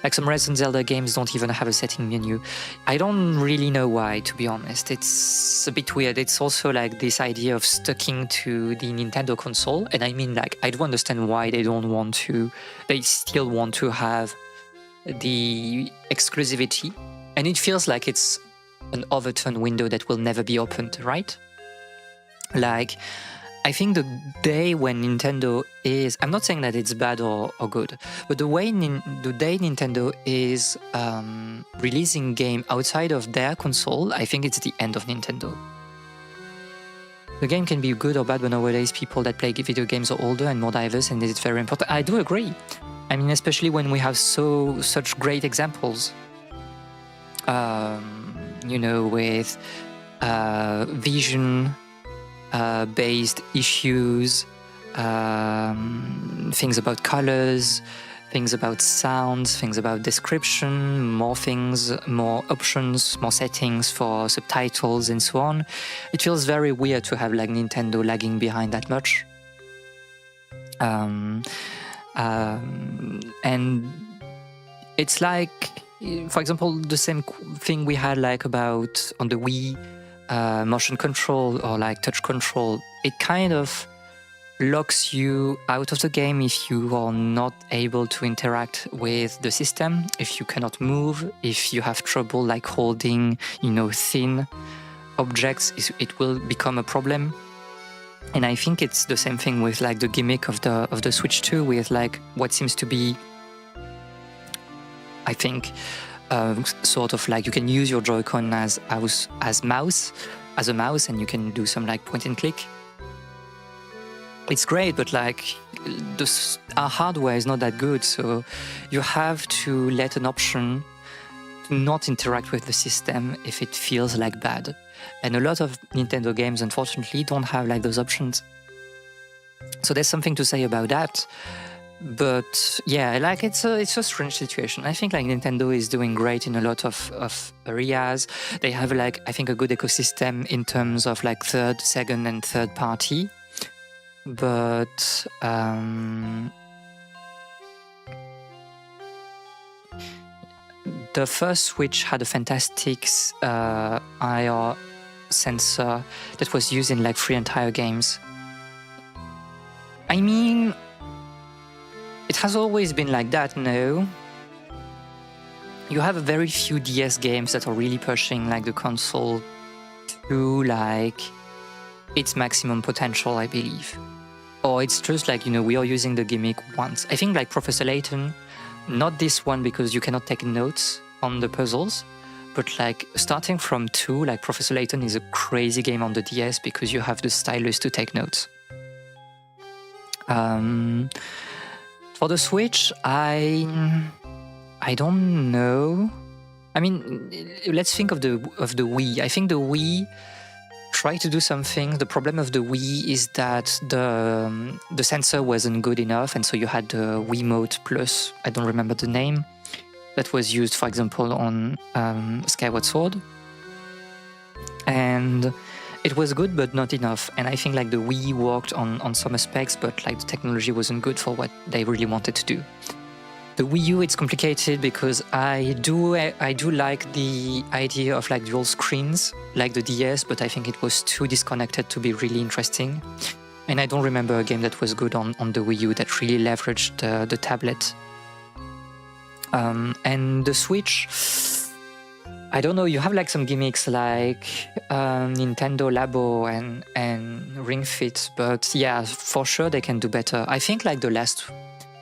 Like some Resident Zelda games don't even have a setting menu. I don't really know why, to be honest. It's a bit weird. It's also like this idea of sticking to the Nintendo console. And I mean, like, I do understand why they still want to have the exclusivity. And it feels like it's an overturned window that will never be opened, right? Like, I think the day when Nintendo is, I'm not saying that it's bad or good, but the day Nintendo is releasing game outside of their console, I think it's the end of Nintendo. The game can be good or bad, but nowadays people that play video games are older and more diverse, and it's very important. I do agree. I mean, especially when we have such great examples, with vision based issues, things about colors, things about sounds, things about description, more things, more options, more settings for subtitles and so on. It feels very weird to have like Nintendo lagging behind that much. And it's like, for example, the same thing we had like about on the Wii, motion control or like touch control. It kind of locks you out of the game if you are not able to interact with the system, if you cannot move, if you have trouble like holding, thin objects, it will become a problem. And I think it's the same thing with like the gimmick of the Switch 2, with like what seems to be, I think, sort of like you can use your Joy-Con as a mouse, and you can do some like point and click. It's great, but like our hardware is not that good, so you have to let an option to not interact with the system if it feels like bad. And a lot of Nintendo games, unfortunately, don't have like those options. So there's something to say about that. But yeah, like it's a strange situation. I think like Nintendo is doing great in a lot of areas. They have like, I think, a good ecosystem in terms of like second and third party. But the first Switch had a fantastic IR sensor that was used in like 3 entire games. I mean, it has always been like that, no? You have a very few DS games that are really pushing like the console to like its maximum potential, I believe. Or it's just like, we are using the gimmick once. I think like Professor Layton, not this one because you cannot take notes on the puzzles, but like starting from 2, like Professor Layton is a crazy game on the DS because you have the stylus to take notes. For the Switch, I don't know. I mean, let's think of the Wii. I think the Wii tried to do something. The problem of the Wii is that the sensor wasn't good enough, and so you had the Wiimote Plus, I don't remember the name, that was used, for example, on Skyward Sword. And it was good, but not enough. And I think like the Wii worked on some aspects, but like the technology wasn't good for what they really wanted to do. The Wii U, it's complicated because I do like the idea of like dual screens, like the DS, but I think it was too disconnected to be really interesting. And I don't remember a game that was good on the Wii U that really leveraged the tablet. And the Switch, I don't know, you have like some gimmicks like Nintendo Labo and Ring Fit, but yeah, for sure they can do better. I think like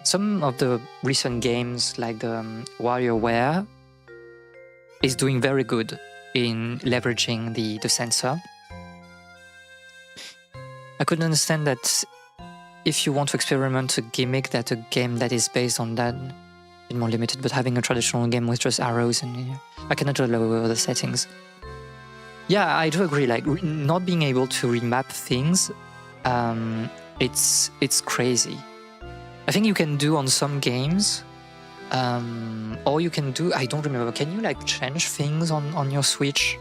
some of the recent games like the WarioWare is doing very good in leveraging the sensor. I could understand that if you want to experiment a gimmick that a game that is based on that is more limited, but having a traditional game with just arrows and I cannot lower the settings. Yeah, I do agree, like not being able to remap things, it's crazy. I think you can do on some games, or you can do, I don't remember, can you like change things on your Switch?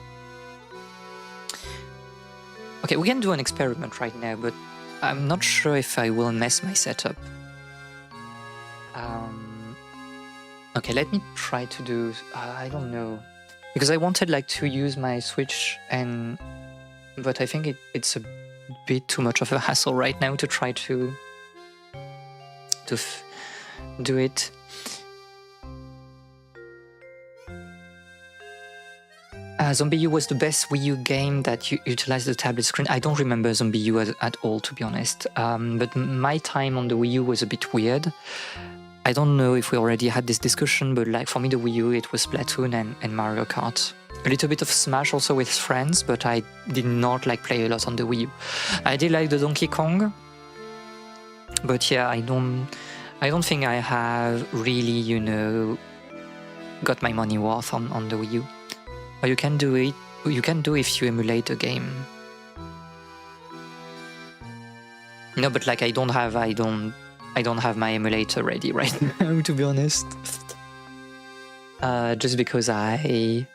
Okay, we can do an experiment right now, but I'm not sure if I will mess my setup. Okay, let me try to do, I don't know, because I wanted like to use my Switch but I think it's a bit too much of a hassle right now to try to do it. Zombie U was the best Wii U game that utilized the tablet screen. I don't remember Zombie U at all, to be honest. But my time on the Wii U was a bit weird. I don't know if we already had this discussion, but like for me, the Wii U, it was Splatoon and Mario Kart. A little bit of Smash also with friends, but I did not like play a lot on the Wii U. I did like the Donkey Kong, but yeah, I don't think I have really, got my money worth on the Wii U. Or you can do it. You can do if you emulate a game. No, but like I don't have my emulator ready right now, to be honest. Just because I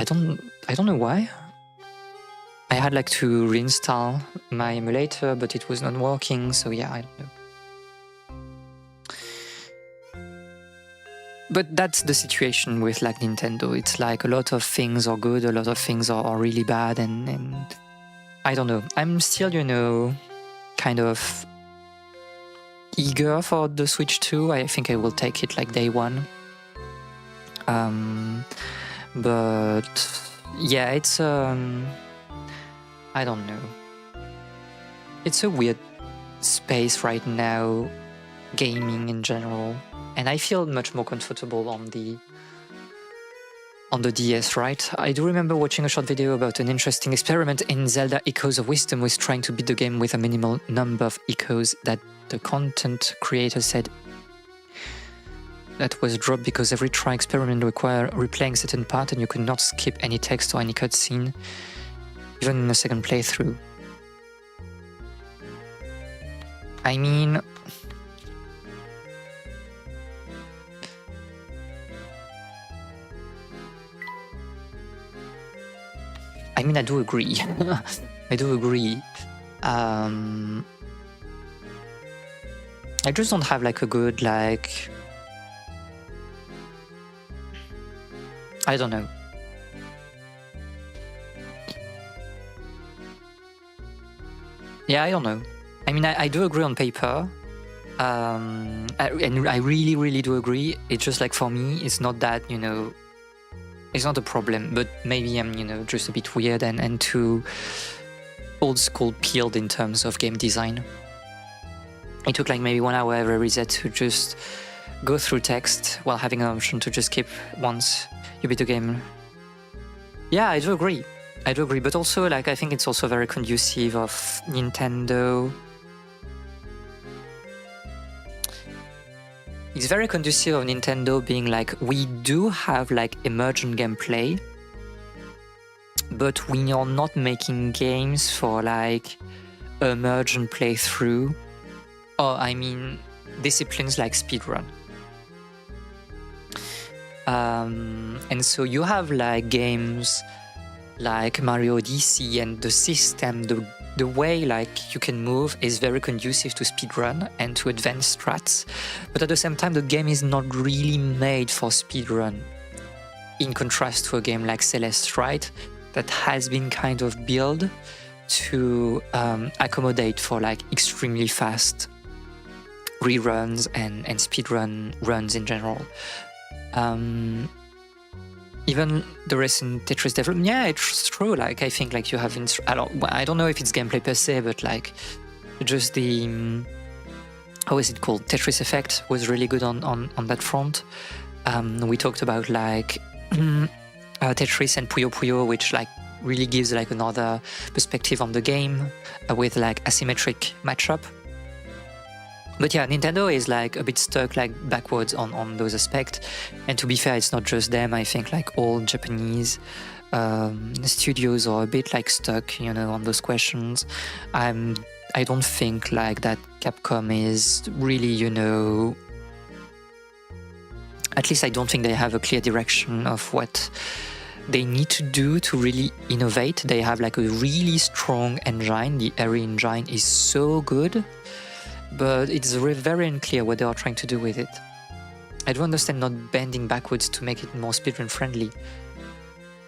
don't know why. I had like to reinstall my emulator, but it was not working. So yeah, I don't know. But that's the situation with like Nintendo. It's like a lot of things are good, a lot of things are really bad, and I don't know. I'm still, kind of eager for the Switch 2. I think I will take it like day one. But yeah, it's I don't know. It's a weird space right now, gaming in general. And I feel much more comfortable on the DS, right? I do remember watching a short video about an interesting experiment in Zelda Echoes of Wisdom was trying to beat the game with a minimal number of echoes that the content creator said that was dropped because every try experiment required replaying certain part and you could not skip any text or any cutscene, even in a second playthrough. I mean, I do agree. I do agree. I just don't have like a good like. I don't know. Yeah, I don't know. I mean, I do agree on paper. And I really, really do agree. It's just like for me, it's not that, it's not a problem, but maybe I'm, just a bit weird and too old school peeled in terms of game design. It took like maybe 1 hour every reset to just go through text while having an option to just skip once you beat the game. Yeah, I do agree. But also, like, I think it's also very conducive of Nintendo. It's very conducive of Nintendo being like, we do have like emergent gameplay, but we are not making games for like emergent playthrough, or I mean disciplines like speedrun. And so you have like games like Mario Odyssey, and the system, the way like you can move is very conducive to speedrun and to advanced strats, but at the same time the game is not really made for speedrun, in contrast to a game like Celeste, right, that has been kind of built to accommodate for like extremely fast reruns and speedrun runs in general. Even the recent Tetris development, yeah, it's true. Like I think like you have, I don't know if it's gameplay per se, but like just the how is it called? Tetris effect was really good on that front. We talked about like Tetris and Puyo Puyo, which like really gives like another perspective on the game with like asymmetric matchup. But yeah, Nintendo is like a bit stuck like backwards on those aspects. And to be fair, it's not just them. I think like all Japanese studios are a bit like stuck, you know, on those questions. I don't think like that Capcom is really, you know, at least I don't think they have a clear direction of what they need to do to really innovate. They have like a really strong engine. The Airy engine is so good, but it's very unclear what they are trying to do with it. I do understand not bending backwards to make it more speedrun friendly,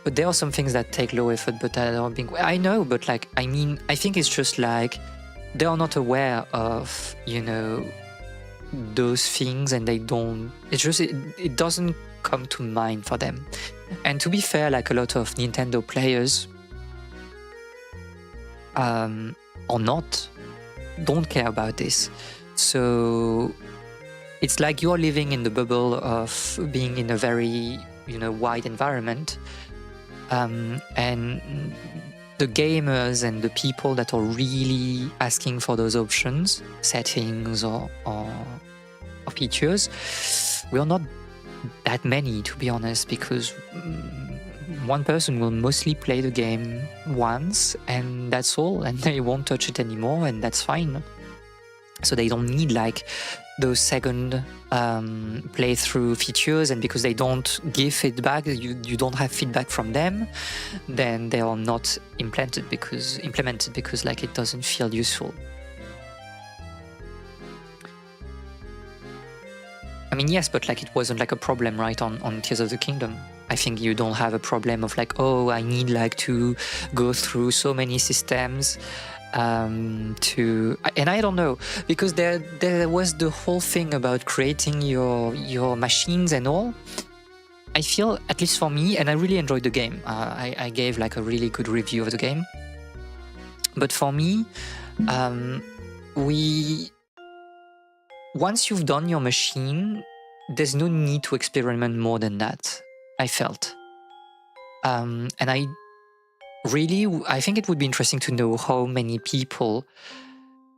but there are some things that take low effort, but that are being... I know, but like, I mean, I think it's just like they are not aware of, you know, those things, and they don't... It's just, it doesn't come to mind for them. And to be fair, like a lot of Nintendo players or not, don't care about this. So it's like you're living in the bubble of being in a very, you know, wide environment, and the gamers and the people that are really asking for those options, settings or features, we are not that many, to be honest, because one person will mostly play the game once and that's all, and they won't touch it anymore, and that's fine. So they don't need like those second playthrough features, and because they don't give feedback, you don't have feedback from them, then they are not implemented because like it doesn't feel useful. I mean, yes, but like it wasn't like a problem, right, on Tears of the Kingdom. I think you don't have a problem of like, oh, I need like to go through so many systems and I don't know, because there was the whole thing about creating your machines and all. I feel, at least for me, and I really enjoyed the game. I gave like a really good review of the game. But for me, once you've done your machine, there's no need to experiment more than that, I felt. And I think it would be interesting to know how many people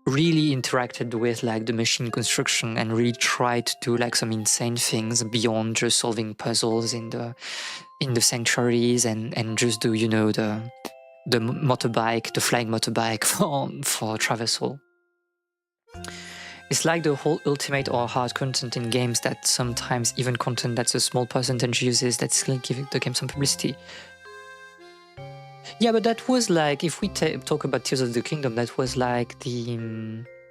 really interacted with like the machine construction and really tried to do like some insane things beyond just solving puzzles in the sanctuaries and just do, you know, the motorbike, the flying motorbike for traversal. It's like the whole ultimate or hard content in games that sometimes even content that's a small percentage uses that still give the game some publicity. Yeah, but that was like, if we talk about Tears of the Kingdom, that was like the...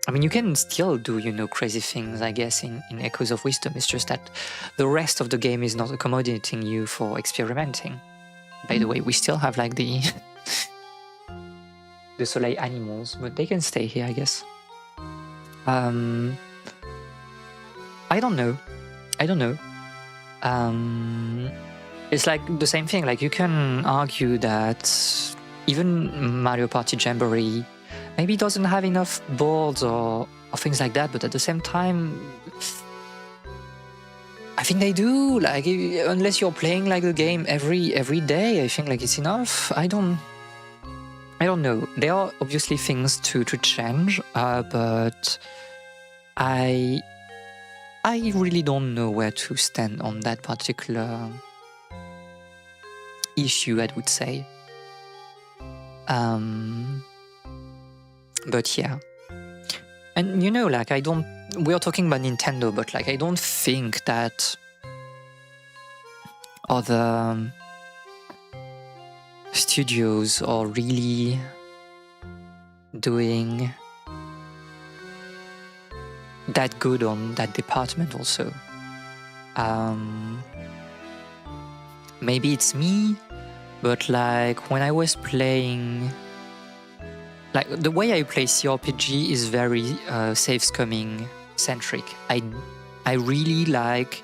I mean, you can still do, you know, crazy things, I guess, in Echoes of Wisdom. It's just that the rest of the game is not accommodating you for experimenting. By the way, we still have like the Soleil animals, but they can stay here, I guess. I don't know. It's like the same thing. Like you can argue that even Mario Party Jamboree maybe doesn't have enough boards or things like that, but at the same time, I think they do. Like unless you're playing like the game every day, I think like it's enough. I don't know. There are obviously things to change, but I really don't know where to stand on that particular issue, I would say. But yeah. And you know, like we are talking about Nintendo, but like I don't think that other studios are really doing that good on that department also. Maybe it's me, but like when I was playing, like the way I play CRPG is very save scumming centric. I really like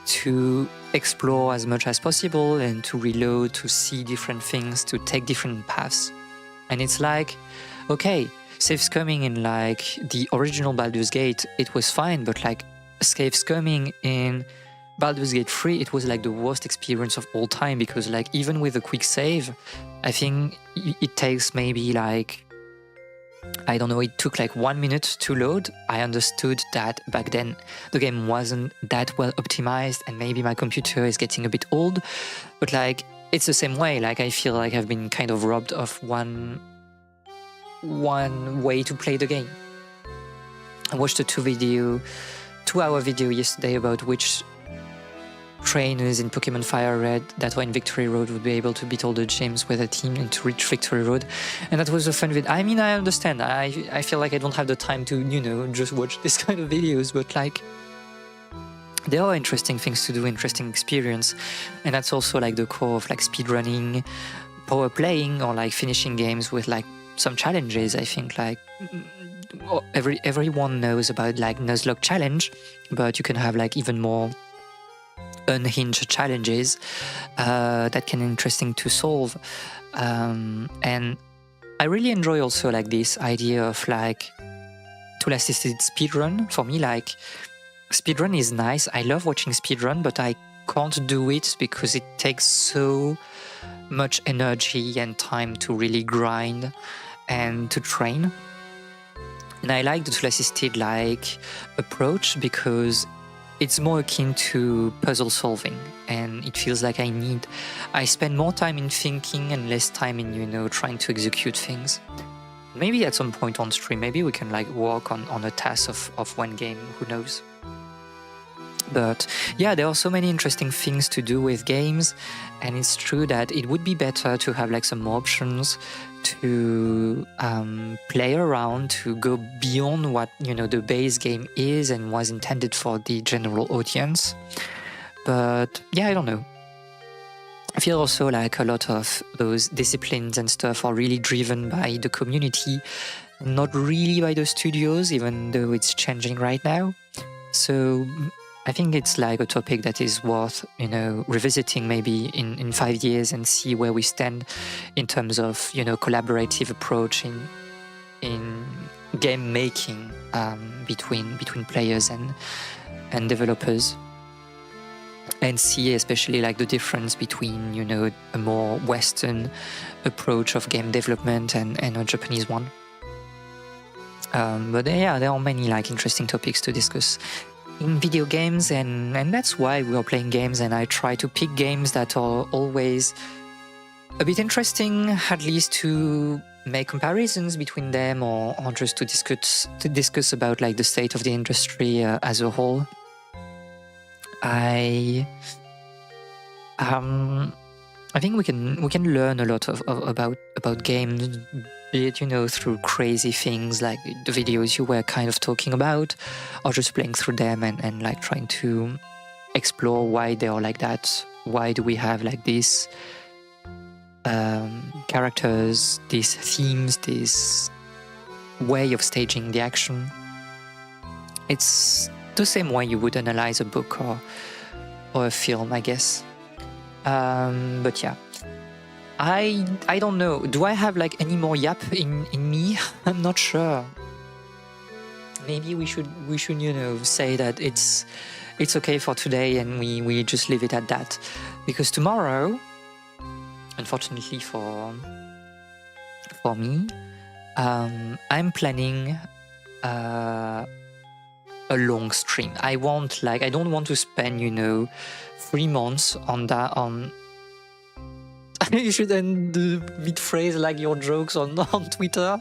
to explore as much as possible and to reload, to see different things, to take different paths. And it's like, okay, save scumming in like the original Baldur's Gate, it was fine, but like save scumming in Baldur's Gate 3, it was like the worst experience of all time, because like even with a quick save, I think it takes maybe like, I don't know, it took like 1 minute to load. I understood that back then the game wasn't that well optimized and maybe my computer is getting a bit old, but like it's the same way. Like I feel like I've been kind of robbed of one way to play the game. I watched a 2-hour video yesterday about which trainers in Pokemon Fire Red that were in Victory Road would be able to beat all the gyms with a team and to reach Victory Road. And that was a fun video. I mean, I understand. I feel like I don't have the time to, you know, just watch this kind of videos, but like there are interesting things to do, interesting experience. And that's also like the core of like speedrunning, power playing, or like finishing games with like some challenges. I think like everyone knows about like Nuzlocke challenge, but you can have like even more unhinged challenges that can be interesting to solve. And I really enjoy also like this idea of like tool-assisted speedrun. For me, like speedrun is nice. I love watching speedrun, but I can't do it because it takes so much energy and time to really grind and to train. And I like the tool-assisted like approach because it's more akin to puzzle solving, and it feels like I spend more time in thinking and less time in, you know, trying to execute things. Maybe at some point on stream, maybe we can like work on a task of one game, who knows. But yeah, there are so many interesting things to do with games, and it's true that it would be better to have like some more options to play around, to go beyond what, you know, the base game is and was intended for the general audience. But yeah, I don't know. I feel also like a lot of those disciplines and stuff are really driven by the community, not really by the studios, even though it's changing right now. So I think it's like a topic that is worth, you know, revisiting maybe in 5 years and see where we stand in terms of, you know, collaborative approach in game making between players and developers, and see especially like the difference between, you know, a more Western approach of game development and a Japanese one. But yeah, there are many like interesting topics to discuss in video games, and that's why we are playing games, and I try to pick games that are always a bit interesting, at least to make comparisons between them, or just to discuss about like the state of the industry as a whole. I think we can learn a lot about games, be it, you know, through crazy things like the videos you were kind of talking about, or just playing through them and like trying to explore why they are like that. Why do we have like these characters, these themes, this way of staging the action? It's the same way you would analyze a book or a film, I guess. But yeah, I don't know. Do I have like any more yap in me? I'm not sure. Maybe we should, you know, say that it's okay for today and we just leave it at that. Because tomorrow, unfortunately for me, I'm planning a long stream. I don't want to spend, you know, 3 months on that. You should end the mid-phrase like your jokes on Twitter.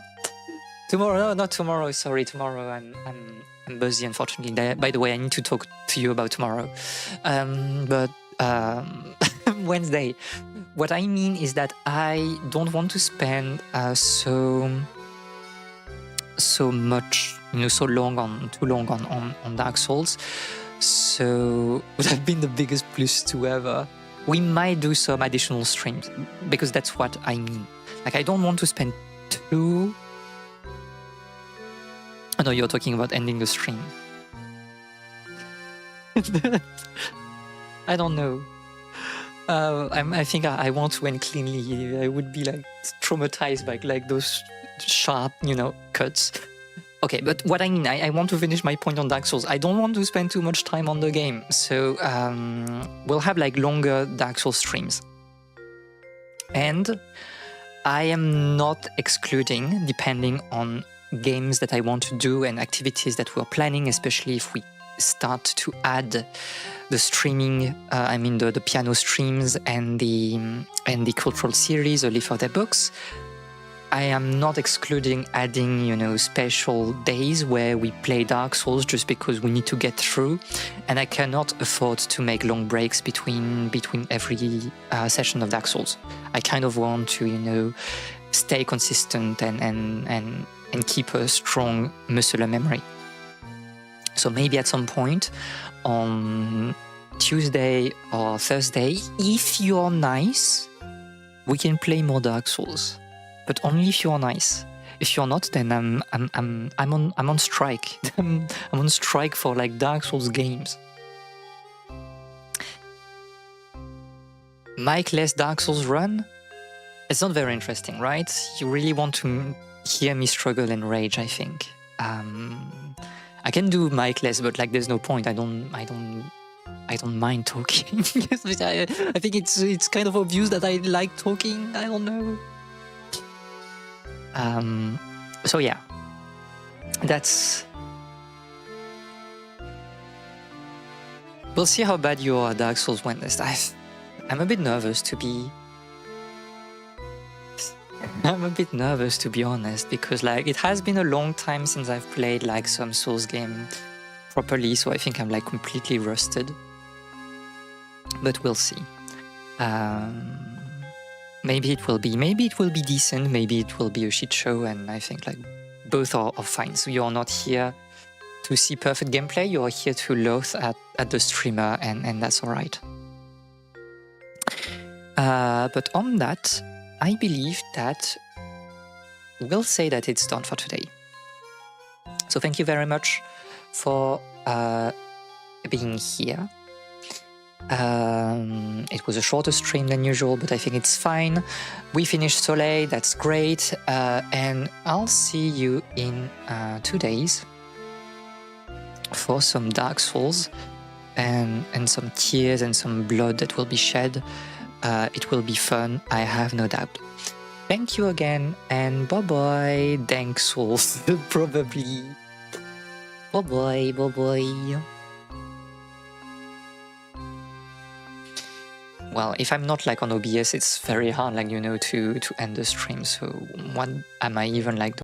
Tomorrow, no, not tomorrow. Sorry, tomorrow I'm busy, unfortunately. By the way, I need to talk to you about tomorrow. But Wednesday. What I mean is that I don't want to spend so much, so long on Dark Souls. So would have been the biggest plus two ever. We might do some additional streams because that's what I mean. Like, I don't want to spend too. I know you're talking about ending the stream. I don't know. I think I want to end cleanly. I would be like traumatized by like those sharp, cuts. Okay, but what I mean, I want to finish my point on Dark Souls. I don't want to spend too much time on the game, so we'll have like longer Dark Souls streams. And I am not excluding, depending on games that I want to do and activities that we're planning, especially if we start to add the streaming, the piano streams and the cultural series, Only for their books. I am not excluding adding, special days where we play Dark Souls just because we need to get through, and I cannot afford to make long breaks between every session of Dark Souls. I kind of want to, stay consistent and keep a strong muscular memory. So maybe at some point on Tuesday or Thursday, if you're nice, we can play more Dark Souls. But only if you're nice. If you're not, then I'm on strike. I'm on strike for like Dark Souls games. Mic-less Dark Souls run? It's not very interesting, right? You really want to hear me struggle and rage, I think. I can do mic-less, but like there's no point. I don't mind talking. I think it's kind of obvious that I like talking. I don't know. So yeah, that's. We'll see how bad your Dark Souls went this time. I'm a bit nervous to be honest, because like it has been a long time since I've played like some Souls game properly, so I think I'm like completely rusted. But we'll see. Maybe it will be decent, maybe it will be a shit show, and I think like both are fine. So you're not here to see perfect gameplay, you're here to loathe at the streamer, and that's alright. But on that, I believe that we'll say that it's done for today. So thank you very much for being here. It was a shorter stream than usual, but I think it's fine. We finished Soleil, that's great, and I'll see you in 2 days for some Dark Souls and some tears and some blood that will be shed. It will be fun, I have no doubt. Thank you again, and bye-bye, Dank Souls, probably. Bye-bye, bye-bye. Well, if I'm not like on OBS, it's very hard, like, to end the stream. So what am I even like